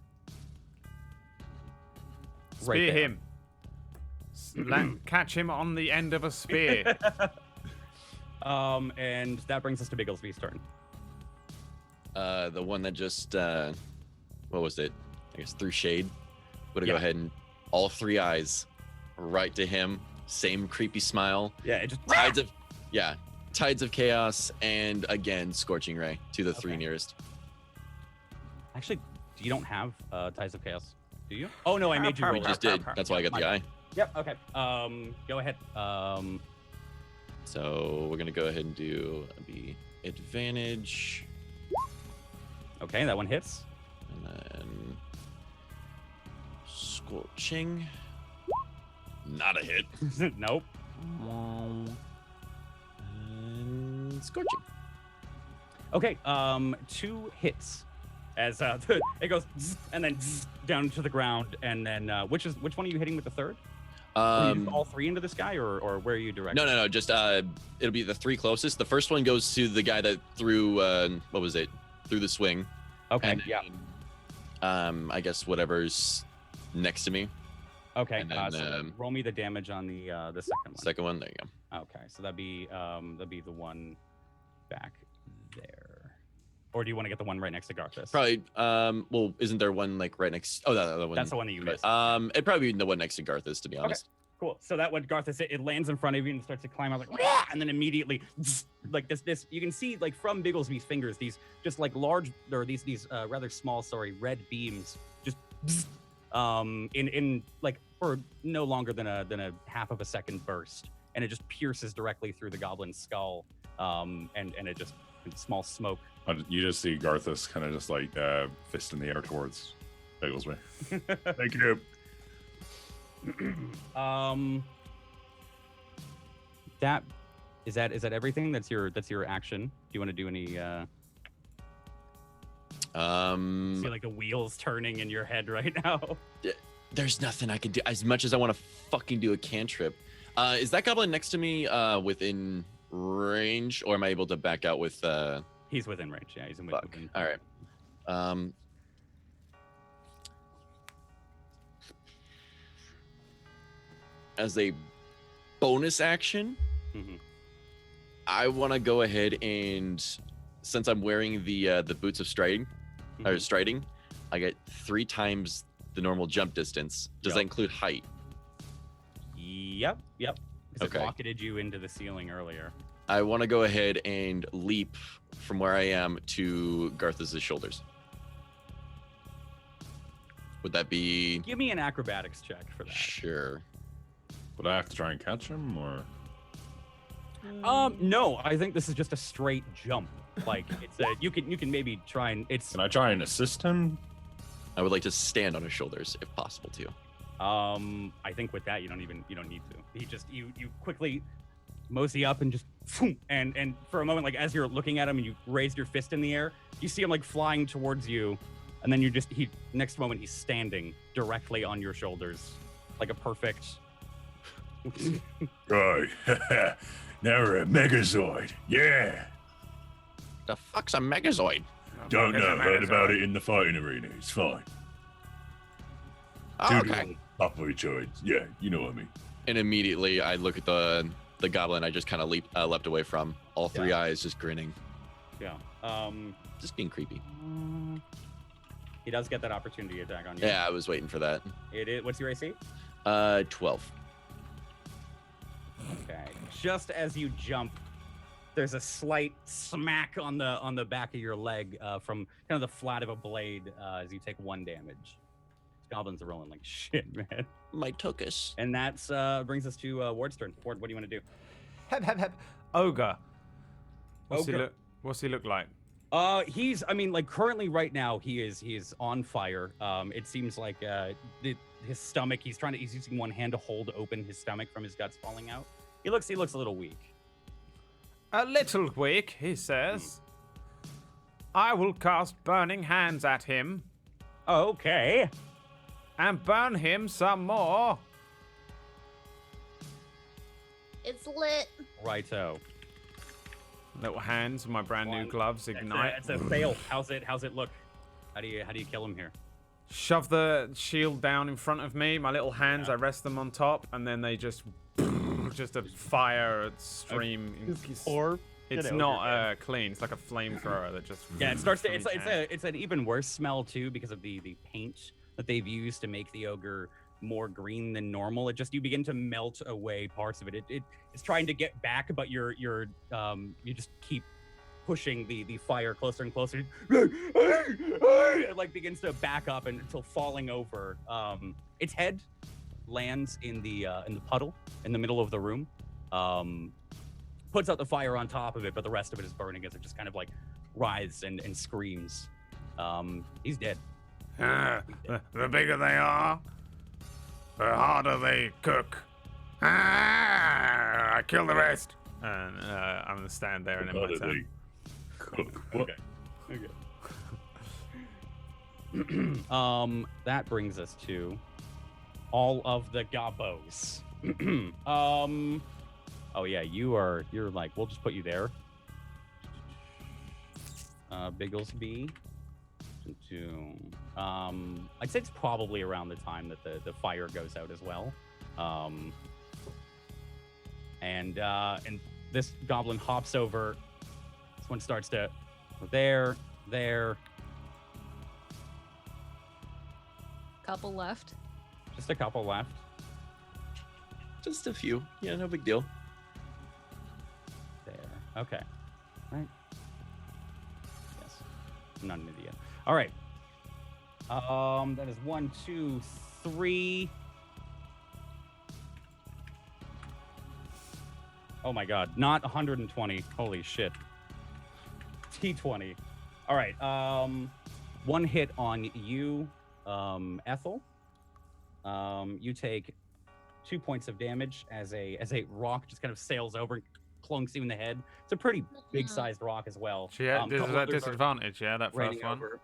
Spear there. him. Catch him on the end of a spear. And that brings us to Bigglesby's turn. The one that just what was it? I guess threw shade. Gonna Yeah. go ahead and all 3 eyes right to him. Same creepy smile. Yeah, it just Tides of chaos, and again scorching ray to the 3 Okay. nearest. actually, you don't have Ties of Chaos, do you? Oh no, I made you roll We it. just did. That's why I got the eye. Yep. Okay. Go ahead. So we're gonna go ahead and do the advantage, Okay, that one hits. and then Scorching. Not a hit. Nope. And scorching. Okay, 2 hits as it goes and then down to the ground, and then which one are you hitting with the third? Are you all 3 into this guy, or where are you directing? No. Just it'll be the 3 closest. The first one goes to the guy that threw what was it? Through the swing. Okay. And Yeah. then, I guess whatever's next to me. Okay. And then, So roll me the damage on the second one. Second one. There you go. Okay, so that'd be the one back there. Or do you want to get the one right next to Garthus? Probably. Well, isn't there one like right next? Oh, that other one. That's the one that you missed. It'd probably be the one next to Garthus, to be honest. Cool. So that one, Garthus, it lands in front of you and starts to climb out like, "Wah!" And then immediately, like this, you can see like from Bigglesby's fingers, these just like large, or these rather small, red beams, just in like for no longer than a half of a second burst, and it just pierces directly through the goblin's skull, and it just small smoke. You just see Garthus kind of just like fist in the air towards Bigglesby. Thank you. That is that everything? That's your action. Do you want to do any? See like the wheels turning in your head right now. There's nothing I can do. As much as I want to fucking do a cantrip. Is that goblin next to me within range, or am I able to back out with? He's within range. Yeah, he's in Fuck. within. All right. As a bonus action, I want to go ahead and, since I'm wearing the boots of striding, or striding, I get 3 times the normal jump distance. Does that include height? Yep. Because Okay. it rocketed you into the ceiling earlier. I want to go ahead and leap from where I am to Garthus' shoulders. Would that be? Give me an acrobatics check for that. Sure. Would I have to try and catch him, or? No, I think this is just a straight jump. Like it's you can maybe try and Can I try and assist him? I would like to stand on his shoulders if possible too. I think with that you don't need to. He just you quickly mosey up and just and for a moment, like as you're looking at him and you raise your fist in the air, you see him like flying towards you, and then next moment he's standing directly on your shoulders, like a perfect. Right. Now we're a Megazord. Yeah. The fuck's a Megazord? Don't know. Heard about it in the fighting arena. It's fine. Oh, okay. Operations. Yeah, you know what I mean. And immediately I look at the goblin I just kind of leapt away from. All 3 eyes just grinning. Yeah. Just being creepy. He does get that opportunity attack on you. Yeah, I was waiting for that. It is. What's your AC? 12. Okay. Just as you jump, there's a slight smack on the back of your leg from kind of the flat of a blade as you take 1 damage. Goblins are rolling like shit, man. My tokus. And that's brings us to Ward's turn. Ward, what do you want to do? Hep. Ogre. Ogre. What's he look like? Currently right now he is on fire. It seems like his stomach, he's using one hand to hold open his stomach from his guts falling out. He looks a little weak. A little weak, he says. I will cast Burning Hands at him. Okay. And burn him some more. It's lit. Righto. Little hands, my brand new gloves ignite. It's a fail. How's it look? How do you kill him here? Shove the shield down in front of me. My little hands, I rest them on top, and then they just a fire stream. It's not clean. It's like a flamethrower that just. Yeah, it starts to. It's an even worse smell too because of the paint that they've used to make the ogre more green than normal. You begin to melt away parts of it. It's trying to get back, but you just keep pushing the fire closer and closer. It like begins to back up until falling over. Its head lands in the puddle in the middle of the room. Puts out the fire on top of it, but the rest of it is burning as it just kind of like writhes and screams. He's dead. The bigger they are, The harder they cook. I kill the rest. And I'm gonna stand there and in How my did turn. they cook? What? Okay. That brings us to all of the gobos. Oh yeah, you're like, we'll just put you there. Bigglesby. I'd say it's probably around the time that the fire goes out as well. And this goblin hops over. This one starts to there. Couple left. Just a couple left. Just a few. Yeah, no big deal. There. Okay. Right. Yes. I'm not an idiot. All right. That is 1, 2, 3. Oh my god. Not 120. Holy shit. T20. All right. One hit on you, Ethel. You take 2 points of damage as a rock just kind of sails over and clunks you in the head. It's a pretty big sized rock as well. She had Couple that others are disadvantage, yeah, that raining first one. over.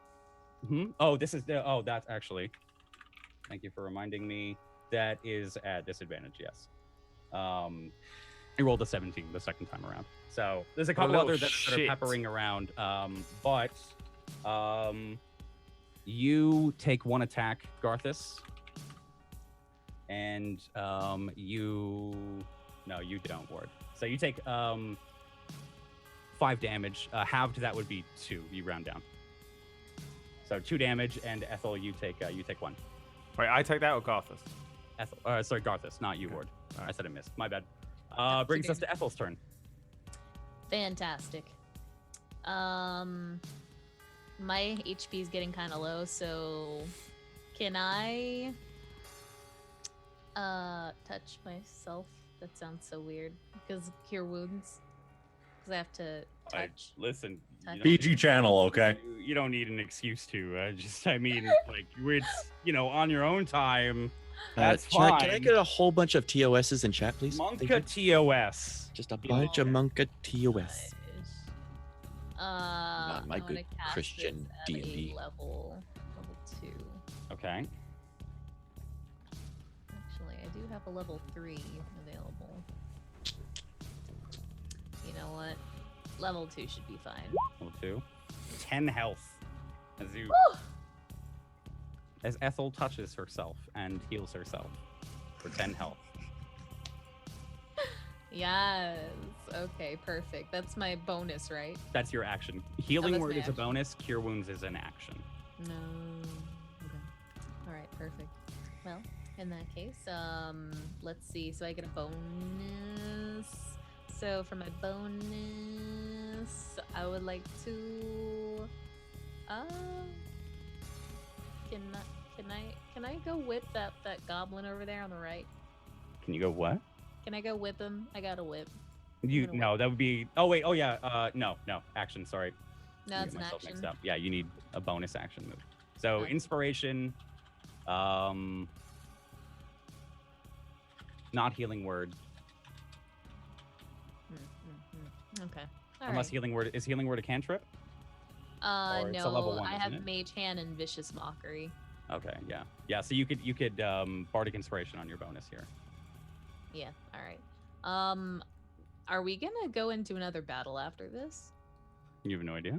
Oh, this is that's actually. Thank you for reminding me. That is at disadvantage. Yes. I rolled a 17 the second time around. So there's a couple little others that are shit. peppering around. But you take one attack, Garthus. And you don't, Ward. So you take 5 damage. Halved, that would be 2. You round down. So 2 damage, and Ethel, you take 1. Wait, I take that or Garthus? Ethel, sorry, Garthus, not you, Ward. All right. I said I missed. My bad. Brings us to Ethel's turn. Fantastic. My HP is getting kind of low, so can I touch myself? That sounds so weird because cure wounds. Because I have to touch. Listen, Touch. PG channel, okay? you don't need an excuse to. I mean, like it's on your own time. That's Chat, can I fine. get a whole bunch of TOSs in chat, please? Thank Monka you. TOS. Just a bunch of Monka TOS. My my good Christian D&D. Level 2. Okay. Actually, I do have a level 3 available. You know what? Level 2 should be fine. Level 2. 10 health. As Ethel touches herself and heals herself for 10 health. Yes. Okay, perfect. That's my bonus, right? That's your action. Healing that's word my is a action. bonus. Cure wounds is an action. No. Okay. All right, perfect. Well, in that case, let's see. So I get a bonus. So for my bonus, I would like to can I go whip that goblin over there on the right? Can you go what? Can I go whip him? I got a whip. No, that would be. Oh wait. Oh yeah. No. Action. Sorry. No, I it's get an myself action. mixed up. Yeah, you need a bonus action move. So Okay. inspiration. Not healing word. Okay. All Unless right. healing word is healing word a cantrip. Or it's a No, level 1, I isn't have it? Mage Hand and Vicious Mockery. Okay. Yeah. So you could bardic inspiration on your bonus here. Yeah. All right. Are we gonna go into another battle after this? You have no idea.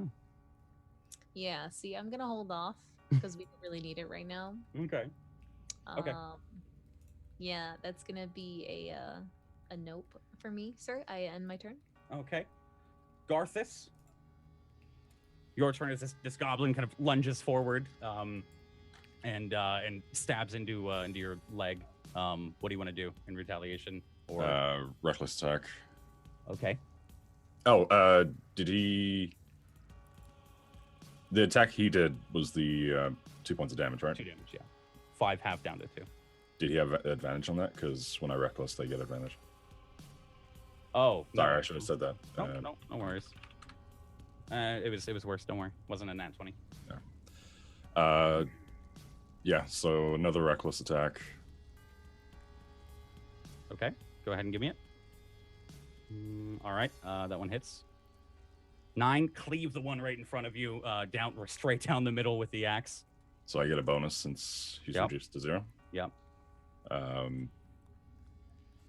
Yeah. See, I'm gonna hold off because we don't really need it right now. Okay. Okay. Yeah, that's gonna be a nope for me, sir. I end my turn. Okay. Garthus. Your turn as this goblin kind of lunges forward, and stabs into your leg. What do you want to do in retaliation? Or Reckless attack. okay. Oh, did he? The attack he did was the 2 points of damage, right? 2 damage. Yeah. 5 half down to 2. Did he have advantage on that? Because when I reckless, they get advantage. Oh. Sorry, I should have said that. No worries. It was worse. Don't worry. Wasn't a nat 20. Yeah. So another reckless attack. Okay, go ahead and give me it. All right, that one hits. 9, cleave the one right in front of you, down straight down the middle with the axe. So I get a bonus since he's Yep. reduced to 0. Yep.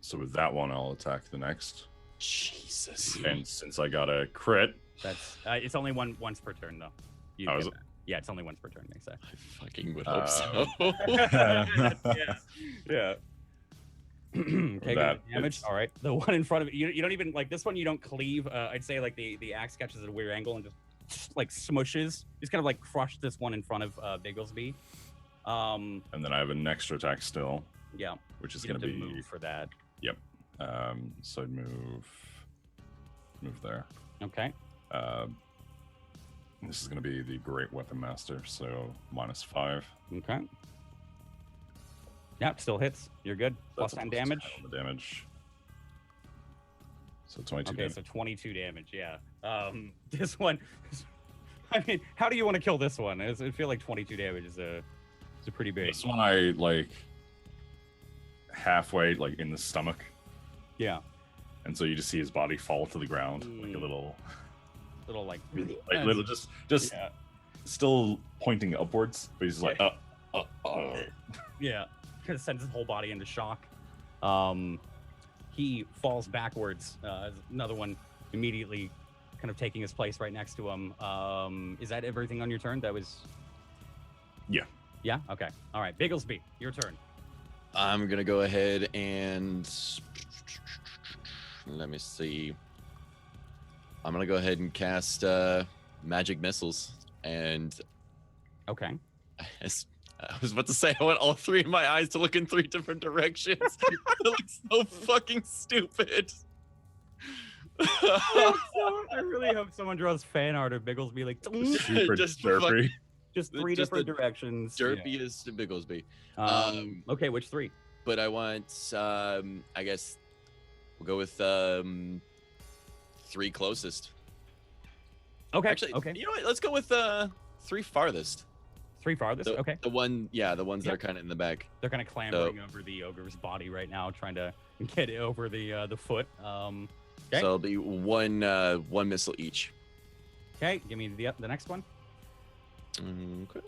So with that one, I'll attack the next. Jesus. And since I got a crit, That's it's only once per turn though. You Oh, get is it? that. Yeah, it's only once per turn. They say. I fucking would hope so. yeah. Yeah. Okay, That damage. is- All right. The one in front of you don't even like this one. You don't cleave. I'd say like the axe catches at a weird angle and just like smushes. Just kind of like crush this one in front of Bigglesby. and then I have an extra attack still, Yeah. which is You going have to to be. move for that. So I'd move there. Okay. This is going to be the Great Weapon Master, so -5. Okay. Yep, still hits. You're good. Plus That's a 10 +10 damage. on the damage. So 22 Okay, damage. so 22 damage. Yeah. This one. I mean, how do you want to kill this one? I feel like 22 damage is a pretty big. This one I like halfway, like in the stomach, Yeah. and so you just see his body fall to the ground, like a little, Little like. little, just Yeah. still pointing upwards, but he's just like, Yeah. Kind of sends his whole body into shock. He falls backwards. Another one immediately kind of taking his place right next to him. Is that everything on your turn? That was. Yeah. Yeah. Okay. All right. Bigglesby, your turn. I'm gonna go ahead and let me see. I'm gonna go ahead and cast magic missiles, and Okay. I was about to say I want all 3 of my eyes to look in 3 different directions. It looks so fucking stupid. I really hope someone draws fan art of Bigglesby like super Just derpy. just 3 Just different the directions. Yeah. Derpiest Bigglesby. Okay, which 3? But I want, I guess, we'll go with 3 closest. Okay. Actually, okay. you know what? Let's go with 3 farthest. 3 farthest. The, Okay. The one, yeah, the ones that Yep. are kind of in the back. They're kind of clambering over the ogre's body right now, trying to get it over the foot. Okay. So it'll be one missile each. Okay. Give me the next one. Okay.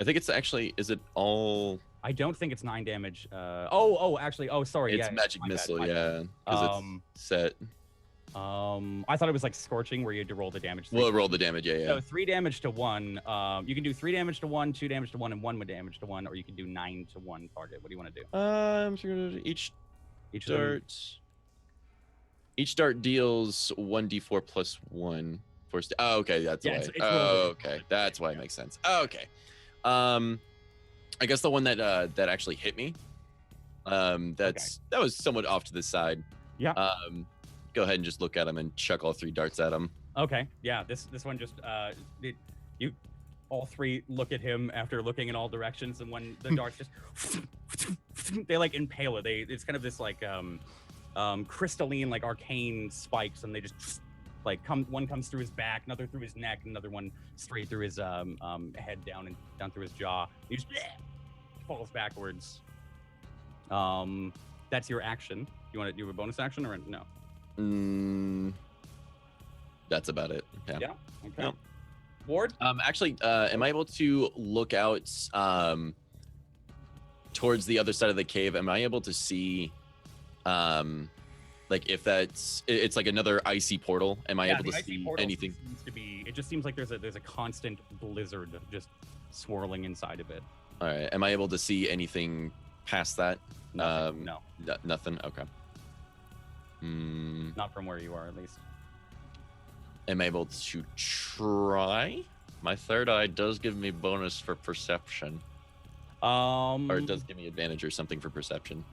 I think it's actually. Is it all? I don't think it's 9 damage. Actually. Oh, sorry. It's yeah. magic my bad, missile, my bad. yeah. Because it's set. I thought it was like scorching, where you had to roll the damage. We'll roll the damage, yeah. So 3 damage to 1. You can do 3 damage to 1, 2 damage to 1, and 1 damage to 1, or you can do 9 to 1 target. What do you want to do? Each Each of them- Each dart deals 1d4 plus 1. Oh, okay, that's Yeah, why. it's Oh, rolled. okay, that's why it makes sense. Oh, okay. I guess the one that that actually hit me. That was somewhat off to the side. Yeah. Go ahead and just look at him and chuck all 3 darts at him. Okay. Yeah. This one just you all 3 look at him after looking in all directions, and when the darts just they like impale it. It's kind of this like crystalline, like arcane spikes, and they just like one comes through his back, another through his neck, another one straight through his head down through his jaw. He just falls backwards. That's your action. You want to do a bonus action or no? That's about it. Yeah. Yeah. Okay. Yep. Ward. Actually, am I able to look out towards the other side of the cave? Am I able to see, like if it's like another icy portal? Am I able the to icy see portal anything? Seems to be. It just seems like there's a constant blizzard just swirling inside of it. All right. Am I able to see anything past that? Nothing, no, Nothing. Okay. not from where you are, at least. Am I able to try? My third eye does give me bonus for perception, or it does give me advantage or something for perception.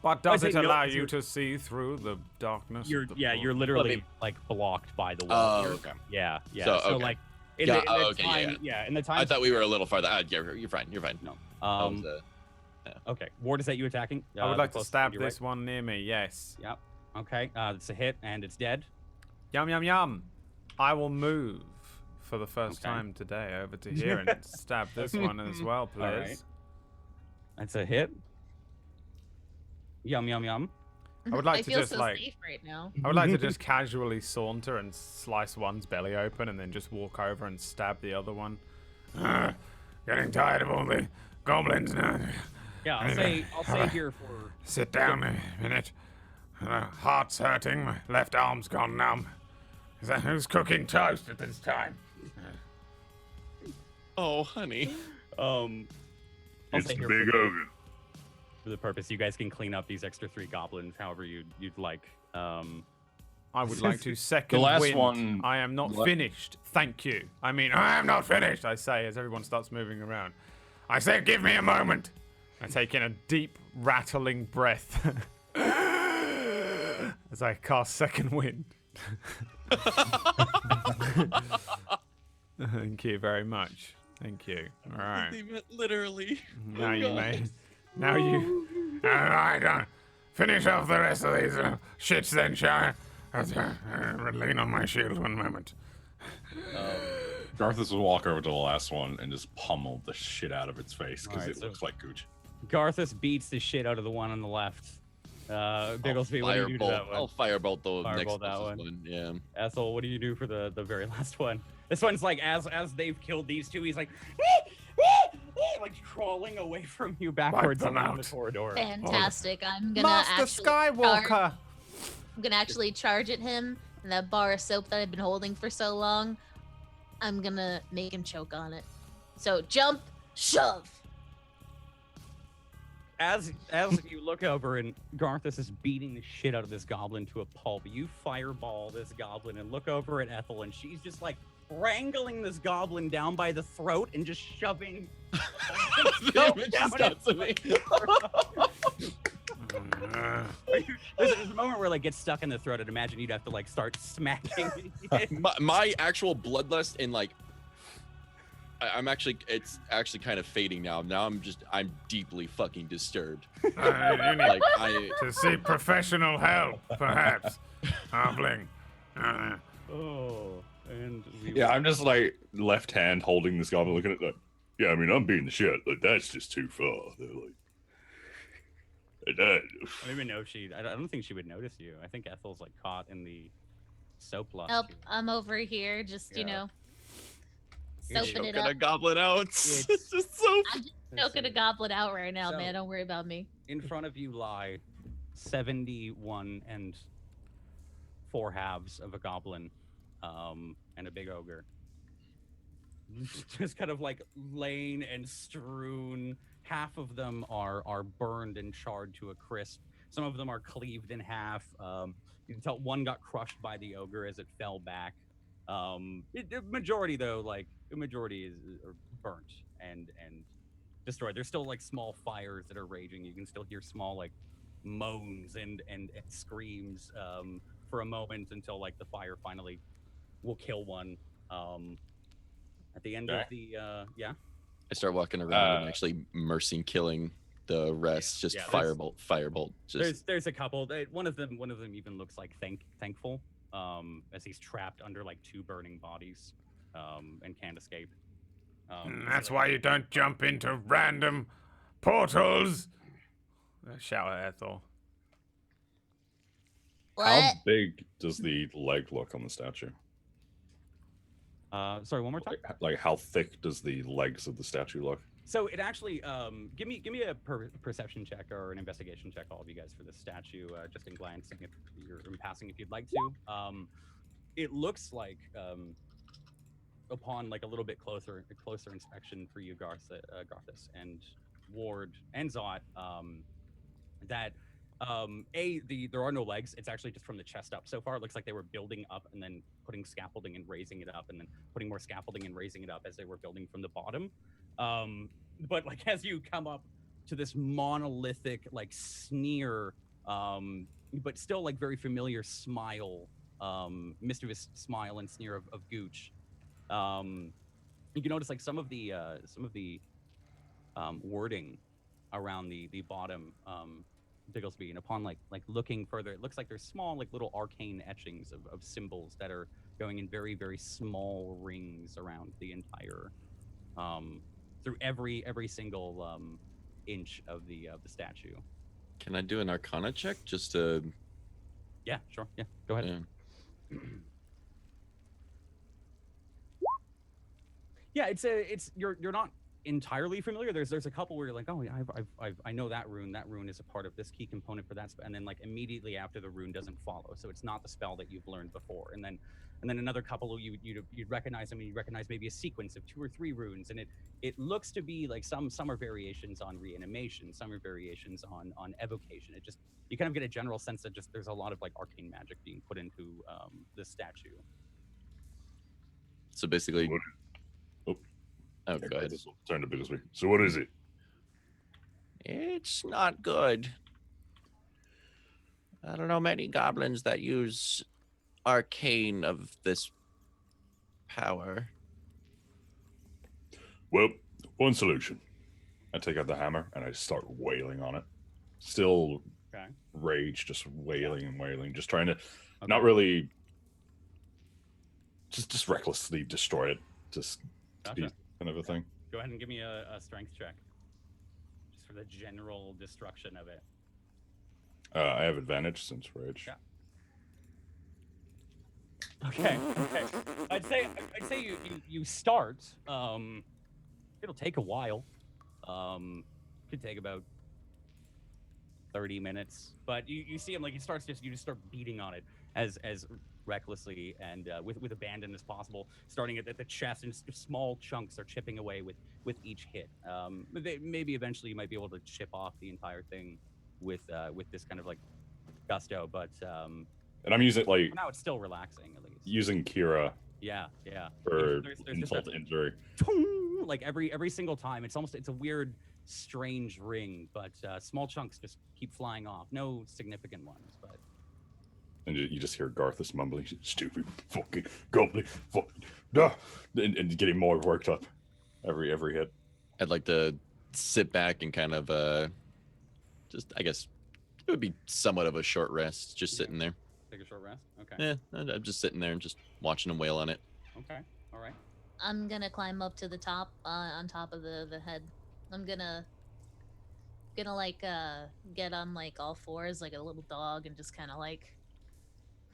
But does I'd it say no, allow because you you're- to see through the darkness? You're of the you're portal? literally like blocked by the wall. Oh, You're- okay. Yeah. So, okay. like in Yeah, the, in the okay, time, yeah. in the time. I thought we were a little farther. Yeah, you're fine. You're fine. No. That was, Okay. Ward, is that you attacking? I would like to closest stab to you, right? this one near me. Yes. Yep. Okay. It's a hit and it's dead. Yum yum yum. I will move for the first Okay. time today over to here and stab this one as well, please. All right. That's a hit. Yum yum yum. I would like I to feel just so like safe right now. I would like to just casually saunter and slice one's belly open and then just walk over and stab the other one. Getting tired of all the goblins now. Yeah, I'll say here for Sit down a minute. Heart's hurting. My left arm's gone numb. Is that who's cooking toast at this time? Oh, honey. I'll It's say the here big ogre. for the purpose, you guys can clean up these extra 3 goblins however you'd like. I would like to second last wind. one- I am not What? finished. Thank you. I mean, I am not finished, I say as everyone starts moving around. I say, give me a moment. I take in a deep, rattling breath as I cast second wind. Thank you very much. Thank you. All right. They meant literally. Now Oh, you God. may. Now you. All right. Finish off the rest of these shits then, shall I? Lean on my shield one moment. Garthus will walk over to the last one and just pummel the shit out of its face because Alright, it so- looks like gooch. Garthus beats the shit out of the one on the left. Bigglesby, what do you do to that one? I'll firebolt the Firebolt next that closest one. Yeah. Ethel, what do you do for the very last one? This one's like, as they've killed these two, he's like, like crawling away from you backwards them along the out. corridor. Fantastic. I'm gonna Master actually Skywalker. I'm gonna actually charge at him, and that bar of soap that I've been holding for so long, I'm gonna make him choke on it. So jump, shove. As you look over and Garthus is beating the shit out of this goblin to a pulp, you fireball this goblin and look over at Ethel, and she's just like wrangling this goblin down by the throat and just shoving. That bitch is nuts to me. There's a moment where like gets stuck in the throat. I'd imagine you'd have to like start smacking. my actual bloodlust and like it's actually kind of fading now. Now I'm deeply fucking disturbed. You need Like I to seek professional help, perhaps. Halfling. Oh, and Yeah, I'm just like left hand holding this goblin, looking at that. Yeah, I mean, I'm beating the shit. Like that's just too far. They're like, I don't even know if I don't think she would notice you. I think Ethel's like caught in the soap lust. Nope, here. I'm over here, just you Yeah. know, You're soaping it choking a up. goblin out. It's- It's just so. I'm just choking a goblin out right now, So- man. Don't worry about me. In front of you lie 71 and 4 halves of a goblin, and a big ogre. Just kind of like laying and strewn. Half of them are burned and charred to a crisp. Some of them are cleaved in half. You can tell one got crushed by the ogre as it fell back. Majority though, like the majority are burnt and destroyed. There's still like small fires that are raging. You can still hear small like moans and screams for a moment until like the fire finally will kill one. At the end of the yeah. I start walking around and actually mercy killing the rest. Just Yeah, there's- firebolt. Just There's a couple. One of them even looks like thankful, as he's trapped under like 2 burning bodies, and can't escape. That's why you don't jump into random portals. Shout at Ethel. How What? big does the leg look on the statue? Sorry, one more time. Like how thick does the legs of the statue look? So it actually, give me a perception check or an investigation check, all of you guys, for this statue, just in glancing if you're in passing, if you'd like to. It looks like, upon like a little bit closer inspection for you, Garthus and Ward and Zot, that there are no legs. It's actually just from the chest up. So far, it looks like they were building up and then putting scaffolding and raising it up, and then putting more scaffolding and raising it up as they were building from the bottom. But like as you come up to this monolithic like sneer, but still like very familiar smile, mischievous smile and sneer of Gooch. You can notice like some of the wording around the bottom, Digglesby, and upon like looking further, it looks like there's small like little arcane etchings of symbols that are going in very, very small rings around the entire, through every single inch of the statue. Can I do an Arcana check just to? Yeah, sure. Yeah, go ahead. Yeah. Yeah, it's you're not entirely familiar. There's a couple where you're like, oh, yeah, I know that rune. That rune is a part of this key component for that spell, and then like immediately after the rune doesn't follow, so it's not the spell that you've learned before. And then another couple you'd recognize them, and you recognize maybe a sequence of 2 or 3 runes, and it looks to be like some are variations on reanimation, some are variations on evocation. It just you kind of get a general sense that just there's a lot of like arcane magic being put into this statue. So basically, What- oh, go ahead. Turn to Bigglesby. So what is it? It's not good. I don't know many goblins that use arcane of this power. Well, one solution. I take out the hammer and I start wailing on it. Still Okay. rage, just wailing and wailing, just trying to Okay. not really just recklessly destroy it. Just to be Gotcha. kind of a thing. Go ahead and give me a strength check, just for the general destruction of it. I have advantage since rage. Yeah. Okay. I'd say you start. It'll take a while. Could take about 30 minutes, but you see him like you just start beating on it as recklessly and with abandon as possible, starting at the chest, and small chunks are chipping away with each hit. Maybe eventually you might be able to chip off the entire thing with this kind of like gusto, but And I'm using for now it's still relaxing at least. using Kira Yeah. for There's just insult that to injury. like every single time. It's a weird, strange ring, but small chunks just keep flying off. No significant ones, but And you just hear Garthus mumbling, "Stupid fucking goblin, fucking duh," and getting more worked up every hit. I'd like to sit back and kind of just, I guess, it would be somewhat of a short rest, just sitting there. take a short rest. Okay. Yeah, I'm just sitting there and just watching him wail on it. Okay. All right. I'm gonna climb up to the top, on top of the head. I'm gonna like get on like all fours like a little dog and just kind of like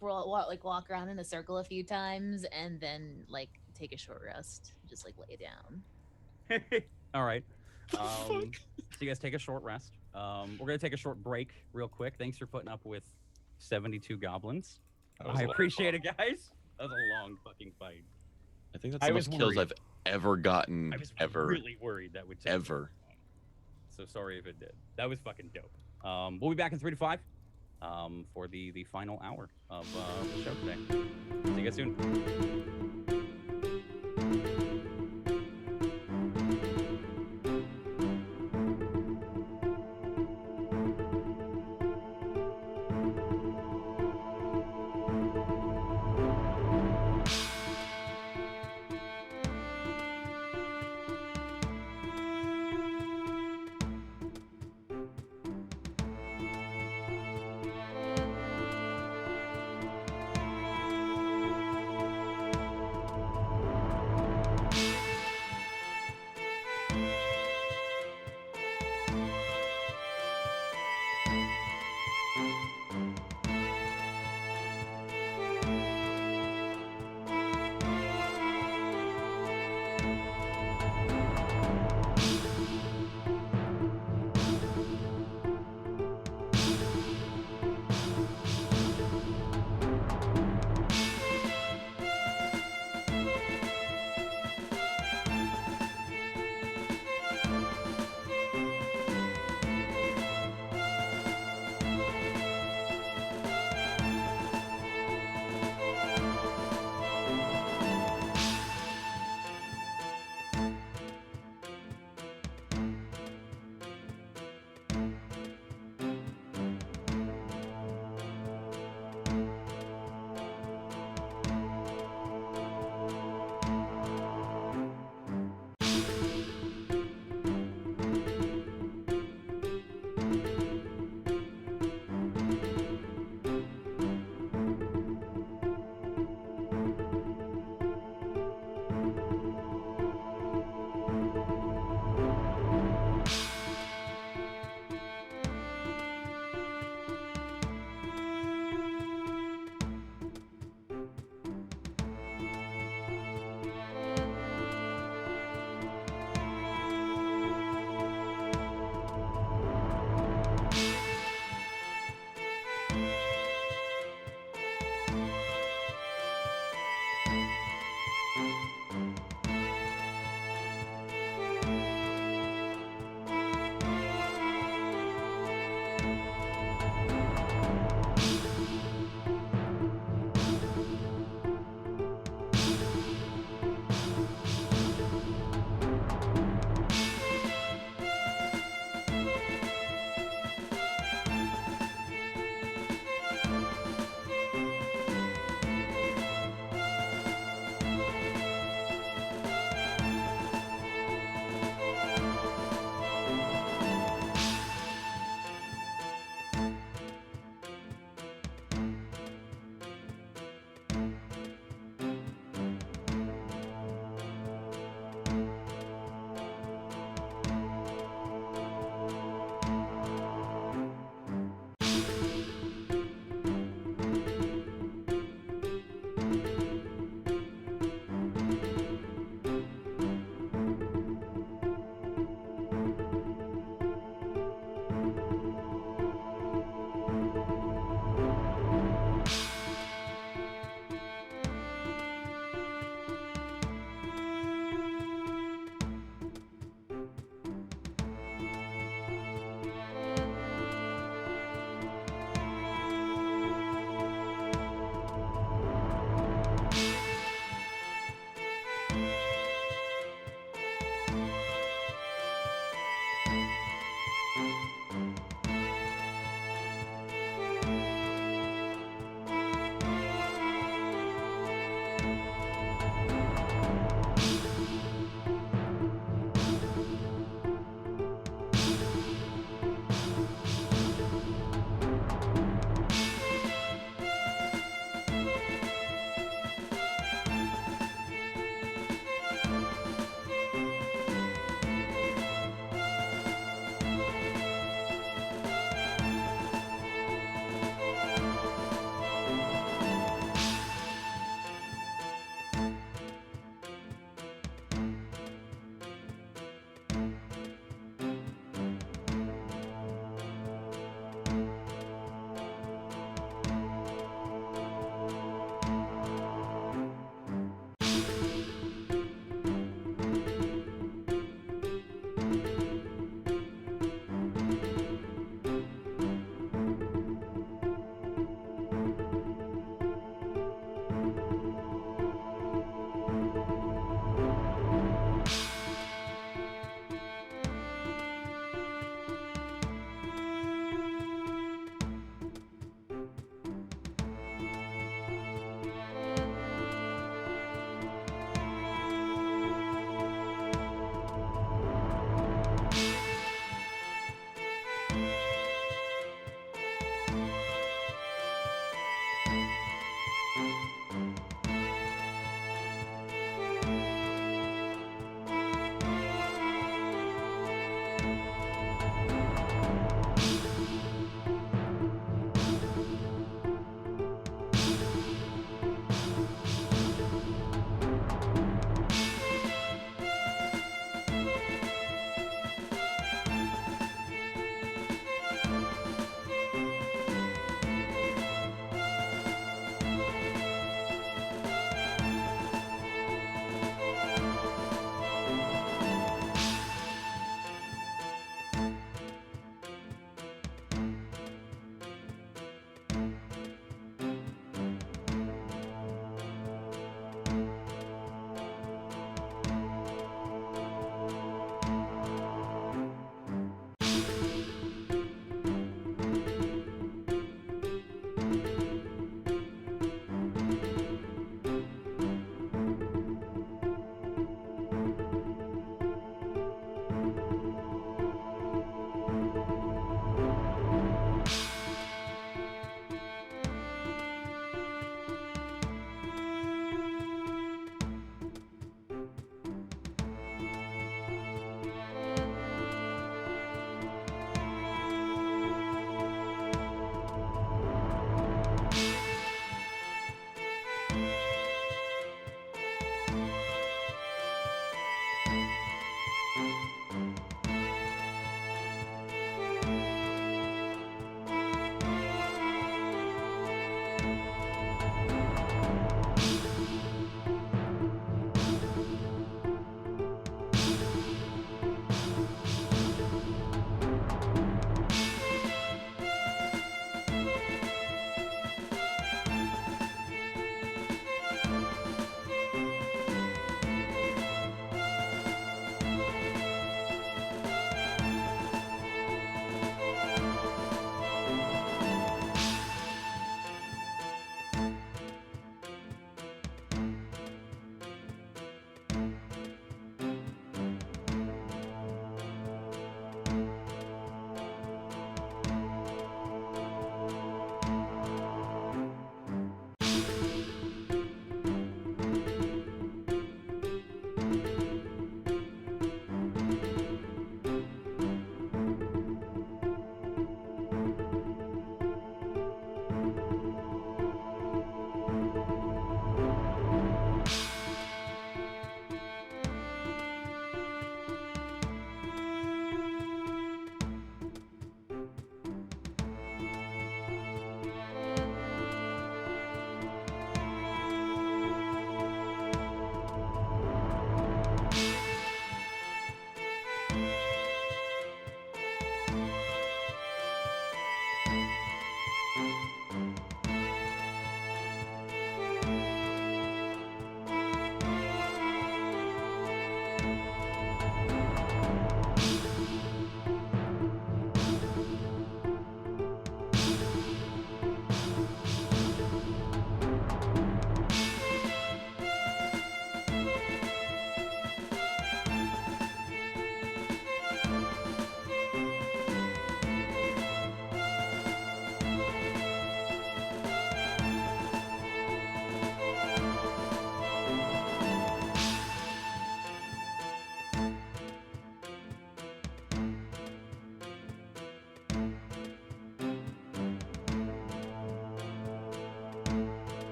walk around in a circle a few times and then like take a short rest, just like lay down. All right. So you guys take a short rest. We're gonna take a short break real quick. Thanks for putting up with 72 goblins. That was I a lot of appreciate fun. it, guys. That was a long fucking fight. I think that's I the was most kills worried. I've ever gotten, I was ever. really worried that would take so Ever. long. So sorry if it did. That was fucking dope. We'll be back in 3 to 5 for the final hour of the show today. See you guys soon.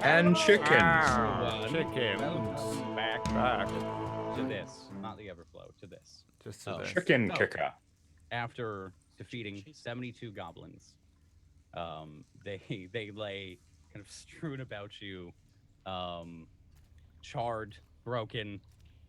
And chickens. Chickens. Welcome back to this, not the Everflow, to this. Just to Oh, this. Chicken So- kicker. After defeating 72 goblins, they lay kind of strewn about you, charred, broken,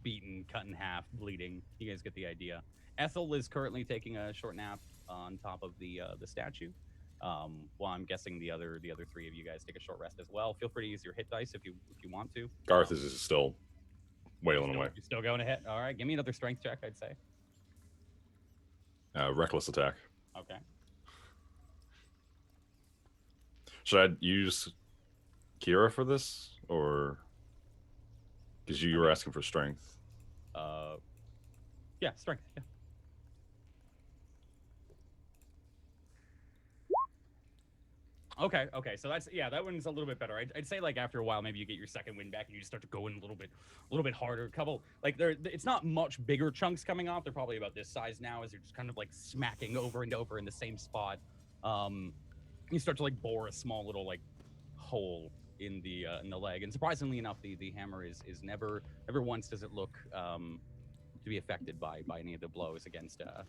beaten, cut in half, bleeding. You guys get the idea. Ethel is currently taking a short nap on top of the statue. While I'm guessing the other three of you guys take a short rest as well. Feel free to use your hit dice if you want to. Garth is still wailing away. You're still going to hit. All right, give me another strength check, I'd say. Reckless attack. Okay. Should I use Kira for this, or because you were asking for strength? Yeah, strength. Yeah. Okay, so that one's a little bit better. I'd say like after a while, maybe you get your second wind back and you just start to go in a little bit harder. It's not much bigger chunks coming off. They're probably about this size now, as you're just kind of like smacking over and over in the same spot. You start to like bore a small little like hole in the leg, and surprisingly enough, the hammer is never once does it look to be affected by any of the blows against the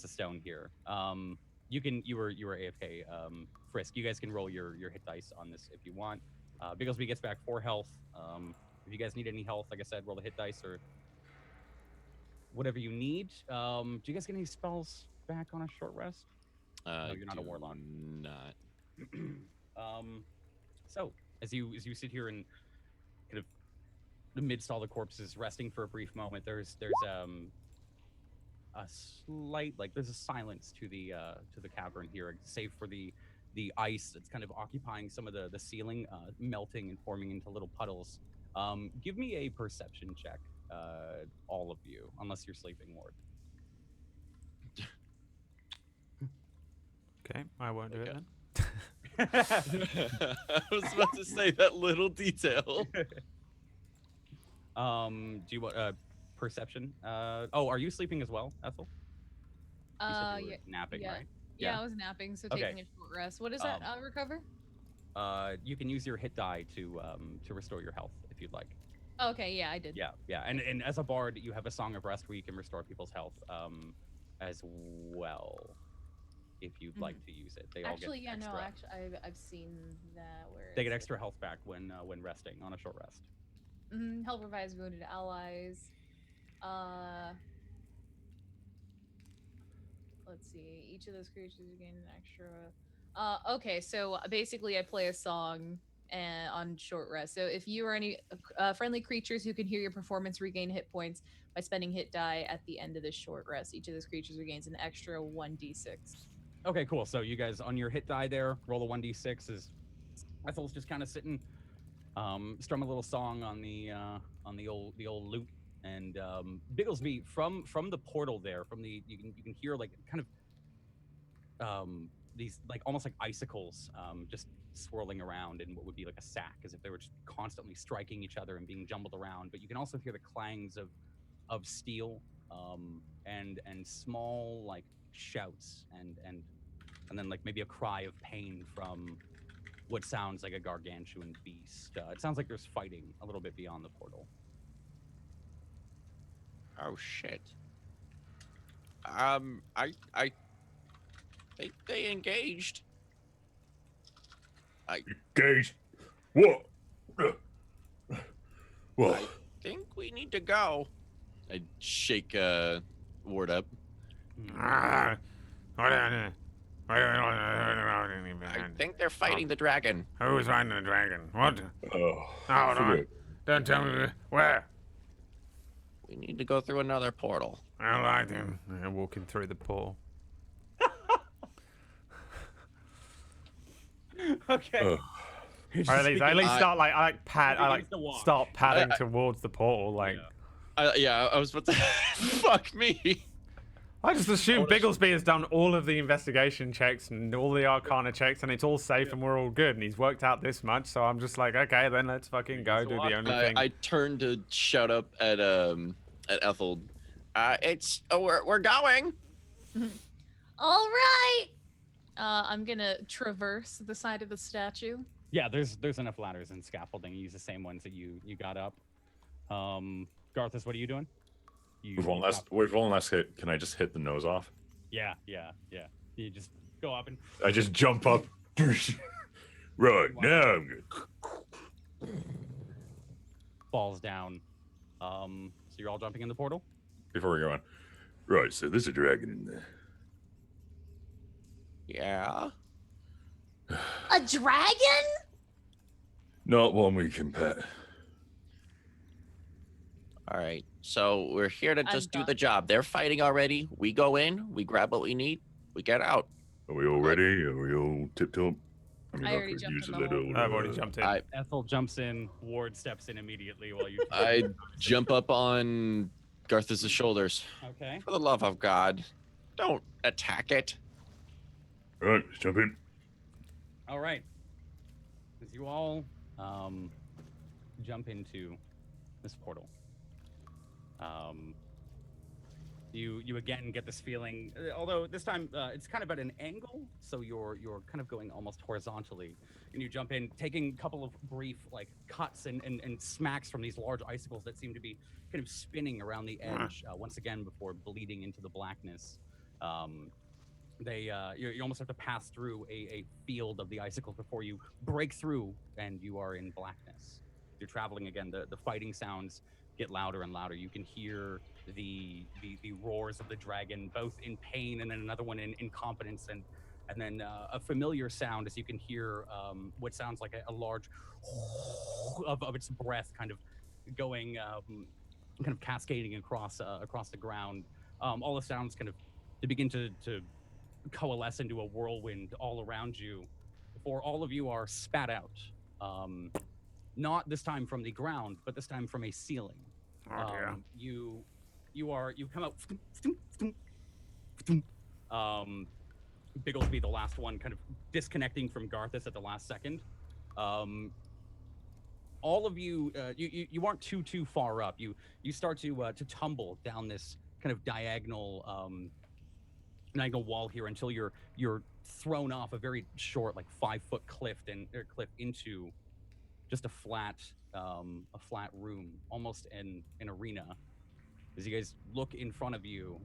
stone here. You were AFK. Frisk, you guys can roll your hit dice on this if you want. Bigglesby gets back 4 health. If you guys need any health, like I said, roll the hit dice or whatever you need. Do you guys get any spells back on a short rest? No, you're not a warlock. Not. So as you sit here and kind of amidst all the corpses, resting for a brief moment, there's a slight there's a silence to the cavern here, save for the ice that's kind of occupying some of the ceiling, melting and forming into little puddles. Give me a perception check, all of you, unless you're sleeping, Ward. Okay, I won't do it Okay. then. I was about to say that little detail. Do you want perception? Are you sleeping as well, Ethel? You said you were Yeah, napping, yeah. right? Yeah, I was napping, so Okay. taking a short rest. What is that? Recover? You can use your hit die to restore your health if you'd like. Okay, yeah, I did. Yeah, and as a bard, you have a song of rest where you can restore people's health, as well, if you'd like to use it. They Actually, all yeah, get no, extra. I've seen that where They get extra health back when resting on a short rest. Help revive wounded allies. Let's see. Each of those creatures gain an extra. Okay, so basically, I play a song on short rest. So if you or any friendly creatures who can hear your performance regain hit points by spending hit die at the end of this short rest, each of those creatures regains an extra 1d6. Okay, cool. So you guys on your hit die there, roll a 1d6. As Ethel's just kind of sitting, strum a little song on the old lute, and Bigglesby from the portal there, you can hear like kind of these like almost like icicles just swirling around in what would be like a sack, as if they were just constantly striking each other and being jumbled around. But you can also hear the clangs of steel and small like shouts and then like maybe a cry of pain from what sounds like a gargantuan beast. It sounds like there's fighting a little bit beyond the portal. Oh shit. I think they engaged. Engaged. What? I What? think we need to go. I shake Ward up. Ah, I think they're fighting the dragon. Who's riding the dragon? What? Oh, Hold on. forget. Don't tell me where. We need to go through another portal. I like him. I'm walking through the portal. Okay. Ugh. Or at least I- start like I begins to walk. start padding towards the portal. Like I was about to. Fuck me. I just assume Bigglesby has done all of the investigation checks and all the Arcana checks, and it's all safe and we're all good. And he's worked out this much, so I'm just like, okay, then let's fucking go do the only thing. I turned to shout up at Ethel. We're going. All right. I'm gonna traverse the side of the statue Yeah, there's enough ladders and scaffolding. You use the same ones that you got up. Garthus, what are you doing? With one last hit, can I just hit the nose off? Yeah. You just go up and I just jump up. Right, now I'm good. falls down. So you're all jumping in the portal? Before we go on. Right, so there's a dragon in there. Yeah. A dragon? Not one we can pet. All right. So we're here to I'm just do done. the job. They're fighting already. We go in, we grab what we need, we get out. Are we all ready? Are we all tip-top? I already could jumped use in a the little. I've already jumped in. Ethel jumps in, Ward steps in immediately while you I jump up on Garthus' shoulders. Okay. For the love of God, don't attack it. All right, let's jump in. All right. As you all jump into this portal, you again get this feeling. Although this time it's kind of at an angle, so you're kind of going almost horizontally, and you jump in, taking a couple of brief like cuts and smacks from these large icicles that seem to be kind of spinning around the edge once again before bleeding into the blackness. You almost have to pass through a field of the icicles before you break through, and you are in blackness. You're traveling again. The fighting sounds get louder and louder. You can hear the roars of the dragon, both in pain and then another one in confidence, and then a familiar sound as you can hear what sounds like a large of its breath kind of going, kind of cascading across the ground. All the sounds kind of they begin to coalesce into a whirlwind all around you before all of you are spat out. Not this time from the ground, but this time from a ceiling. You come out. Bigglesby, the last one, kind of disconnecting from Garthus at the last second. All of you, you aren't too far up. You start to tumble down this kind of diagonal wall here until you're thrown off a very short, like 5-foot cliff into just a flat room, almost an arena. As you guys look in front of you,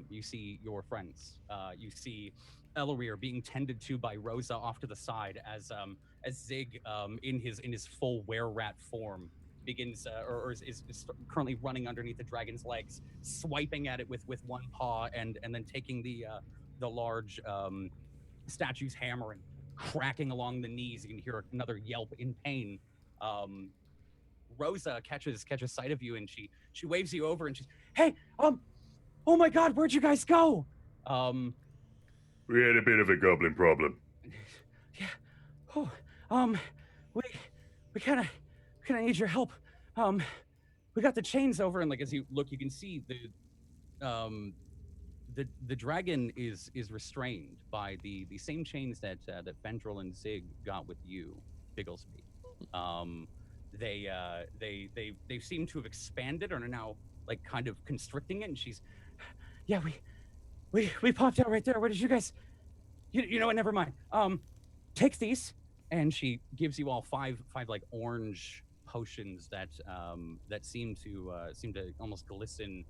you see your friends. You see Ellerir being tended to by Rosa off to the side as Zig, in his full were-rat form, begins or is currently running underneath the dragon's legs, swiping at it with one paw, and then taking the large statue's hammer and cracking along the knees. You can hear another yelp in pain. Rosa catches sight of you, and she waves you over, and she's, "Hey, oh my God, where'd you guys go?" We had a bit of a goblin problem. Yeah. Oh, we kind of need your help. We got the chains over, and like as you look, you can see the dragon is restrained by the same chains that Vendril and Zig got with you, Bigglesby. They seem to have expanded and are now like kind of constricting it. And she's, yeah, we popped out right there. Where did you guys? You know what? Never mind. Take these, and she gives you all five like orange potions that seem to almost glisten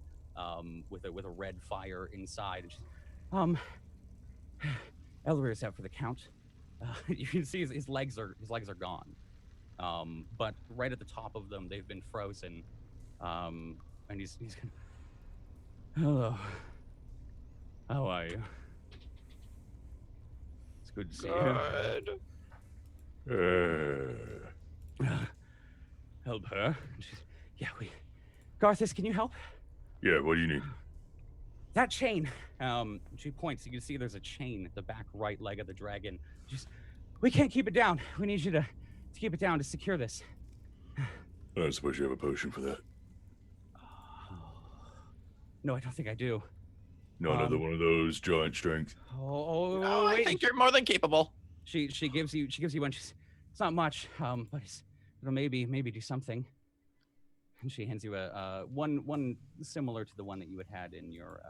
with a red fire inside. And she's, Ellerir's out for the count. You can see his legs are gone. But right at the top of them, they've been frozen. And he's gonna, hello. How are you? It's good to see you. Help her. Yeah, Garthus, can you help? Yeah, what do you need? That chain. She points. You can see there's a chain at the back right leg of the dragon. We can't keep it down. We need you to keep it down to secure this. I don't suppose you have a potion for that. No, I don't think I do. Not another one of those giant strength. Oh, No, I wait. think you're more than capable. She gives you one. It's not much, but it'll maybe do something. And she hands you a one similar to the one that you had in your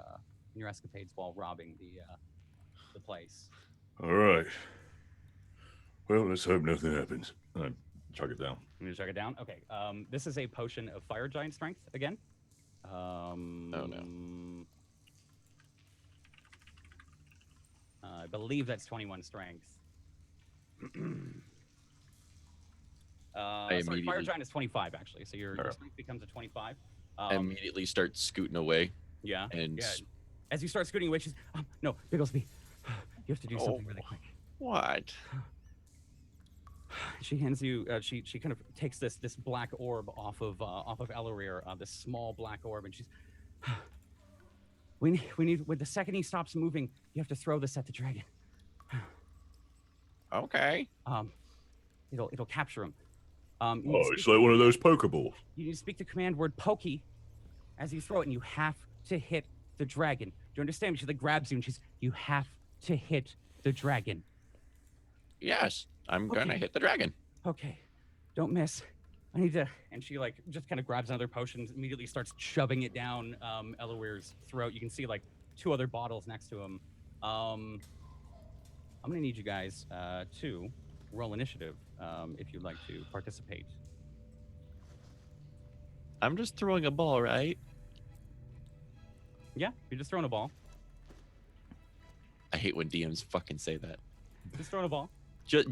escapades while robbing the place. All right. Well, let's hope nothing happens. I chuck it down. I'm gonna check it down. Okay. This is a potion of fire giant strength again. Oh no. I believe that's 21 strength. Sorry, fire immediately- giant is 25 actually. So your Alright. strength becomes a 25. I immediately start scooting away. Yeah. And Yeah. As you start scooting away, she's no, Bigglesby. You have to do something really quick. What? She hands you. She kind of takes this black orb off of Elorir, this small black orb, and she's. We need. When the second he stops moving, you have to throw this at the dragon. Okay. It'll capture him. Oh, it's like one of those Pokeballs. You need to speak the command word "pokey" as you throw it, and you have to hit the dragon. Do you understand? She like grabs you, and she's. You have to hit the dragon. Yes, I'm gonna Okay. hit the dragon. Okay, don't miss. I need to. And she like just kind of grabs another potion, immediately starts shoving it down Eloir's throat. You can see like 2 other bottles next to him. I'm gonna need you guys to roll initiative if you'd like to participate. I'm just throwing a ball, right? Yeah, you're just throwing a ball. I hate when DMs fucking say that. Just throwing a ball. Just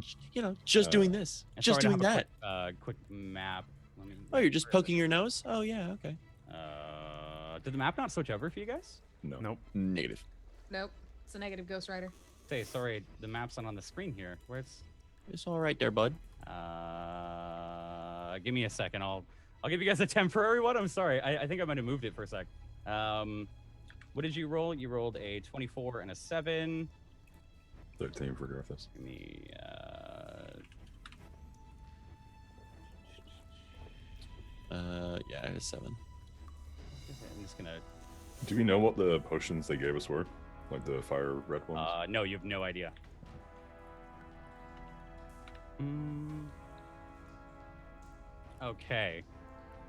doing this. And Just sorry, I doing have that. a quick map. Let me, Oh, you're just where is poking your nose? Oh, yeah, okay. it? Did the map not switch over for you guys? No. Nope. Negative. Nope. It's a negative, Ghost Rider. Say sorry, the map's not on the screen here. Where's? It's all right there, bud. Give me a second. I'll give you guys a temporary one. I'm sorry. I think I might have moved it for a sec. What did you roll? You rolled a 24 and a 7. 13 for Garthus. Give me. Yeah, it's 7. I'm just gonna. Do we know what the potions they gave us were? Like the fire red ones? No, you have no idea. Okay.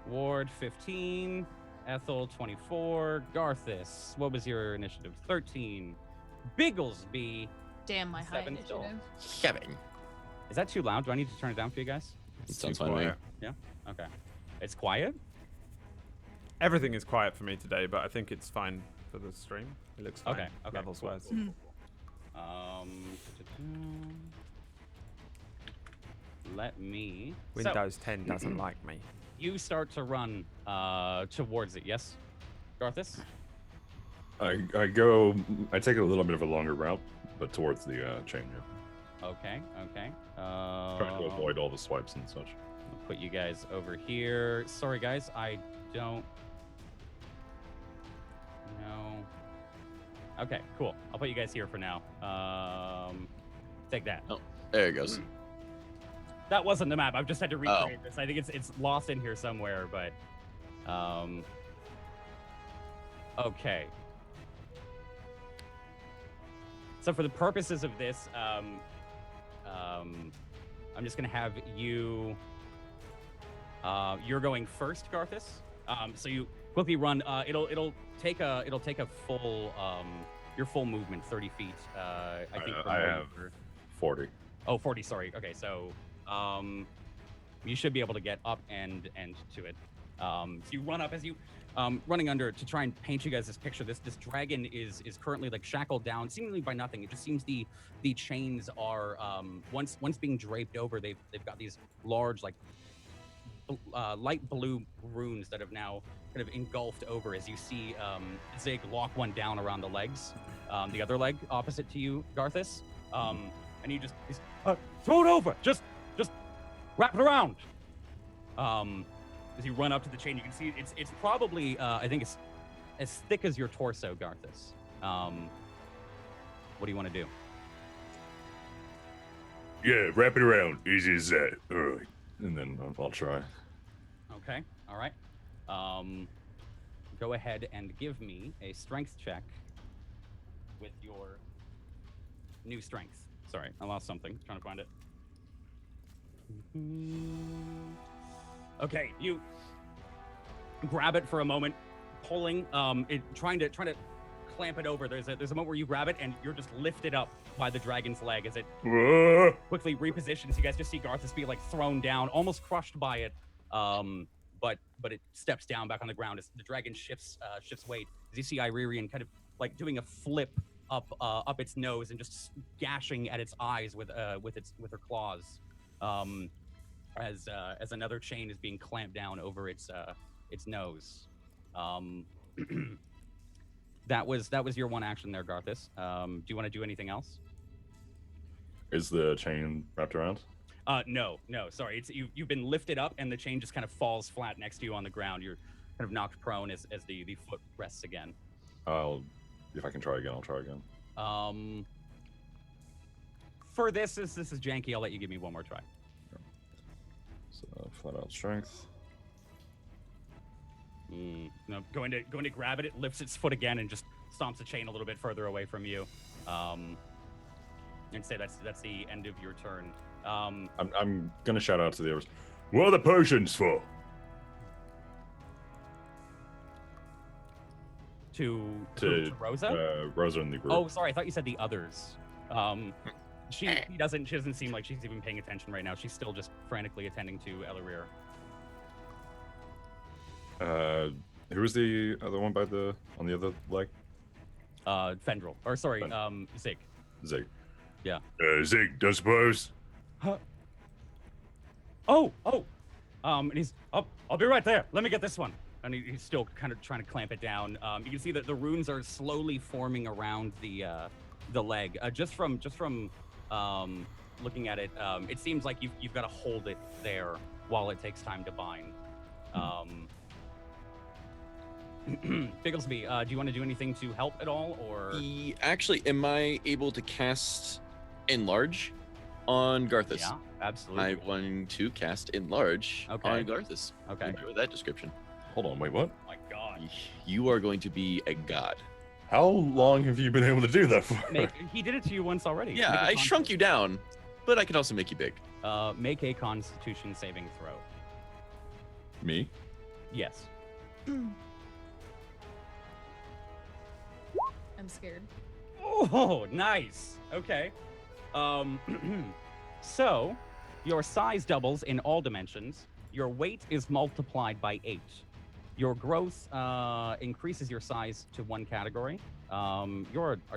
Ward 15, Ethel 24, Garthus. What was your initiative? 13. Bigglesby. Damn, my high 7 still. initiative. 7. Is that too loud? Do I need to turn it down for you guys? It sounds too fine to me. quiet. Okay. It's quiet? Everything is quiet for me today, but I think it's fine for the stream. It looks fine. Okay, Levels cool. wise. Let me. Windows 10 doesn't like me. You start to run towards it, yes? Garthus? I take a little bit of a longer route, but towards the chain, yeah. Okay. Trying to avoid all the swipes and such. I'll put you guys over here. Sorry, guys, I don't know. Okay, cool. I'll put you guys here for now. Take that. Oh, there it goes. That wasn't the map. I've just had to recreate this. I think it's lost in here somewhere, but okay. So for the purposes of this, I'm just gonna have you. You're going first, Garthus. So you quickly run. It'll take a full your full movement, 30 feet. I think. I have 40. Oh, 40. Sorry. Okay, so you should be able to get up and to it. So you run up as you running under to try and paint you guys this picture. This dragon is currently like shackled down, seemingly by nothing. It just seems the chains are once being draped over. They've got these large like light blue runes that have now kind of engulfed over as you see Zig lock one down around the legs, the other leg opposite to you, Garthus, and he's throw it over, just wrap it around. As you run up to the chain, you can see it's probably I think it's as thick as your torso, Garthus. What do you want to do? Yeah, wrap it around. Easy as that. All right. And then I'll try. Okay, all right. Go ahead and give me a strength check with your new strength. Sorry, I lost something. Trying to find it. Okay, you grab it for a moment, pulling, trying to clamp it over. There's a moment where you grab it and you're just lifted up by the dragon's leg as it Whoa. quickly repositions. You guys just see Garthus be like thrown down, almost crushed by it. But it steps down back on the ground as the dragon shifts weight. As you see Iririan kind of like doing a flip up its nose and just gashing at its eyes with her claws. As another chain is being clamped down over its nose. That was your one action there, Garthus. Do you want to do anything else? Is the chain wrapped around? No, sorry. It's you've been lifted up and the chain just kind of falls flat next to you on the ground. You're kind of knocked prone as the foot rests again. If I can try again, I'll try again. For this is janky, I'll let you give me one more try. So flat out strength. No, going to grab it. It lifts its foot again and just stomps the chain a little bit further away from you. And say that's the end of your turn. I'm gonna shout out to the others. What are the potions for? To Rosa? Rosa and the group. Oh, sorry. I thought you said the others. She doesn't seem like she's even paying attention right now. She's still just frantically attending to Elarir. Who was the other one on the other leg? Fendril. Or sorry, Zig. Zig. Yeah. Zig, I suppose. Huh. Oh. And he's I'll be right there. Let me get this one. And he's still kind of trying to clamp it down. You can see that the runes are slowly forming around the leg. Just from looking at it, it seems like you've got to hold it there while it takes time to bind. Bigglesby, do you want to do anything to help at all, or? Actually, am I able to cast Enlarge on Garthus? Yeah, absolutely. I want to cast Enlarge on Garthus. Okay. Enjoy that description. Hold on, wait, what? Oh my God. You are going to be a god. How long have you been able to do that for? He did it to you once already. Yeah, I shrunk you down, but I can also make you big. Make a Constitution saving throw. Me? Yes. I'm scared. Oh, nice. Okay. So, your size doubles in all dimensions. Your weight is multiplied by 8. Your growth increases your size to one category. Are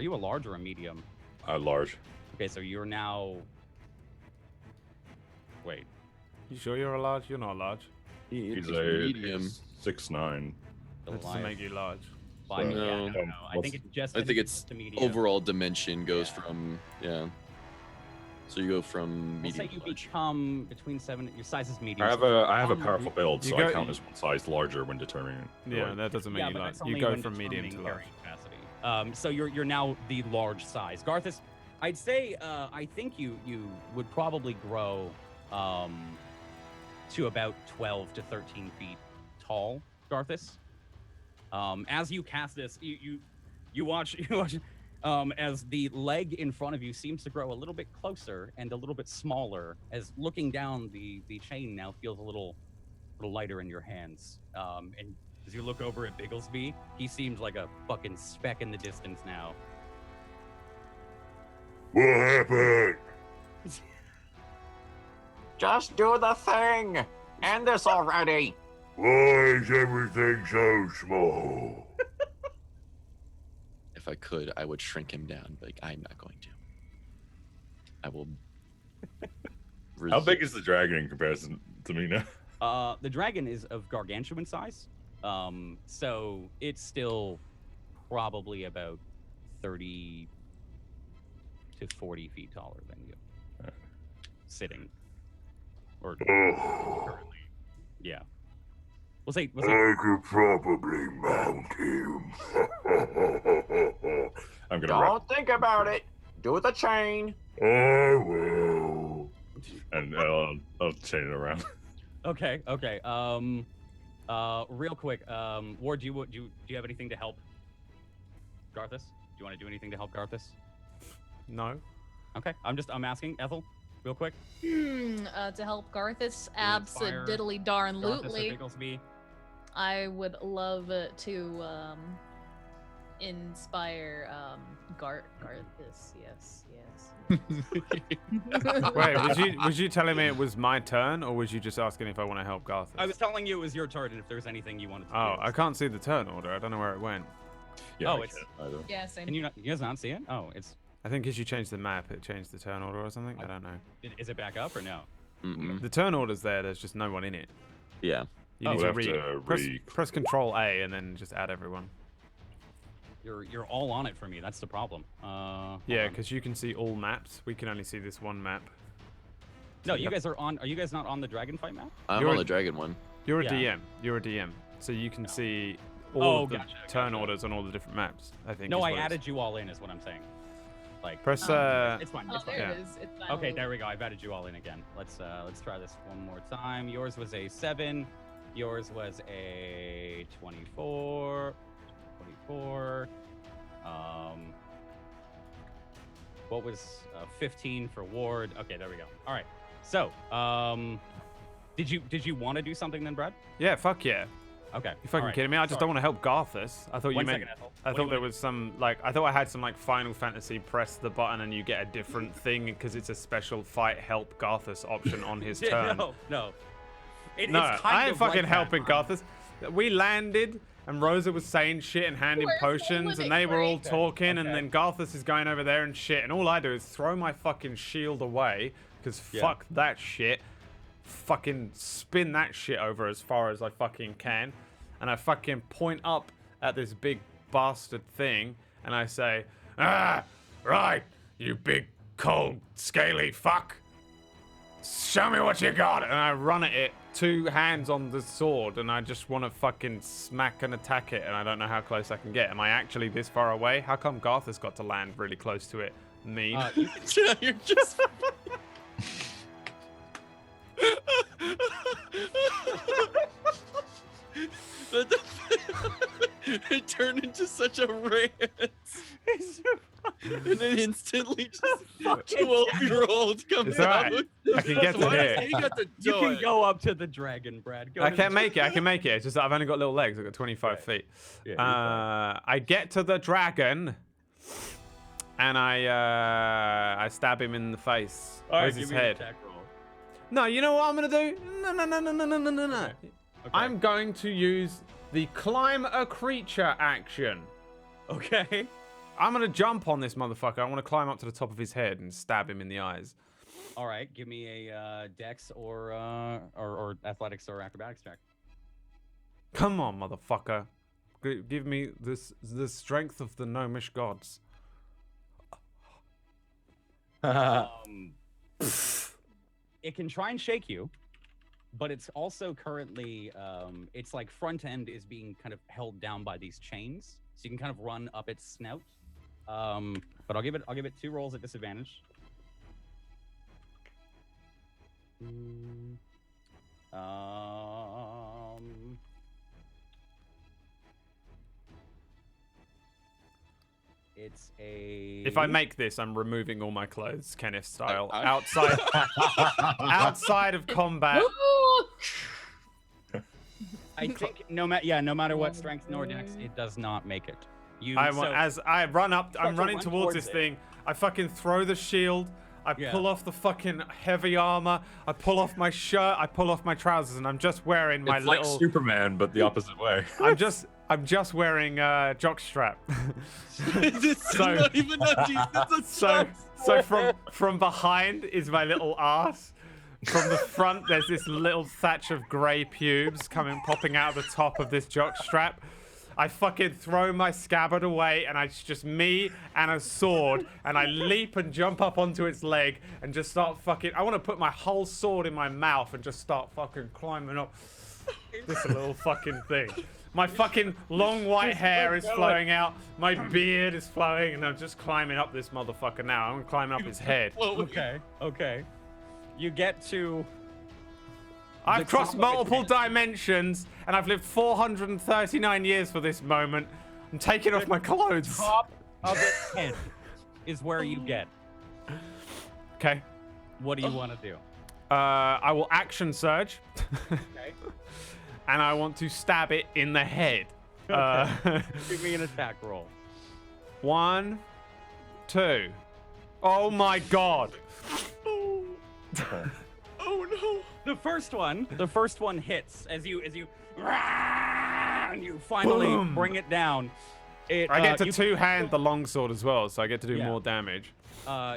you a large or a medium? Large. Okay, so you're now. Wait. You sure you're a large? You're not large. He's He's a a medium. 6'9". That doesn't make you large. Fine, No. no. I think it's just. I think it's just a medium. overall dimension goes Yeah. from So you go from We'll say medium you to large. become between 7. Your size is medium. I have a powerful build, you so go- I count as one size larger when determining. Yeah, that doesn't make Yeah, you but large. that's You only go when from medium to determining large. carrying capacity. So you're now the large size. Garthus, I'd say I think you would probably grow to about 12 to 13 feet tall, Garthus. As you cast this, you watch as the leg in front of you seems to grow a little bit closer and a little bit smaller, as looking down the chain now feels a little lighter in your hands. And as you look over at Bigglesby, he seems like a fucking speck in the distance now. What happened? Just do the thing! End this already! Why is everything so small? If I could, I would shrink him down, but I'm not going to. I will. How big is the dragon in comparison to me now? The dragon is of gargantuan size, so it's still probably about 30 to 40 feet taller than you, sitting. Or currently, yeah. We'll say. I could probably mount him. I'm gonna wrap. Don't think about it! Do the chain! I will. And I'll chain it around. Okay. Real quick, Ward, do you have anything to help Garthus? Do you want to do anything to help Garthus? No. Okay, I'm asking Ethel, real quick. To help Garthus, Inspire abso-diddly darn Garthus or lootly. Bigglesby. I would love to inspire Garthus. Yes. Wait, was you telling me it was my turn, or was you just asking if I want to help Garthus? I was telling you it was your turn, and if there was anything you wanted to do. Oh, I can't see the turn order. I don't know where it went. Yeah, Oh, I it's- can't either. Yeah, same. Can you guys not see it? Oh, it's. I think as you change the map, it changed the turn order or something. I don't know. Is it back up or no? Mm-mm. The turn order's there. There's just no one in it. Yeah. You Oh, need we to have to press Control A and then just add everyone. You're all on it for me. That's the problem. Yeah, hold on. because you can see all maps. We can only see this one map. No, you guys are on. Are you guys not on the dragon fight map? I'm You're on a- the dragon one. You're a Yeah. DM. You're a DM. So you can No. see all Oh, of the gotcha, turn gotcha. orders on all the different maps, I think. No, is I what it's- added you all in. Is what I'm saying. Like. Press, It's fine. Oh, It's fine. there Yeah. it is. It's Okay, there we go. I've added you all in again. Let's try this one more time. Yours was a 7. Yours was a 24. 24. What was 15 for Ward? Okay, there we go. All right. So, did you want to do something then, Brad? Yeah, fuck yeah. Okay. You fucking all right. kidding me? I just Sorry. don't want to help Garthus. I thought you One meant. second, Ethel. I What do thought you there wanna- was some I thought I had some Final Fantasy press the button and you get a different thing because it's a special fight help Garthus option on his Yeah, turn. no. No, It's I kind ain't of fucking like helping that. Garthus. We landed and Rosa was saying shit and handing Where's the potions and living they were all break? talking and Okay. then Garthus is going over there and shit and all I do is throw my fucking shield away because Yeah. fuck that shit. Fucking spin that shit over as far as I fucking can and I fucking point up at this big bastard thing and I say, right, you big cold scaly fuck. Show me what you got. And I run at it, 2 hands on the sword, and I just want to fucking smack and attack it, and I don't know how close I can get. Am I actually this far away? How come Garth has got to land really close to it? Me. You're just. It turned into such a rant. And then instantly just 12-year-old comes It's alright. out. I can get to Why here. You got to You do can it. go up to the dragon, Brad. Go I to can the make it. I can make it. It's just that I've only got little legs. I've got 25 Right. feet. Yeah, you're fine. I get to the dragon, and I stab him in the face. All right, Where's give his me an head? attack roll. No, you know what I'm gonna do? No. Okay. I'm going to use the climb a creature action. Okay. I'm gonna jump on this motherfucker. I want to climb up to the top of his head and stab him in the eyes. All right. Give me a dex or athletics or acrobatics check. Come on, motherfucker. Give me the strength of the gnomish gods. It can try and shake you, but it's also currently its like front end is being kind of held down by these chains, so you can kind of run up its snout. But I'll give it 2 rolls at disadvantage. It's a. If I make this, I'm removing all my clothes, Kenneth style, I- outside of combat. I think no matter what strength nor dex, it does not make it. You. As I run up, I'm to running run towards towards this it. thing. I fucking throw the shield. I Yeah. pull off the fucking heavy armor. I pull off my shirt. I pull off my trousers, and I'm just wearing my It's little. like Superman, but the opposite way. I'm just wearing jockstrap. It's So- not even a decent so from behind is my little arse. From the front, there's this little thatch of grey pubes popping out of the top of this jockstrap. I fucking throw my scabbard away, and it's just me and a sword, and I leap and jump up onto its leg and just start fucking. I want to put my whole sword in my mouth and just start fucking climbing up this little fucking thing. My fucking long white hair is flowing out, my beard is flowing, and I'm just climbing up this motherfucker now. I'm climbing up his head. Okay. You get to. I've The crossed top of its multiple head. dimensions, and I've lived 439 years for this moment. I'm taking off my clothes. Top of its head is where you get. Okay. What do you want to do? I will action surge, Okay. and I want to stab it in the head. Give me an attack roll. 1, 2. Oh my god. Oh no. The first one hits as you and you finally Boom. bring it down. I get to you two-hand the longsword as well, so I get to do Yeah. more damage.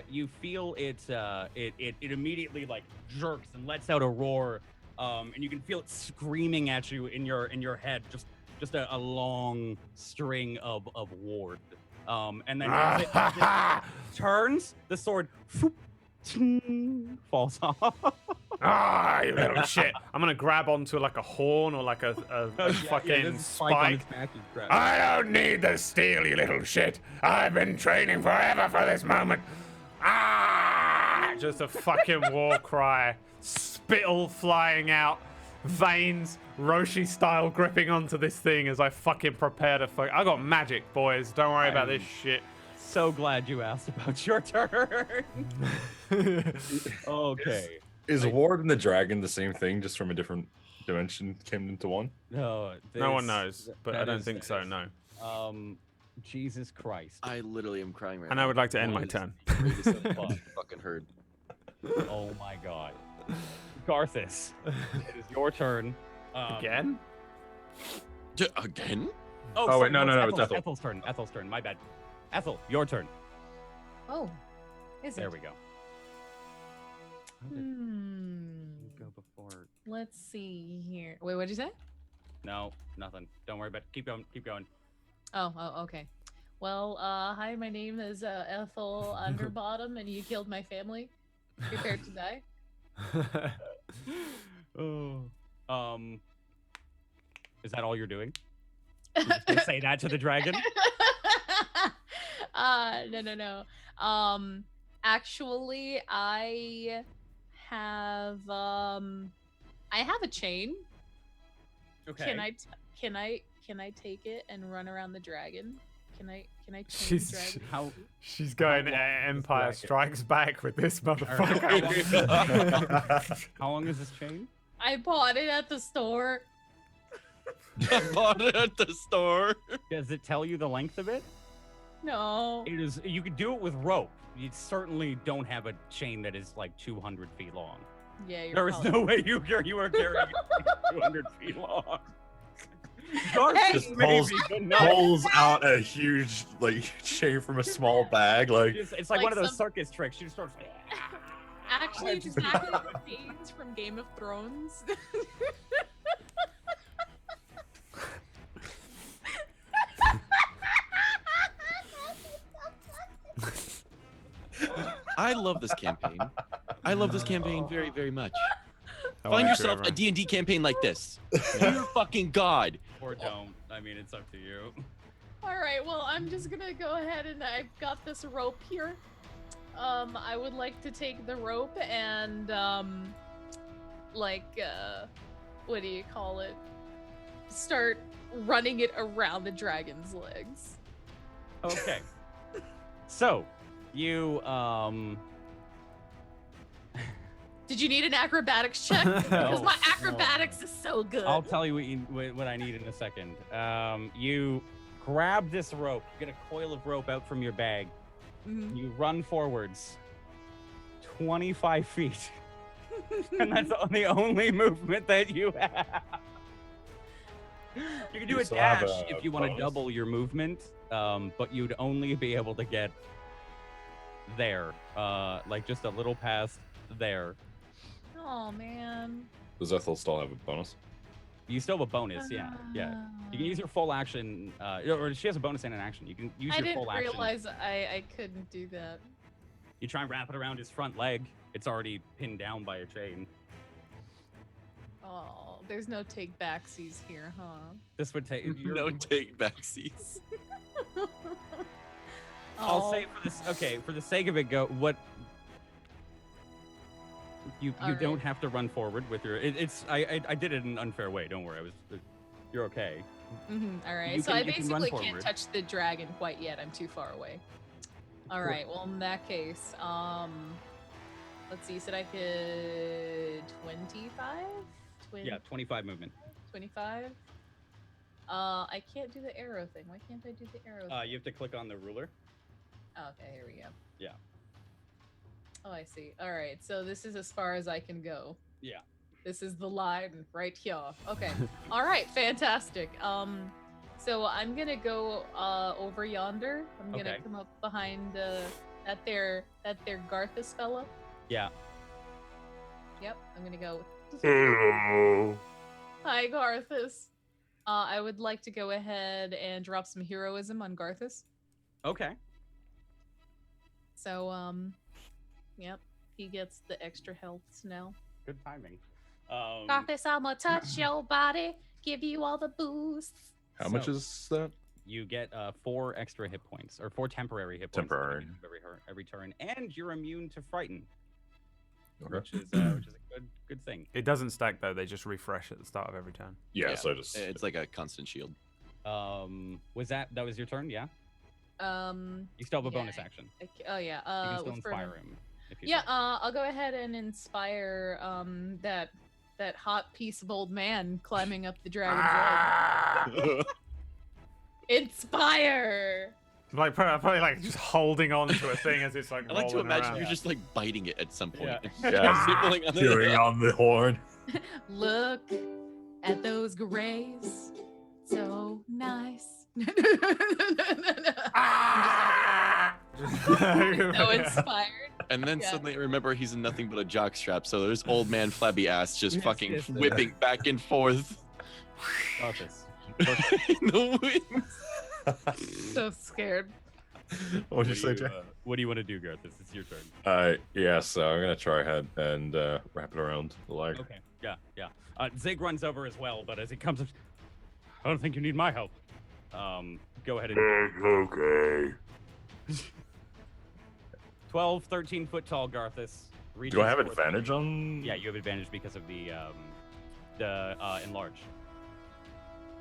You feel it immediately like jerks and lets out a roar, and you can feel it screaming at you in your head, just a long string of ward. And then as it turns, the sword falls off. Ah, you little shit. I'm gonna grab onto like a horn or like a fucking spike. I don't need the steel, you little shit. I've been training forever for this moment. Ah! Just a fucking war cry. Spittle flying out. Veins, Roshi style, gripping onto this thing as I fucking prepare to fuck. I got magic, boys. Don't worry about this shit. So glad you asked about your turn. Okay. Is Ward and the dragon the same thing, just from a different dimension came into one? No, No one knows, but I don't think so, no. Jesus Christ. I literally am crying right now. And I would like to end my What is turn. the greatest thing I've fucking heard. Oh my God. Garthus, it is your turn. Again? Again? Oh, sorry, wait, no, it's it's Ethel. Ethel's turn. My bad. Ethel, your turn. Oh, is it? There we go. How did you go before? Let's see here. Wait, what'd you say? No, nothing. Don't worry about it. Keep going. Keep going. Oh, okay. Well, hi, my name is Ethel Underbottom, and you killed my family. Prepare to die. Is that all you're doing? You're just gonna say that to the dragon? No. Actually, I have a chain. Okay. Can I take it and run around the dragon? Can I chain the She's dragon? How? she's going How long is Empire this Strikes Back with this How motherfucker. long is this chain? I bought it at the store. I bought it at the store. Does it tell you the length of it? No. It is. You could do it with rope. You certainly don't have a chain that is like 200 feet long. Yeah, you're There is probably- no way you are carrying it 200 feet long. Just pulls out a huge chain from a small bag. It's like one of those circus tricks. She just starts. Actually, just happened with Danes from Game of Thrones. I love this campaign. I love this campaign very, very much. I Find like yourself a whoever. D&D campaign like this. Dear fucking God. Or don't. I mean, it's up to you. All right, well, I'm just gonna go ahead and I've got this rope here. I would like to take the rope and what do you call it? Start running it around the dragon's legs. Okay. So, you Did you need an acrobatics check? Because No. my acrobatics is so good. I'll tell you what I need in a second. You grab this rope, get a coil of rope out from your bag. Mhm. You run forwards 25 feet. And that's the only movement that you have. You can do You a still have dash a if you want to bonus? double your movement, but you'd only be able to get there, like just a little past there. Oh man. Does Ethel still have a bonus? You still have a bonus, yeah. You can use your full action, or she has a bonus and an action. You can use I your didn't full action. realize I couldn't do that. You try and wrap it around his front leg. It's already pinned down by a chain. Oh, there's no take backsies here, huh? This would take. No take back seats. I'll say for this. Okay, for the sake of it, go. What? You All don't right. have to run forward with your. It's. I did it in an unfair way. Don't worry. You're okay. All right, You so can- I you can run basically can't forward. touch the dragon quite yet. I'm too far away. All right, well in that case, let's see. You said I could 25? Yeah, 25 movement. 25. I can't do the arrow thing. Why can't I do the arrow thing? You have to click on the ruler. Oh, okay, here we go. Yeah. Oh, I see. All right, so this is as far as I can go. Yeah. This is the line right here. Okay. All right, fantastic. So I'm gonna go over yonder. I'm gonna Okay. come up behind that there Garthus fella. Yeah. Yep, I'm gonna go. Hello. Hi, Garthus. I would like to go ahead and drop some heroism on Garthus. Okay. So, yep, he gets the extra healths now. Good timing. Garthus, I'ma touch your body, give you all the boosts. How much So- is that? You get 4 extra hit points, or 4 temporary hit points. at the Temporary. beginning of every turn, and you're immune to frighten, Okay. which is a good thing. It doesn't stack though. They just refresh at the start of every turn. Yeah, so just It's like a constant shield. Was that was your turn? Yeah. You still have a Yeah, bonus action. Oh yeah. You can still for- inspire him. If you Yeah, so. I'll go ahead and inspire that hot piece of old man climbing up the dragon's leg. Inspire. Like probably like just holding on to a thing as it's like. I like to rolling imagine around. you're just like biting it at some point. Yeah. Yeah. Nibbling on the chewing on the horn. Look at those grays. So nice. So inspired. And then Yeah. suddenly I remember he's nothing but a jockstrap, so there's old man flabby ass just Yes, fucking yes, whipping back and forth Garthus. in the wind. So scared. What'd you say, Jack? What do you want to do, Garthus? It's your turn. Yeah, so I'm gonna try ahead and wrap it around the leg. Okay. Yeah. Zig runs over as well, but as he comes up, I don't think you need my help. Go ahead and Okay. 12, 13 foot tall Garthus. Do I have reaches for- advantage on? Yeah, you have advantage because of the enlarge.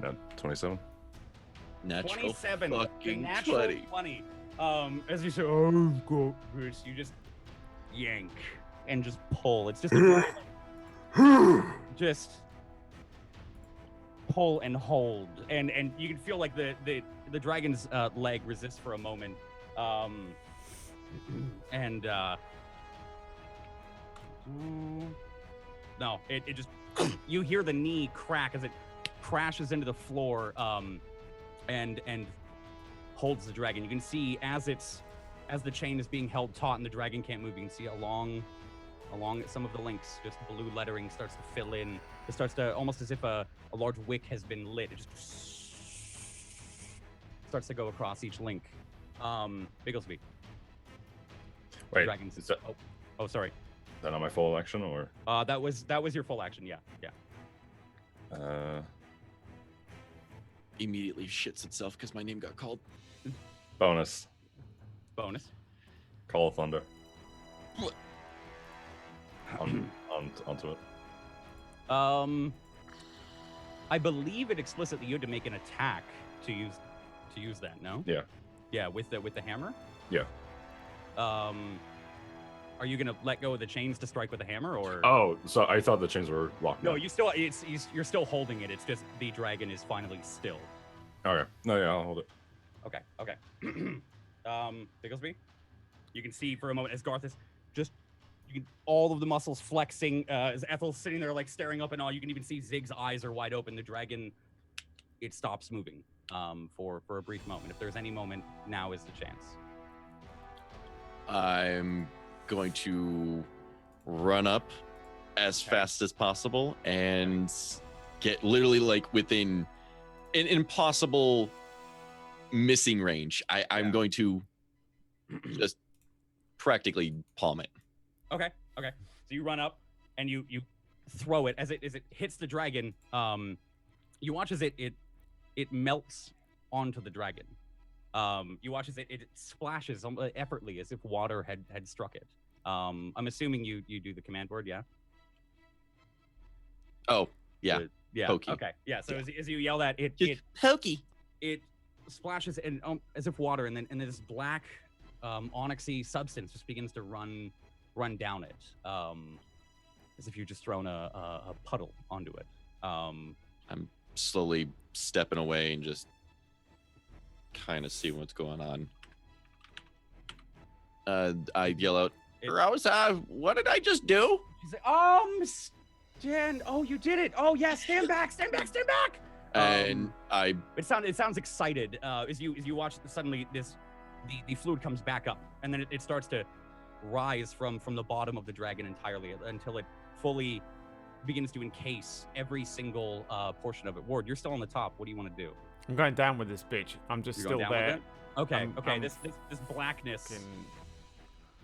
No, 27. Natural 27. fucking natural 20. 20. As you say, oh, go, Bruce, you just yank and just pull. It's just just pull and hold, and you can feel like the dragon's leg resists for a moment, and no, it just you hear the knee crack as it crashes into the floor, and holds the dragon. You can see as the chain is being held taut and the dragon can't move, you can see along some of the links, just blue lettering starts to fill in. It starts to almost as if a large wick has been lit. It just starts to go across each link. Bigglesby. Wait, Dragons. is that, Oh, sorry. is that not my full action or? That was your full action. Yeah. Immediately shits itself because my name got called. Bonus. Bonus. Call of Thunder. What? Onto it. I believe it explicitly you had to make an attack to use that. No. Yeah. Yeah, with the hammer. Yeah. Are you gonna let go of the chains to strike with the hammer, or? Oh, so I thought the chains were locked. No, down. you still you're still holding it. It's just the dragon is finally still. Okay. No, yeah, I'll hold it. Okay. Bigglesby, you can see for a moment as Garth is just all of the muscles flexing. As Ethel's sitting there like staring up and all, you can even see Zig's eyes are wide open. The dragon, it stops moving for a brief moment. If there's any moment, now is the chance. I'm going to run up as fast as possible and get literally like within an impossible missing range. I'm going to just practically palm it. Okay. So you run up and you throw it as it hits the dragon. You watch as it melts onto the dragon. You watch as it splashes effortlessly as if water had struck it. I'm assuming you do the command word, yeah? Oh, yeah. Yeah. Pokey. Okay. Yeah. So as you yell that, it Pokey. it splashes and as if water, and then this black onyxy substance just begins to run down it, as if you just thrown a puddle onto it. I'm slowly stepping away and just kind of see what's going on. I yell out, Rosa, what did I just do? She's like, stand. Oh, you did it. Oh, yeah, stand back, stand back, stand back. And It sounds excited as you watch suddenly the fluid comes back up, and then it starts to rise from the bottom of the dragon entirely until it fully begins to encase every single portion of it. Ward, you're still on the top. What do you want to do? I'm going down with this bitch. I'm just You're still going down there. with it? Okay, okay. I'm This blackness. fucking-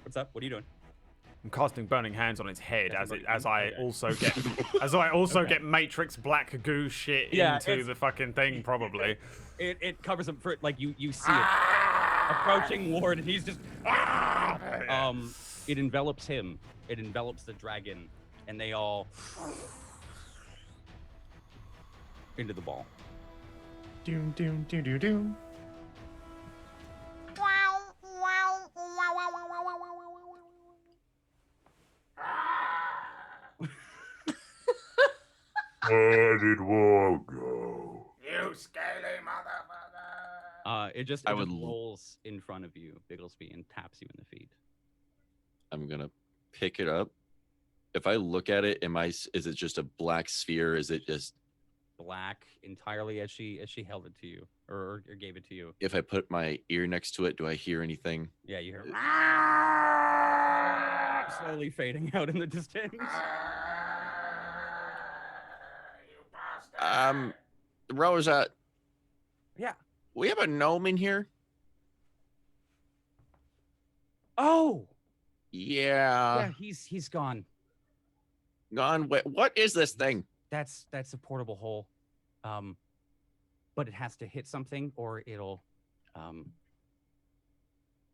What's up? What are you doing? I'm casting burning hands on its head Casting as burning I hands? Okay. also Okay. get Matrix black goo shit Yeah, into it's- the fucking thing probably. It covers him for like you see it approaching Ward, and he's just it envelops him. It envelops the dragon, and they all into the ball. Doom, doom, doom, doom, doom. Where did war go? You scaly motherfucker! It just I would rolls in front of you, Bigglesby, and taps you in the feet. I'm gonna pick it up. If I look at it, is it just a black sphere? Is it just Black entirely as she held it to you or gave it to you. if I put my ear next to it, do I hear anything? Yeah, you hear slowly fading out in the distance. Rosa, Yeah. we have a gnome in here. Oh, Yeah. yeah, he's gone. Gone. What is this thing? That's a portable hole, but it has to hit something or it'll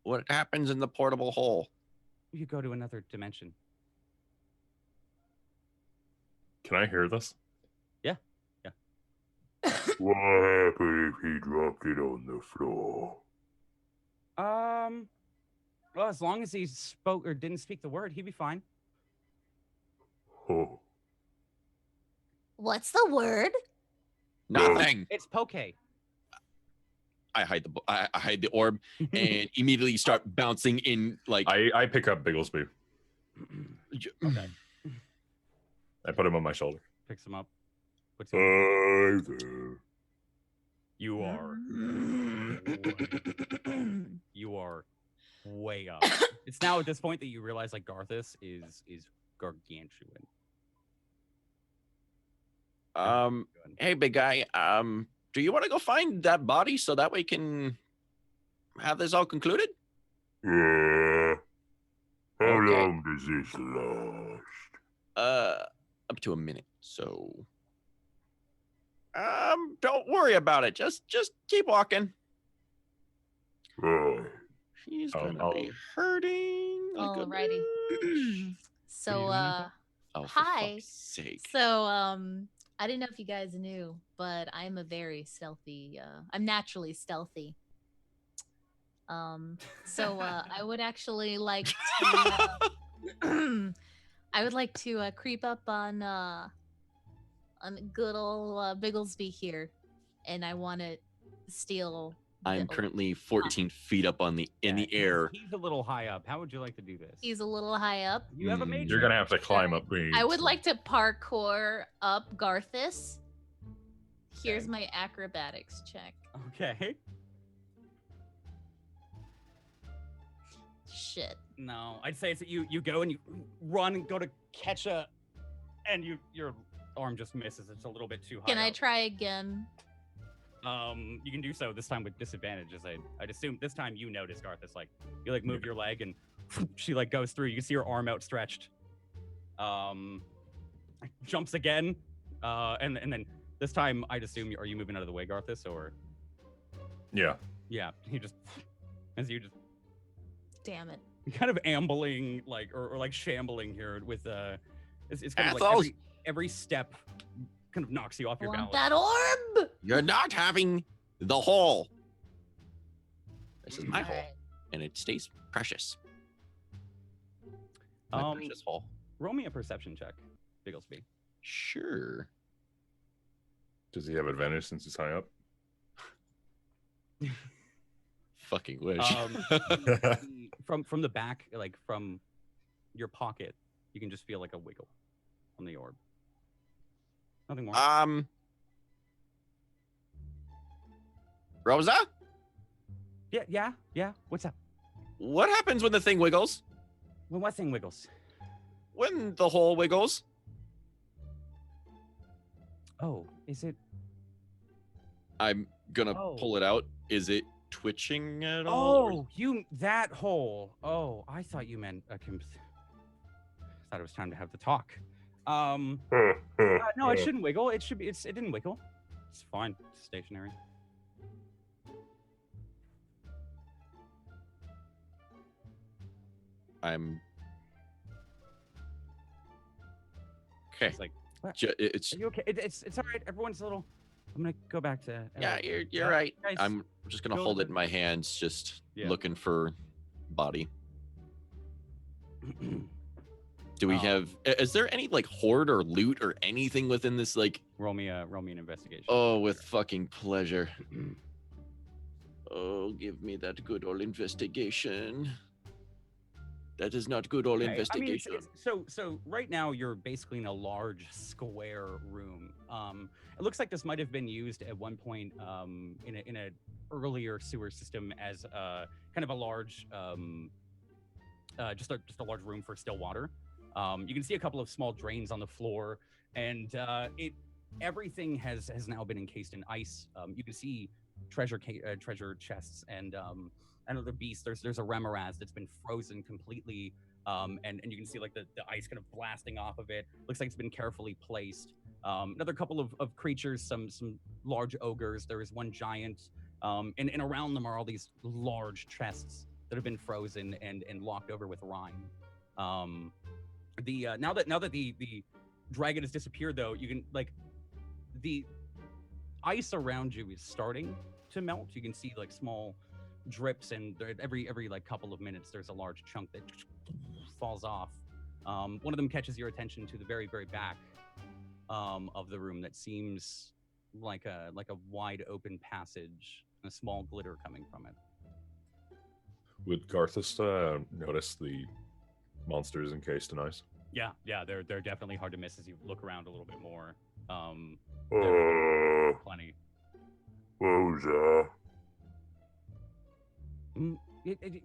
What happens in the portable hole? you go to another dimension. Can I hear this? What happened if he dropped it on the floor? Well, as long as he spoke or didn't speak the word, he'd be fine. Oh, What's the word? Nothing. It's poke. I hide the orb and immediately start bouncing in like. I pick up Bigglesby. Okay. I put him on my shoulder. Picks him up. Puts him. hi there. You are. You are way up. It's now at this point that you realize like Garthus is gargantuan. Hey, big guy. Do you want to go find that body so that we can have this all concluded? Yeah. How Okay. long does this last? Up to a minute. So, don't worry about it. Just keep walking. Right. She's Oh, gonna be hurting. like a Alrighty. bitch. So, Oh, for hi. fuck's sake. So, I didn't know if you guys knew, but I'm a very stealthy. I'm naturally stealthy. So I would actually like to. I would like to creep up on good old Bigglesby here, and I want to steal. I'm the- currently 14 feet up in the air. He's a little high up. How would you like to do this? He's a little high up. You have a mage. You're gonna have to climb up me. I would like to parkour up Garthus. Here's Okay. my acrobatics check. Okay. Shit. No, I'd say it's that you go and you run and go to catch and your arm just misses. It's a little bit too high. Can I up. try again? You can do so this time with disadvantage. As I'd assume this time you notice Garthus, like you like move your leg and she like goes through. You can see her arm outstretched. Jumps again, and then this time I'd assume are you moving out of the way, Garthus, or Yeah. yeah, he just as you just Damn it. kind of ambling like or like shambling here with it's kind of like Athos! every step kind of knocks you off I your want balance. that orb. You're not having the hole. This is my hole, Alright. and it stays precious. My precious hole. Roll me a perception check, Bigglesby. Sure. Does he have advantage since he's high up? Fucking wish. From the back, like from your pocket, you can just feel like a wiggle on the orb. Nothing more. Rosa? Yeah. What's up? What happens when the thing wiggles? When what thing wiggles? When the hole wiggles? Oh, is it? I'm gonna Oh. pull it out. Is it twitching at all? Oh, that hole. Oh, I thought you meant I thought it was time to have the talk. No, it shouldn't wiggle. It should be. It didn't wiggle. It's fine. It's stationary. I'm. Okay. It's like, what? It's Are you okay? It's all right. Everyone's a little. I'm gonna go back to. yeah. You're right. Guys, I'm just gonna go hold to it in my hands, just Yeah. looking for body. Do we have? Is there any like horde or loot or anything within this? Like, roll me an investigation. oh, with fucking pleasure. Oh, give me that good old investigation. That is not good old Okay, investigation. So right now you're basically in a large square room. It looks like this might have been used at one point in a earlier sewer system as kind of a large just a large room for still water. You can see a couple of small drains on the floor, and everything has now been encased in ice. You can see treasure chests and other beasts. There's a remoraz that's been frozen completely, and you can see like the ice kind of blasting off of it. Looks like it's been carefully placed. Another couple of creatures, some large ogres. There is one giant, and around them are all these large chests that have been frozen and locked over with rime. Now that the dragon has disappeared, though, you can like the ice around you is starting to melt. You can see like small drips, and every like couple of minutes there's a large chunk that falls off. One of them catches your attention to the very back of the room that seems like a wide open passage and a small glitter coming from it. Would Garthus notice the monsters encased in ice? Yeah, they're definitely hard to miss as you look around a little bit more. Plenty. Rosa,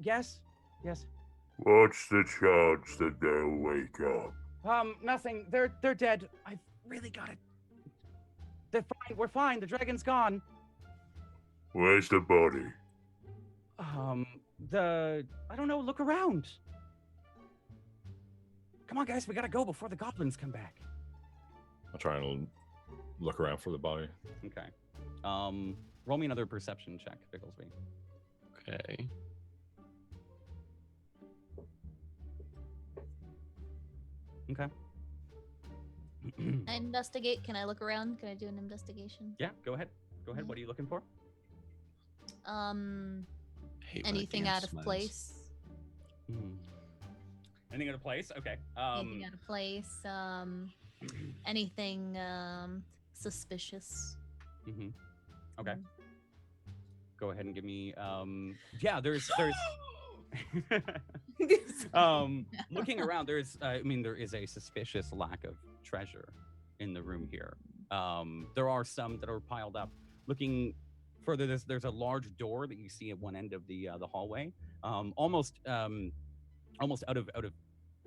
Yes. what's the chance that they'll wake up? Nothing. They're dead. I've really got it. They're fine. We're fine. The dragon's gone. Where's the body? I don't know. Look around. Come on, guys. We gotta go before the goblins come back. I'll try and look around for the body. Okay. Roll me another perception check, Bicklesby. Okay. Okay. I investigate. Can I look around? Can I do an investigation? Yeah, go ahead. What are you looking for? Hate when a Anything game out of smiles. place? Anything out of place? Okay. Anything out of place? Anything suspicious? Okay. Go ahead and give me. Yeah, there's. Looking around, there is a suspicious lack of treasure in the room here. There are some that are piled up. Looking further, there's a large door that you see at one end of the hallway, almost out of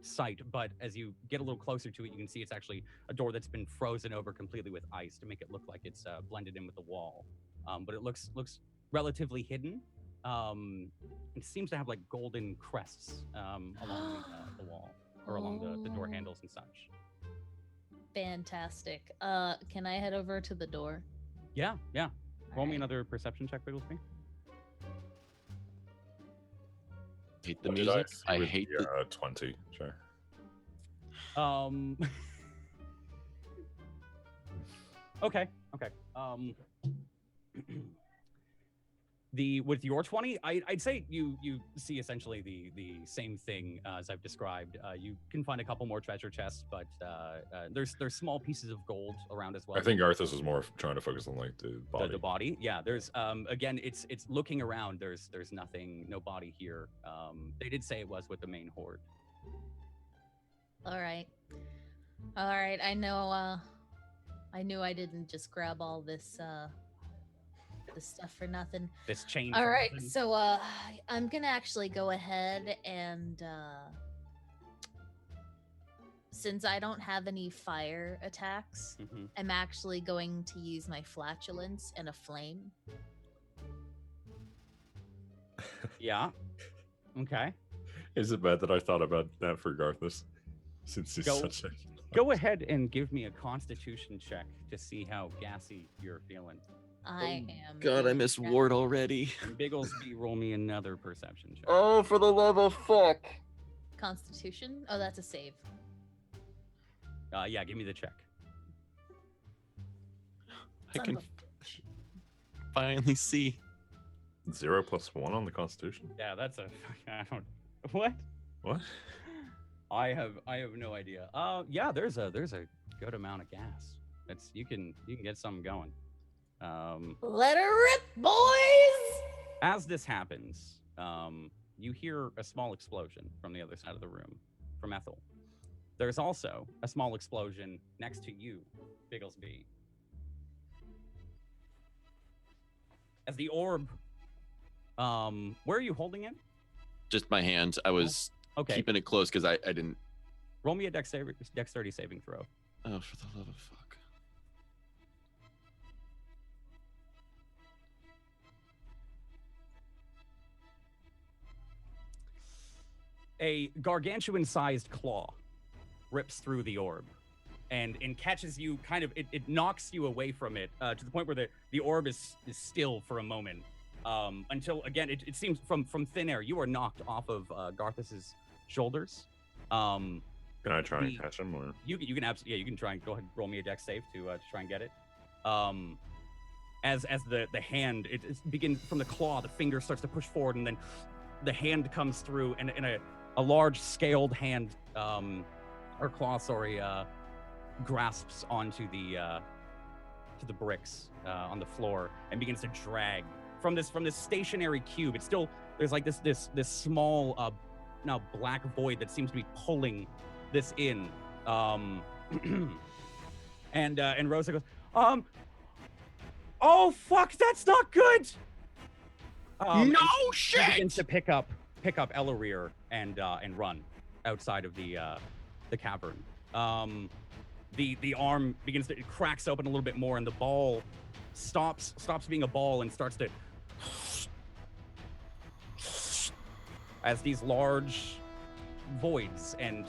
sight. But as you get a little closer to it, you can see it's actually a door that's been frozen over completely with ice to make it look like it's blended in with the wall. But it looks relatively hidden. It seems to have like golden crests along the wall or along the door handles and such. Fantastic. Can I head over to the door? Yeah. Roll me Alright. another perception check, Bigglesby. Hate the What did music. see I with hate the, the. 20. Sure. Okay. With your 20, I'd say you see essentially the same thing as I've described. You can find a couple more treasure chests, but there's small pieces of gold around as well. I think Arthas was more trying to focus on like the body. The body, yeah. There's again, it's looking around. There's nothing, no body here. They did say it was with the main horde. All right. I know. I knew I didn't just grab all this stuff for nothing. This chain. All right, so I'm gonna actually go ahead and since I don't have any fire attacks, I'm actually going to use my flatulence and a flame. Yeah. Okay. Is it bad that I thought about that for Garthus? Since he's such a... Go ahead and give me a Constitution check to see how gassy you're feeling. I am. God, I miss Ward already. And Bigglesby, roll me another perception check. Oh, for the love of fuck. Constitution? Oh, that's a save. Yeah, give me the check. I can finally see. 0 + 1 on the Constitution? Yeah, that's a. I don't. What? What? I have no idea. Yeah, there's a good amount of gas. You can get something going. Let her rip, boys! As this happens, you hear a small explosion from the other side of the room, from Ethel. There's also a small explosion next to you, Bigglesby. As the orb, where are you holding it? Just my hand. I was keeping it close because I didn't. Roll me a dexterity saving throw. Oh, for the love of fuck. A gargantuan-sized claw rips through the orb and catches you kind of, it knocks you away from it to the point where the orb is still for a moment until, again, it seems from thin air, you are knocked off of Garthus's shoulders. Can I try and catch him? Or? You can absolutely, yeah, you can try and go ahead and roll me a dex save to try and get it. As the hand, it begins from the claw, the finger starts to push forward, and then the hand comes through, and a large scaled hand, or claw, sorry, grasps onto the bricks on the floor and begins to drag from this stationary cube. It's still, there's like this small now black void that seems to be pulling this in. And Rosa goes, oh fuck, that's not good. No shit. She begins to pick up Ellerear and run outside of the cavern. The arm begins to, it cracks open a little bit more, and the ball stops being a ball and starts to, as these large voids and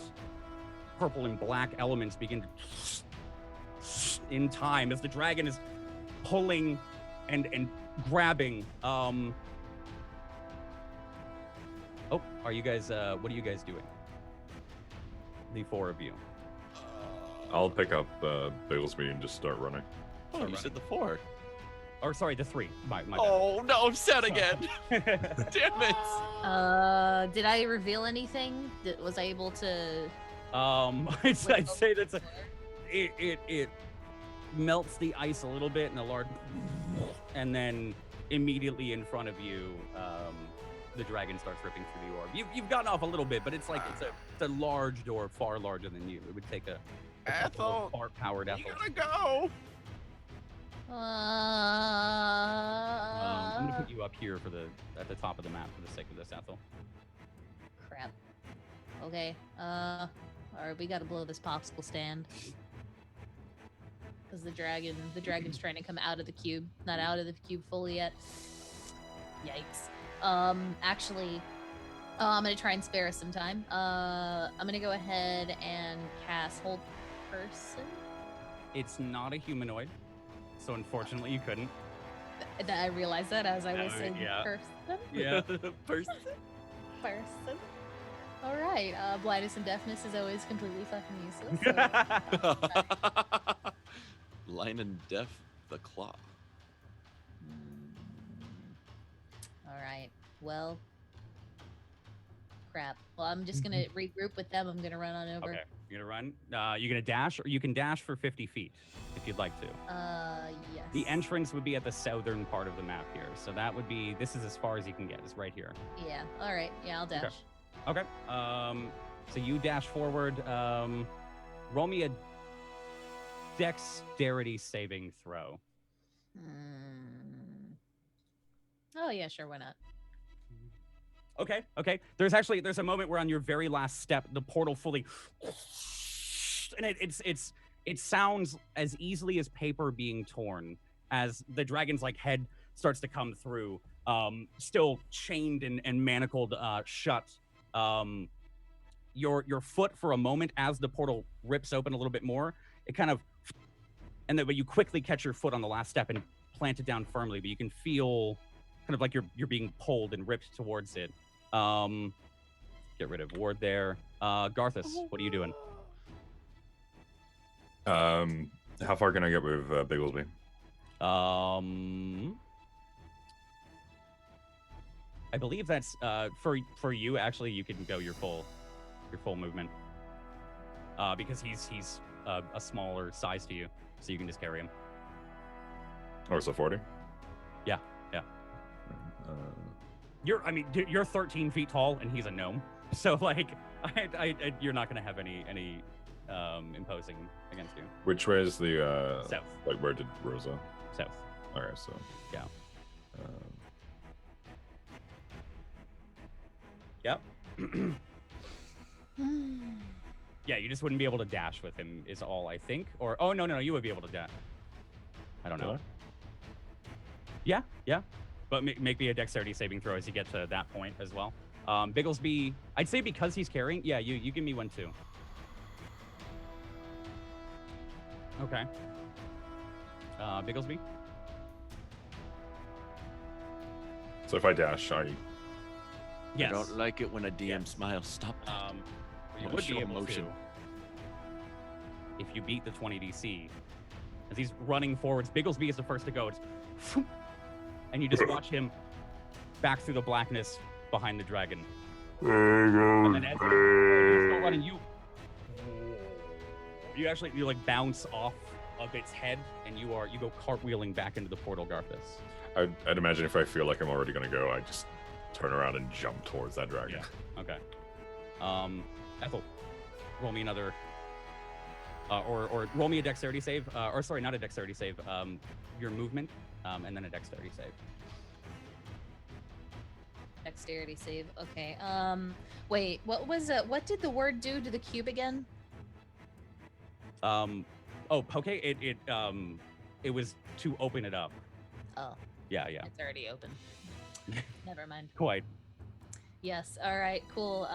purple and black elements begin to in time as the dragon is pulling and grabbing. Oh, are you guys? What are you guys doing? The four of you. I'll pick up Bigglesby and just start running. Oh, you said the 4. Or sorry, the 3. My Oh no, I'm sad again. Damn it. Did I reveal anything? Was I able to? I'd say that's it melts the ice a little bit in a large, and then immediately in front of you, the dragon starts ripping through the orb. You've gotten off a little bit, but it's like it's a large door, far larger than you. It would take a Ethel, powered Ethel. You gotta go. I'm gonna put you up here at the top of the map for the sake of this, Ethel. Crap. Okay. All right, we gotta blow this popsicle stand. Because the dragon's trying to come out of the cube. Not out of the cube fully yet. Yikes. Actually, I'm gonna try and spare us some time. I'm gonna go ahead and cast Hold Person. It's not a humanoid, so unfortunately you couldn't. I realized that as I was saying yeah. person. Yeah, person. Person. All right. Blindness and deafness is always completely fucking useless. So, Line and Deaf the Claw. right. Well, crap. Well, I'm just gonna regroup with them. I'm gonna run on over. Okay, you're gonna run. You're gonna dash, or you can dash for 50 feet if you'd like to. Yes. The entrance would be at the southern part of the map here, so that would be. This is as far as you can get. Is right here. Yeah. All right. Yeah, I'll dash. Okay. So you dash forward. Roll me a dexterity saving throw. Oh yeah, sure. Why not? Okay. There's a moment where on your very last step, the portal fully, and it sounds as easily as paper being torn as the dragon's like head starts to come through, still chained and manacled shut. Your foot for a moment as the portal rips open a little bit more, it kind of, and then but you quickly catch your foot on the last step and plant it down firmly, but you can feel kind of like you're being pulled and ripped towards it. Get rid of Ward there. Garthus, what are you doing? How far can I get with Bigglesby? I believe that's for you. Actually, you can go your full movement. Because he's a smaller size to you, so you can just carry him. Oh, so 40? Yeah. You're 13 feet tall and he's a gnome, so like, you're not gonna have any imposing against you. Which way is the South? Like, where did Rosa? South. All right, so Yeah. Yep. Yeah, you just wouldn't be able to dash with him, is all I think. Or no, you would be able to dash. I don't know. Yeah. But make me a dexterity saving throw as you get to that point as well. Bigglesby, I'd say because he's carrying. Yeah, you give me one too. Okay. Bigglesby. So if I dash, Yes. I don't like it when a DM smiles. Stop that. You wanna would show be able emotion. to, if you beat the 20 DC. As he's running forwards, Bigglesby is the first to go. It's, and you just watch him back through the blackness behind the dragon. And then as you're still running, you like bounce off of its head, and you go cartwheeling back into the portal, Garthus. I'd imagine if I feel like I'm already gonna go, I just turn around and jump towards that dragon. Yeah. Okay. Ethel, roll me another, or roll me a dexterity save. Or sorry, not a dexterity save. Your movement, and then a dexterity save. Dexterity save. Okay. Wait. What did the word do to the cube again? Okay. It was to open it up. Oh. Yeah. It's already open. Never mind. Quite. Yes. All right. Cool.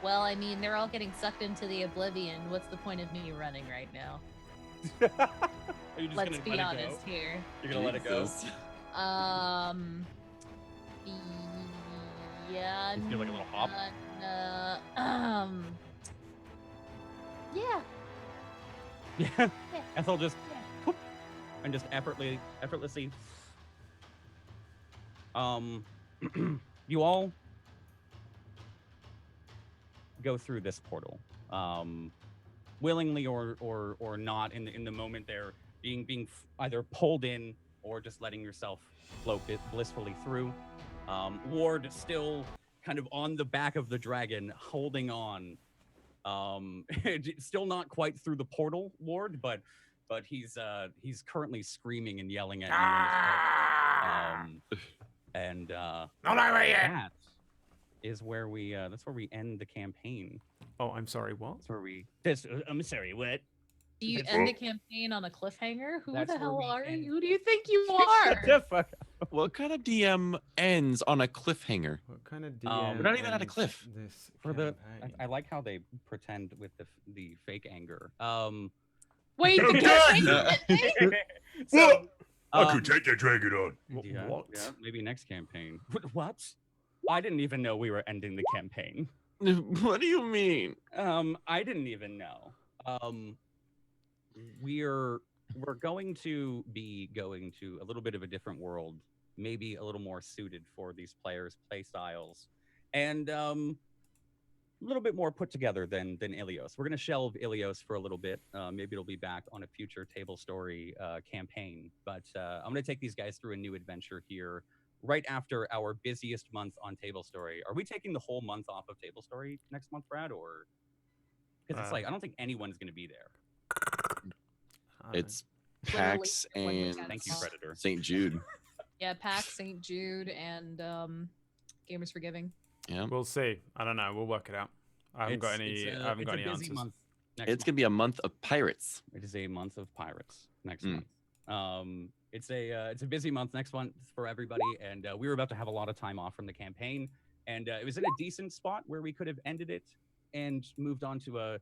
Well, I mean, they're all getting sucked into the oblivion. What's the point of me running right now? Are you just Let's gonna be let it honest go? here. You're gonna let it go? Yeah. You feel like a little hop? Yeah. Yeah. Ethel just whoop, and just effortlessly. You all go through this portal, willingly or not. In the moment, they're being either pulled in or just letting yourself float blissfully through. Ward still kind of on the back of the dragon, holding on. Still not quite through the portal, Ward, but he's currently screaming and yelling at you. And that is where that's where we end the campaign. Oh, I'm sorry, what? I'm sorry, what? Do you end the campaign on a cliffhanger? Who That's the where hell we are end. you? Who do you think you Shut are? the fuck up. What kind of DM ends on a cliffhanger? What kind of We're DM not even at a ends cliff. This For the, campaign? I like how they pretend with the fake anger. Wait, the campaign? So, I could take that dragon on. yeah, What? yeah, maybe next campaign. What? I didn't even know we were ending the campaign. What do you mean? I didn't even know. We're going to be going to a little bit of a different world maybe a little more suited for these players' play styles, and a little bit more put together than Ilios. We're gonna shelve Ilios for a little bit. Maybe it'll be back on a future TableStory campaign. But I'm gonna take these guys through a new adventure here, right after our busiest month on TableStory. Are we taking the whole month off of TableStory next month, Brad? Or because it's like I don't think anyone's gonna be there. It's Literally PAX when we and can. Thank you, Predator. St. Jude. Yeah, PAX, St. Jude, and Gamers for Giving. Yeah. We'll see. I don't know. We'll work it out. I haven't got any. I haven't got any busy answers. month next It's gonna be a month of pirates. It is a month of pirates next month. It's a busy month next month for everybody, and we were about to have a lot of time off from the campaign, and it was in a decent spot where we could have ended it and moved on to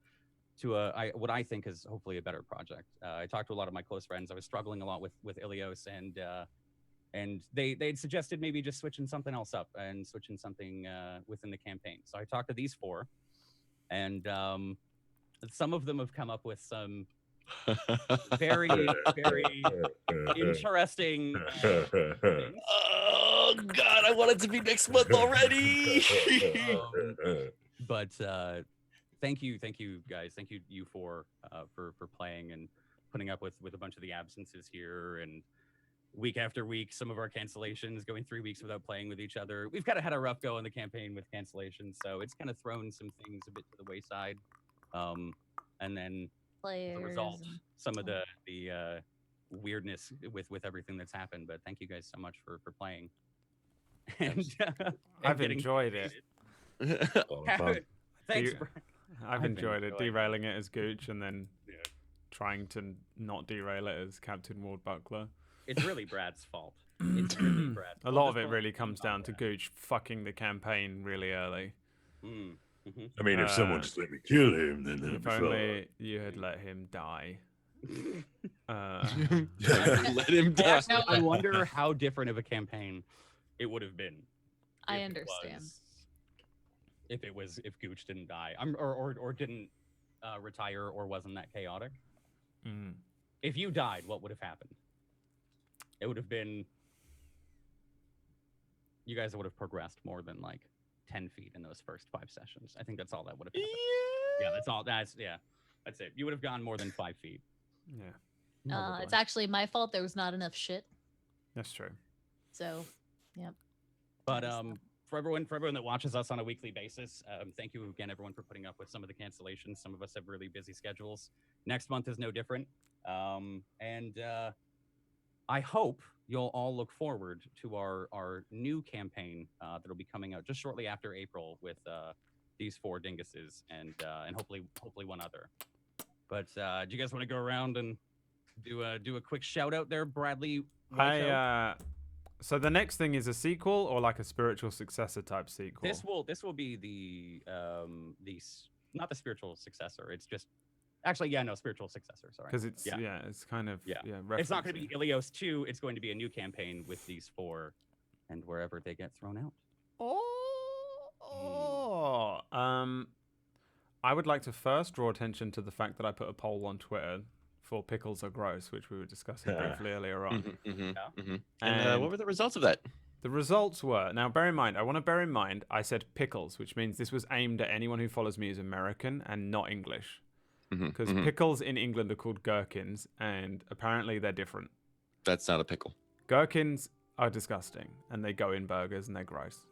what I think is hopefully a better project. I talked to a lot of my close friends. I was struggling a lot with Ilios, and they'd suggested maybe just switching something else up and switching something within the campaign. So I talked to these four, and some of them have come up with some very, very interesting things. Oh God, I want it to be next month already. But thank you guys. Thank you for playing and putting up with a bunch of the absences here, and week after week, some of our cancellations, going 3 weeks without playing with each other. We've kind of had a rough go in the campaign with cancellations, so it's kind of thrown some things a bit to the wayside. And then the result, some of the weirdness with everything that's happened. But thank you guys so much for playing. And I've enjoyed it. Thanks. I've enjoyed it. Derailing it as Gooch and then trying to not derail it as Captain Ward Buckler. It's really Brad's fault. It's really Brad's A lot of it really comes down to Gooch fucking the campaign really early. I mean, if someone just let me kill him, then that'd If be only you had let him die. Let him die. I wonder how different of a campaign it would have been. I if understand. If Gooch didn't die, or didn't retire, or wasn't that chaotic. If you died, what would have happened? It would have been, you guys would have progressed more than like 10 feet in those first 5 sessions. I think that's all that would have happened. Yeah, that's all. That's it. You would have gone more than 5 feet. Yeah. It's actually my fault. There was not enough shit. That's true. So, yeah. But for everyone that watches us on a weekly basis, thank you again, everyone, for putting up with some of the cancellations. Some of us have really busy schedules. Next month is no different. And I hope you'll all look forward to our new campaign that'll be coming out just shortly after April with these 4 dinguses and hopefully one other. But do you guys want to go around and do a quick shout out there, Bradley? So the next thing is a sequel or like a spiritual successor type sequel? This will be the not the spiritual successor. It's just spiritual successor. Sorry, because it's it's kind of It's not going to be Ilios 2. It's going to be a new campaign with these 4, and wherever they get thrown out. I would like to first draw attention to the fact that I put a poll on Twitter for pickles are gross, which we were discussing briefly earlier on. And what were the results of that? The results were, now I want to bear in mind, I said pickles, which means this was aimed at anyone who follows me as American and not English. Because pickles in England are called gherkins, and apparently they're different. That's not a pickle. Gherkins are disgusting, and they go in burgers, and they're gross.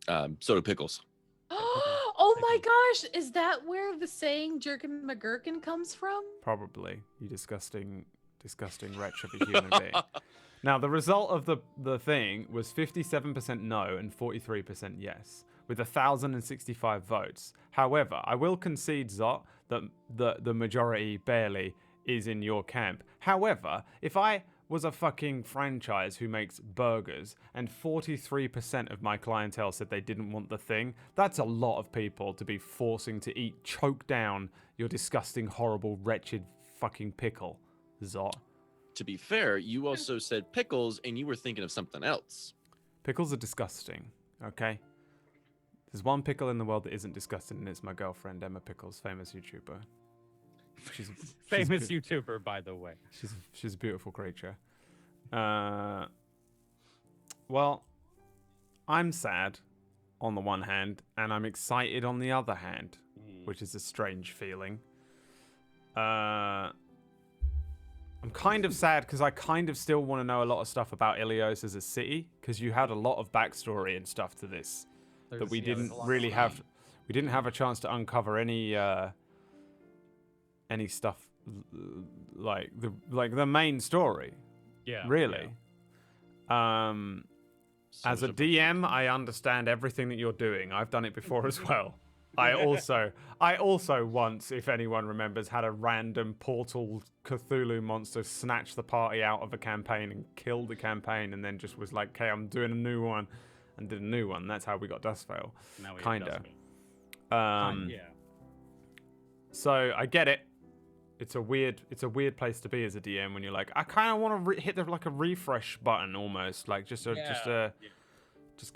So do pickles. Oh my gosh, is that where the saying "jerkin McGurkin" comes from? Probably, you disgusting wretch of a human being. Now, the result of the thing was 57% no and 43% yes, with 1,065 votes. However, I will concede, Zot, that the majority barely is in your camp. However, if I was a fucking franchise who makes burgers and 43% of my clientele said they didn't want the thing, that's a lot of people to be forcing to choke down your disgusting, horrible, wretched fucking pickle, Zot. To be fair, you also said pickles and you were thinking of something else. Pickles are disgusting, okay? There's one pickle in the world that isn't disgusting, and it's my girlfriend, Emma Pickles, famous YouTuber. She's famous YouTuber, by the way. She's a beautiful creature. Well, I'm sad on the one hand, and I'm excited on the other hand, which is a strange feeling. I'm kind of sad because I kind of still want to know a lot of stuff about Ilios as a city, because you had a lot of backstory and stuff to this that we didn't really have. We didn't have a chance to uncover any stuff like the main story. Yeah. Really. As a DM, I understand everything that you're doing. I've done it before as well. I also once, if anyone remembers, had a random portal Cthulhu monster snatch the party out of a campaign and kill the campaign, and then just was like, "Okay, I'm doing a new one," and did a new one. That's how we got Dustveil. Kinda. Yeah. So I get it. It's a weird place to be as a DM when you're like, I kind of want to hit like a refresh button almost, like just give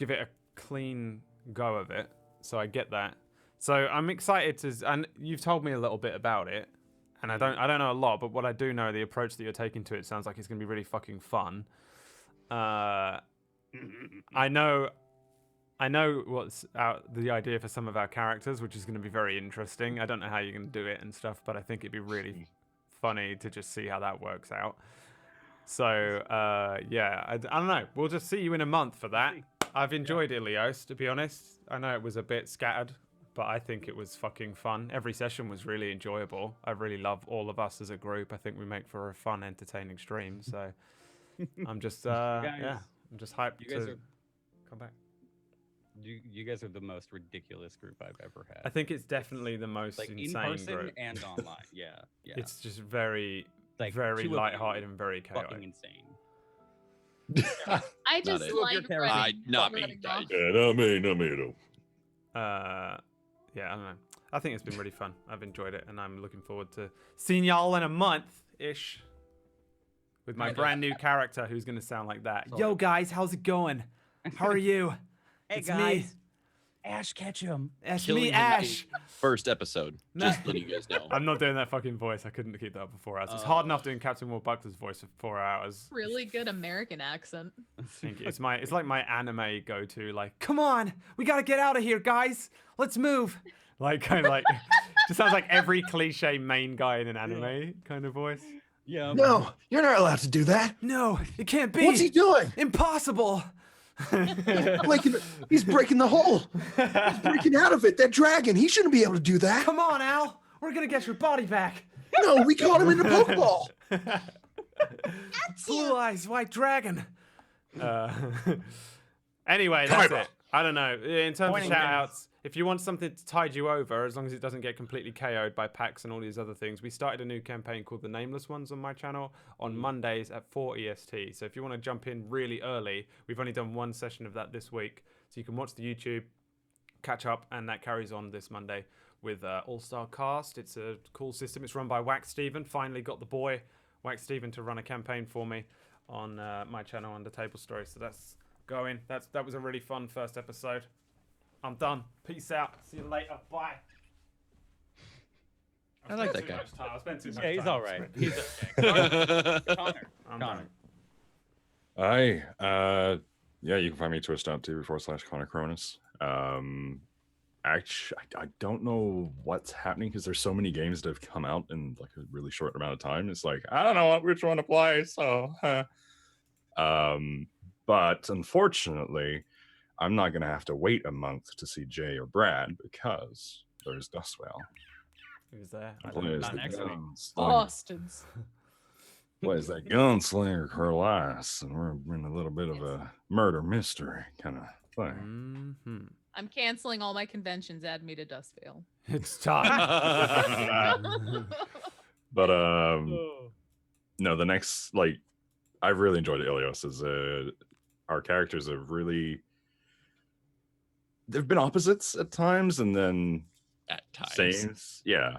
it a clean go of it. So I get that. So I'm excited and you've told me a little bit about it, and I don't know a lot, but what I do know, the approach that you're taking to it sounds like it's gonna be really fucking fun. I know what's the idea for some of our characters, which is going to be very interesting. I don't know how you're going to do it and stuff, but I think it'd be really funny to just see how that works out. So, yeah, I don't know. We'll just see you in a month for that. I've enjoyed Ilios, to be honest. I know it was a bit scattered, but I think it was fucking fun. Every session was really enjoyable. I really love all of us as a group. I think we make for a fun, entertaining stream. So, I'm just, I'm just hyped to come back. You guys are the most ridiculous group I've ever had. I think it's definitely the most like insane in person group. and online. Yeah. It's just very, like very lighthearted and very chaotic. Fucking insane. I just like running. Not me. Yeah, not me at all. Yeah, I don't know. I think it's been really fun. I've enjoyed it, and I'm looking forward to seeing y'all in a month-ish with my brand new character who's going to sound like that. Yo, guys, how's it going? How are you? Hey, it's guys. me. Ash Ketchum. It's Killing me, him Ash. First episode. Just letting you guys know. I'm not doing that fucking voice. I couldn't keep that up for 4 hours. It's hard enough doing Captain Will Buckley's voice for 4 hours. Really good American accent. Thank you. It's like my anime go-to. Like, come on, we gotta get out of here, guys. Let's move. Like, kind of like, just sounds like every cliche main guy in an anime kind of voice. Yeah. No, you're not allowed to do that. No, it can't be. What's he doing? Impossible. He's breaking the hole. He's breaking out of it. That dragon, he shouldn't be able to do that. Come on, Al. We're gonna get your body back. No, we caught him in the Pokeball. Blue eyes, white dragon. Anyway, that's it. I don't know. In terms of shout-outs, if you want something to tide you over, as long as it doesn't get completely KO'd by packs and all these other things, we started a new campaign called The Nameless Ones on my channel on Mondays at 4 EST. So if you want to jump in really early, we've only done one session of that this week. So you can watch the YouTube, catch up, and that carries on this Monday with All-Star Cast. It's a cool system. It's run by Wax Steven. Finally got the boy, Wax Steven, to run a campaign for me on my channel under TableStory. So that's going. That was a really fun first episode. I'm done. Peace out. See you later. Bye. I like that guy. I spent too much time. Yeah, he's all right. He's okay. Connor. Yeah, you can find me twitch.tv/Connor Cronus. Actually, I don't know what's happening because there's so many games that have come out in like a really short amount of time. It's like I don't know which one to play. So, but unfortunately, I'm not gonna have to wait a month to see Jay or Brad because there's Dustveil. Who's there? Boston's. Plays that gunslinger Carlas, and we're in a little bit of a murder mystery kind of thing. Mm-hmm. I'm canceling all my conventions. Add me to Dustveil. It's time. But no, the next I've really enjoyed Ilios. Our characters have really they've been opposites at times, and then At times. sames. Yeah.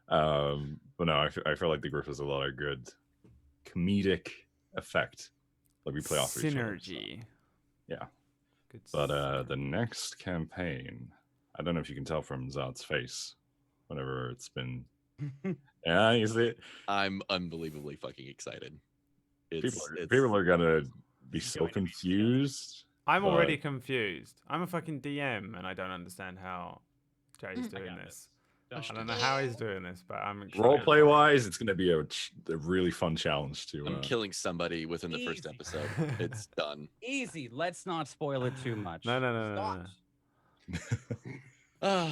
But no, I feel like the group has a lot of good comedic effect. Like we play off each other. Synergy. Yeah. Good. But the next campaign, I don't know if you can tell from Zod's face, whenever it's been. Yeah, you see it. I'm unbelievably fucking excited. People are gonna be so going to be confused. I'm already but- confused. I'm a fucking DM, and I don't understand how Jay's Mm. doing got this. Don't- I don't know how he's doing this, but I'm excited. Roleplay wise, it's gonna be a really fun challenge to. I'm killing somebody within the first Easy. episode. It's done. Easy. Let's not spoil it too much. No. Stop.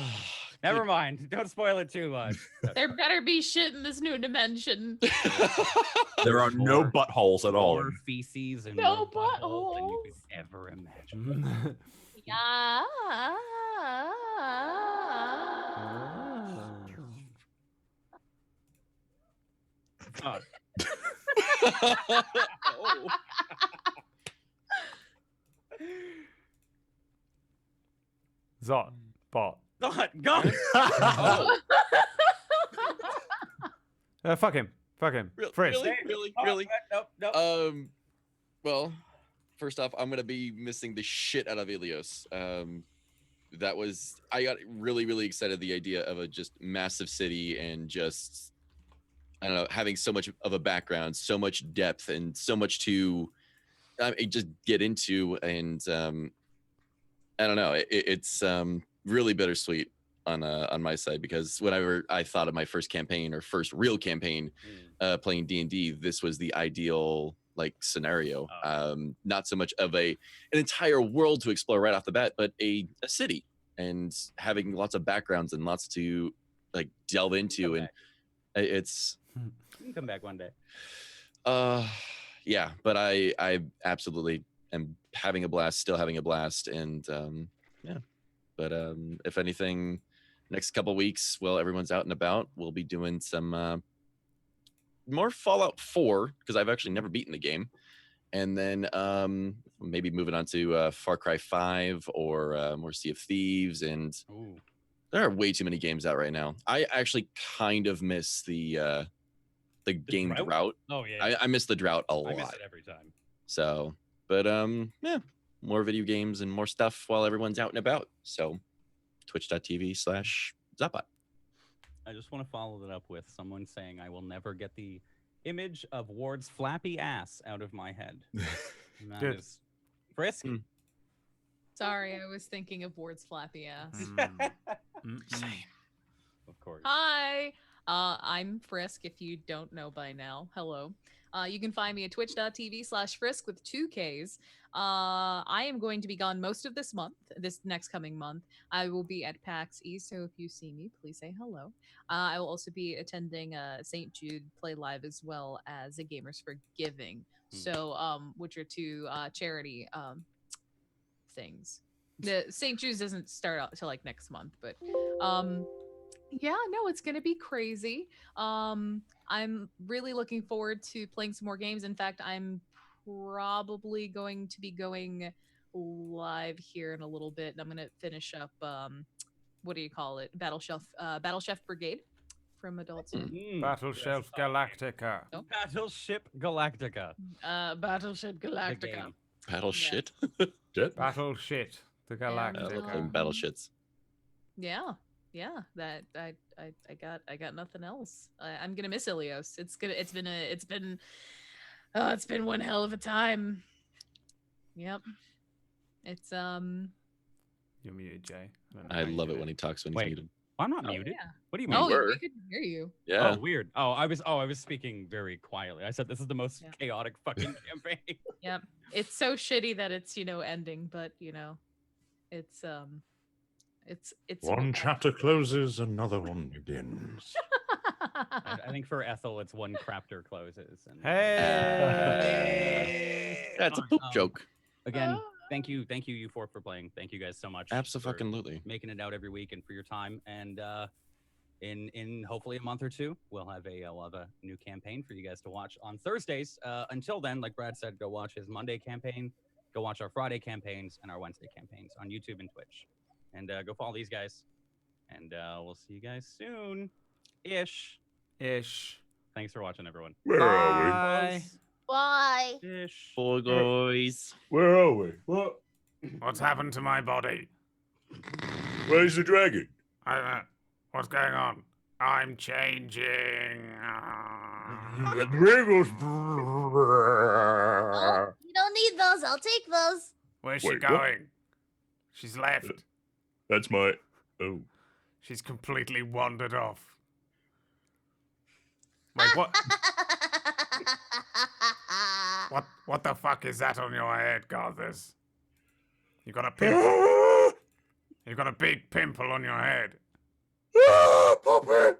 Never mind. Don't spoil it too much. There better be shit in this new dimension. There are no More- buttholes at all. More feces and No more buttholes than you buttholes. could ever imagine. Yeah. Oh, Oh. Zot, bot. God, God. Oh. Fuck him. Fuck him. Frisk. Really? Nope. Well, first off, I'm gonna be missing the shit out of Ilios. I got really excited the idea of a just massive city and just I don't know, having so much of a background, so much depth, and so much to just get into. And I don't know, it's really bittersweet on my side, because whenever I thought of my first campaign or first real campaign playing D&D, this was the ideal like scenario. Not so much of an entire world to explore right off the bat, but a city, and having lots of backgrounds and lots to like delve into. And it's You can come back one day. yeah, but I absolutely am having a blast, still having a blast. And yeah, but if anything, next couple weeks while everyone's out and about, we'll be doing some more Fallout 4, because I've actually never beaten the game. And then maybe moving on to Far Cry 5 or more Sea of Thieves. And Ooh. there are way too many games out right now. I actually kind of miss the game drought. Oh yeah. I miss the drought a lot. I miss it every time. So, but yeah, more video games and more stuff while everyone's out and about. So, twitch.tv/Zapbot. I just want to follow that up with someone saying I will never get the image of Ward's flappy ass out of my head. And that Good. is Frisk. Sorry, I was thinking of Ward's flappy ass. Of course. Hi, I'm Frisk. If you don't know by now, hello. You can find me at twitch.tv/Frisk with 2 Ks. I am going to be gone most of this month, this next coming month. I will be at PAX East, so if you see me, please say hello. I will also be attending St. Jude Play Live, as well as a Gamers for Giving. So, which are 2 charity things. The St. Jude's doesn't start out till like next month, but yeah, no, it's gonna be crazy. I'm really looking forward to playing some more games. In fact, I'm probably going to be going live here in a little bit, and I'm gonna finish up what do you call it? Battle Chef Brigade from Adult Swim. Battle Shelf Galactica. Oh. Battleship Galactica. Battleship Galactica. game. Battle Yeah. shit. Shit. Battle shit. The I love Galactica. playing battle shits. Yeah, that I got nothing else. I'm gonna miss Ilios. It's been one hell of a time. Yep. It's You're muted, Jay. don't know I how you love do it when he talks when he's Wait. muted. I'm not Oh, muted. yeah. What do you mean? oh, were. we could hear you. Yeah. Oh, weird. I was speaking very quietly. I said this is the most Yeah. chaotic fucking campaign. Yep. It's so shitty that it's ending, but it's One chapter closes, another one begins. I think for Ethel, it's one crapter closes. And Hey! That's a poop joke. Again, thank you, you four for playing. Thank you guys so much. for Absolutely. making it out every week and for your time. And in hopefully a month or two, we'll have a new campaign for you guys to watch on Thursdays. Until then, like Brad said, go watch his Monday campaign, go watch our Friday campaigns and our Wednesday campaigns on YouTube and Twitch, and go follow these guys. And we'll see you guys soon, ish. Thanks for watching, everyone. Where are Bye. Bye. Ish. Boy, guys. we? Where are we? What? What's happened to my body? Where's the dragon? What's going on? I'm changing. The dragon's. Oh, don't need those. I'll take those. Where's she Wait, what? going? She's left. That's my. Oh. She's completely wandered off. Wait, what? What the fuck is that on your head, Garthus? You got a pimple. You got a big pimple on your head. Puppet!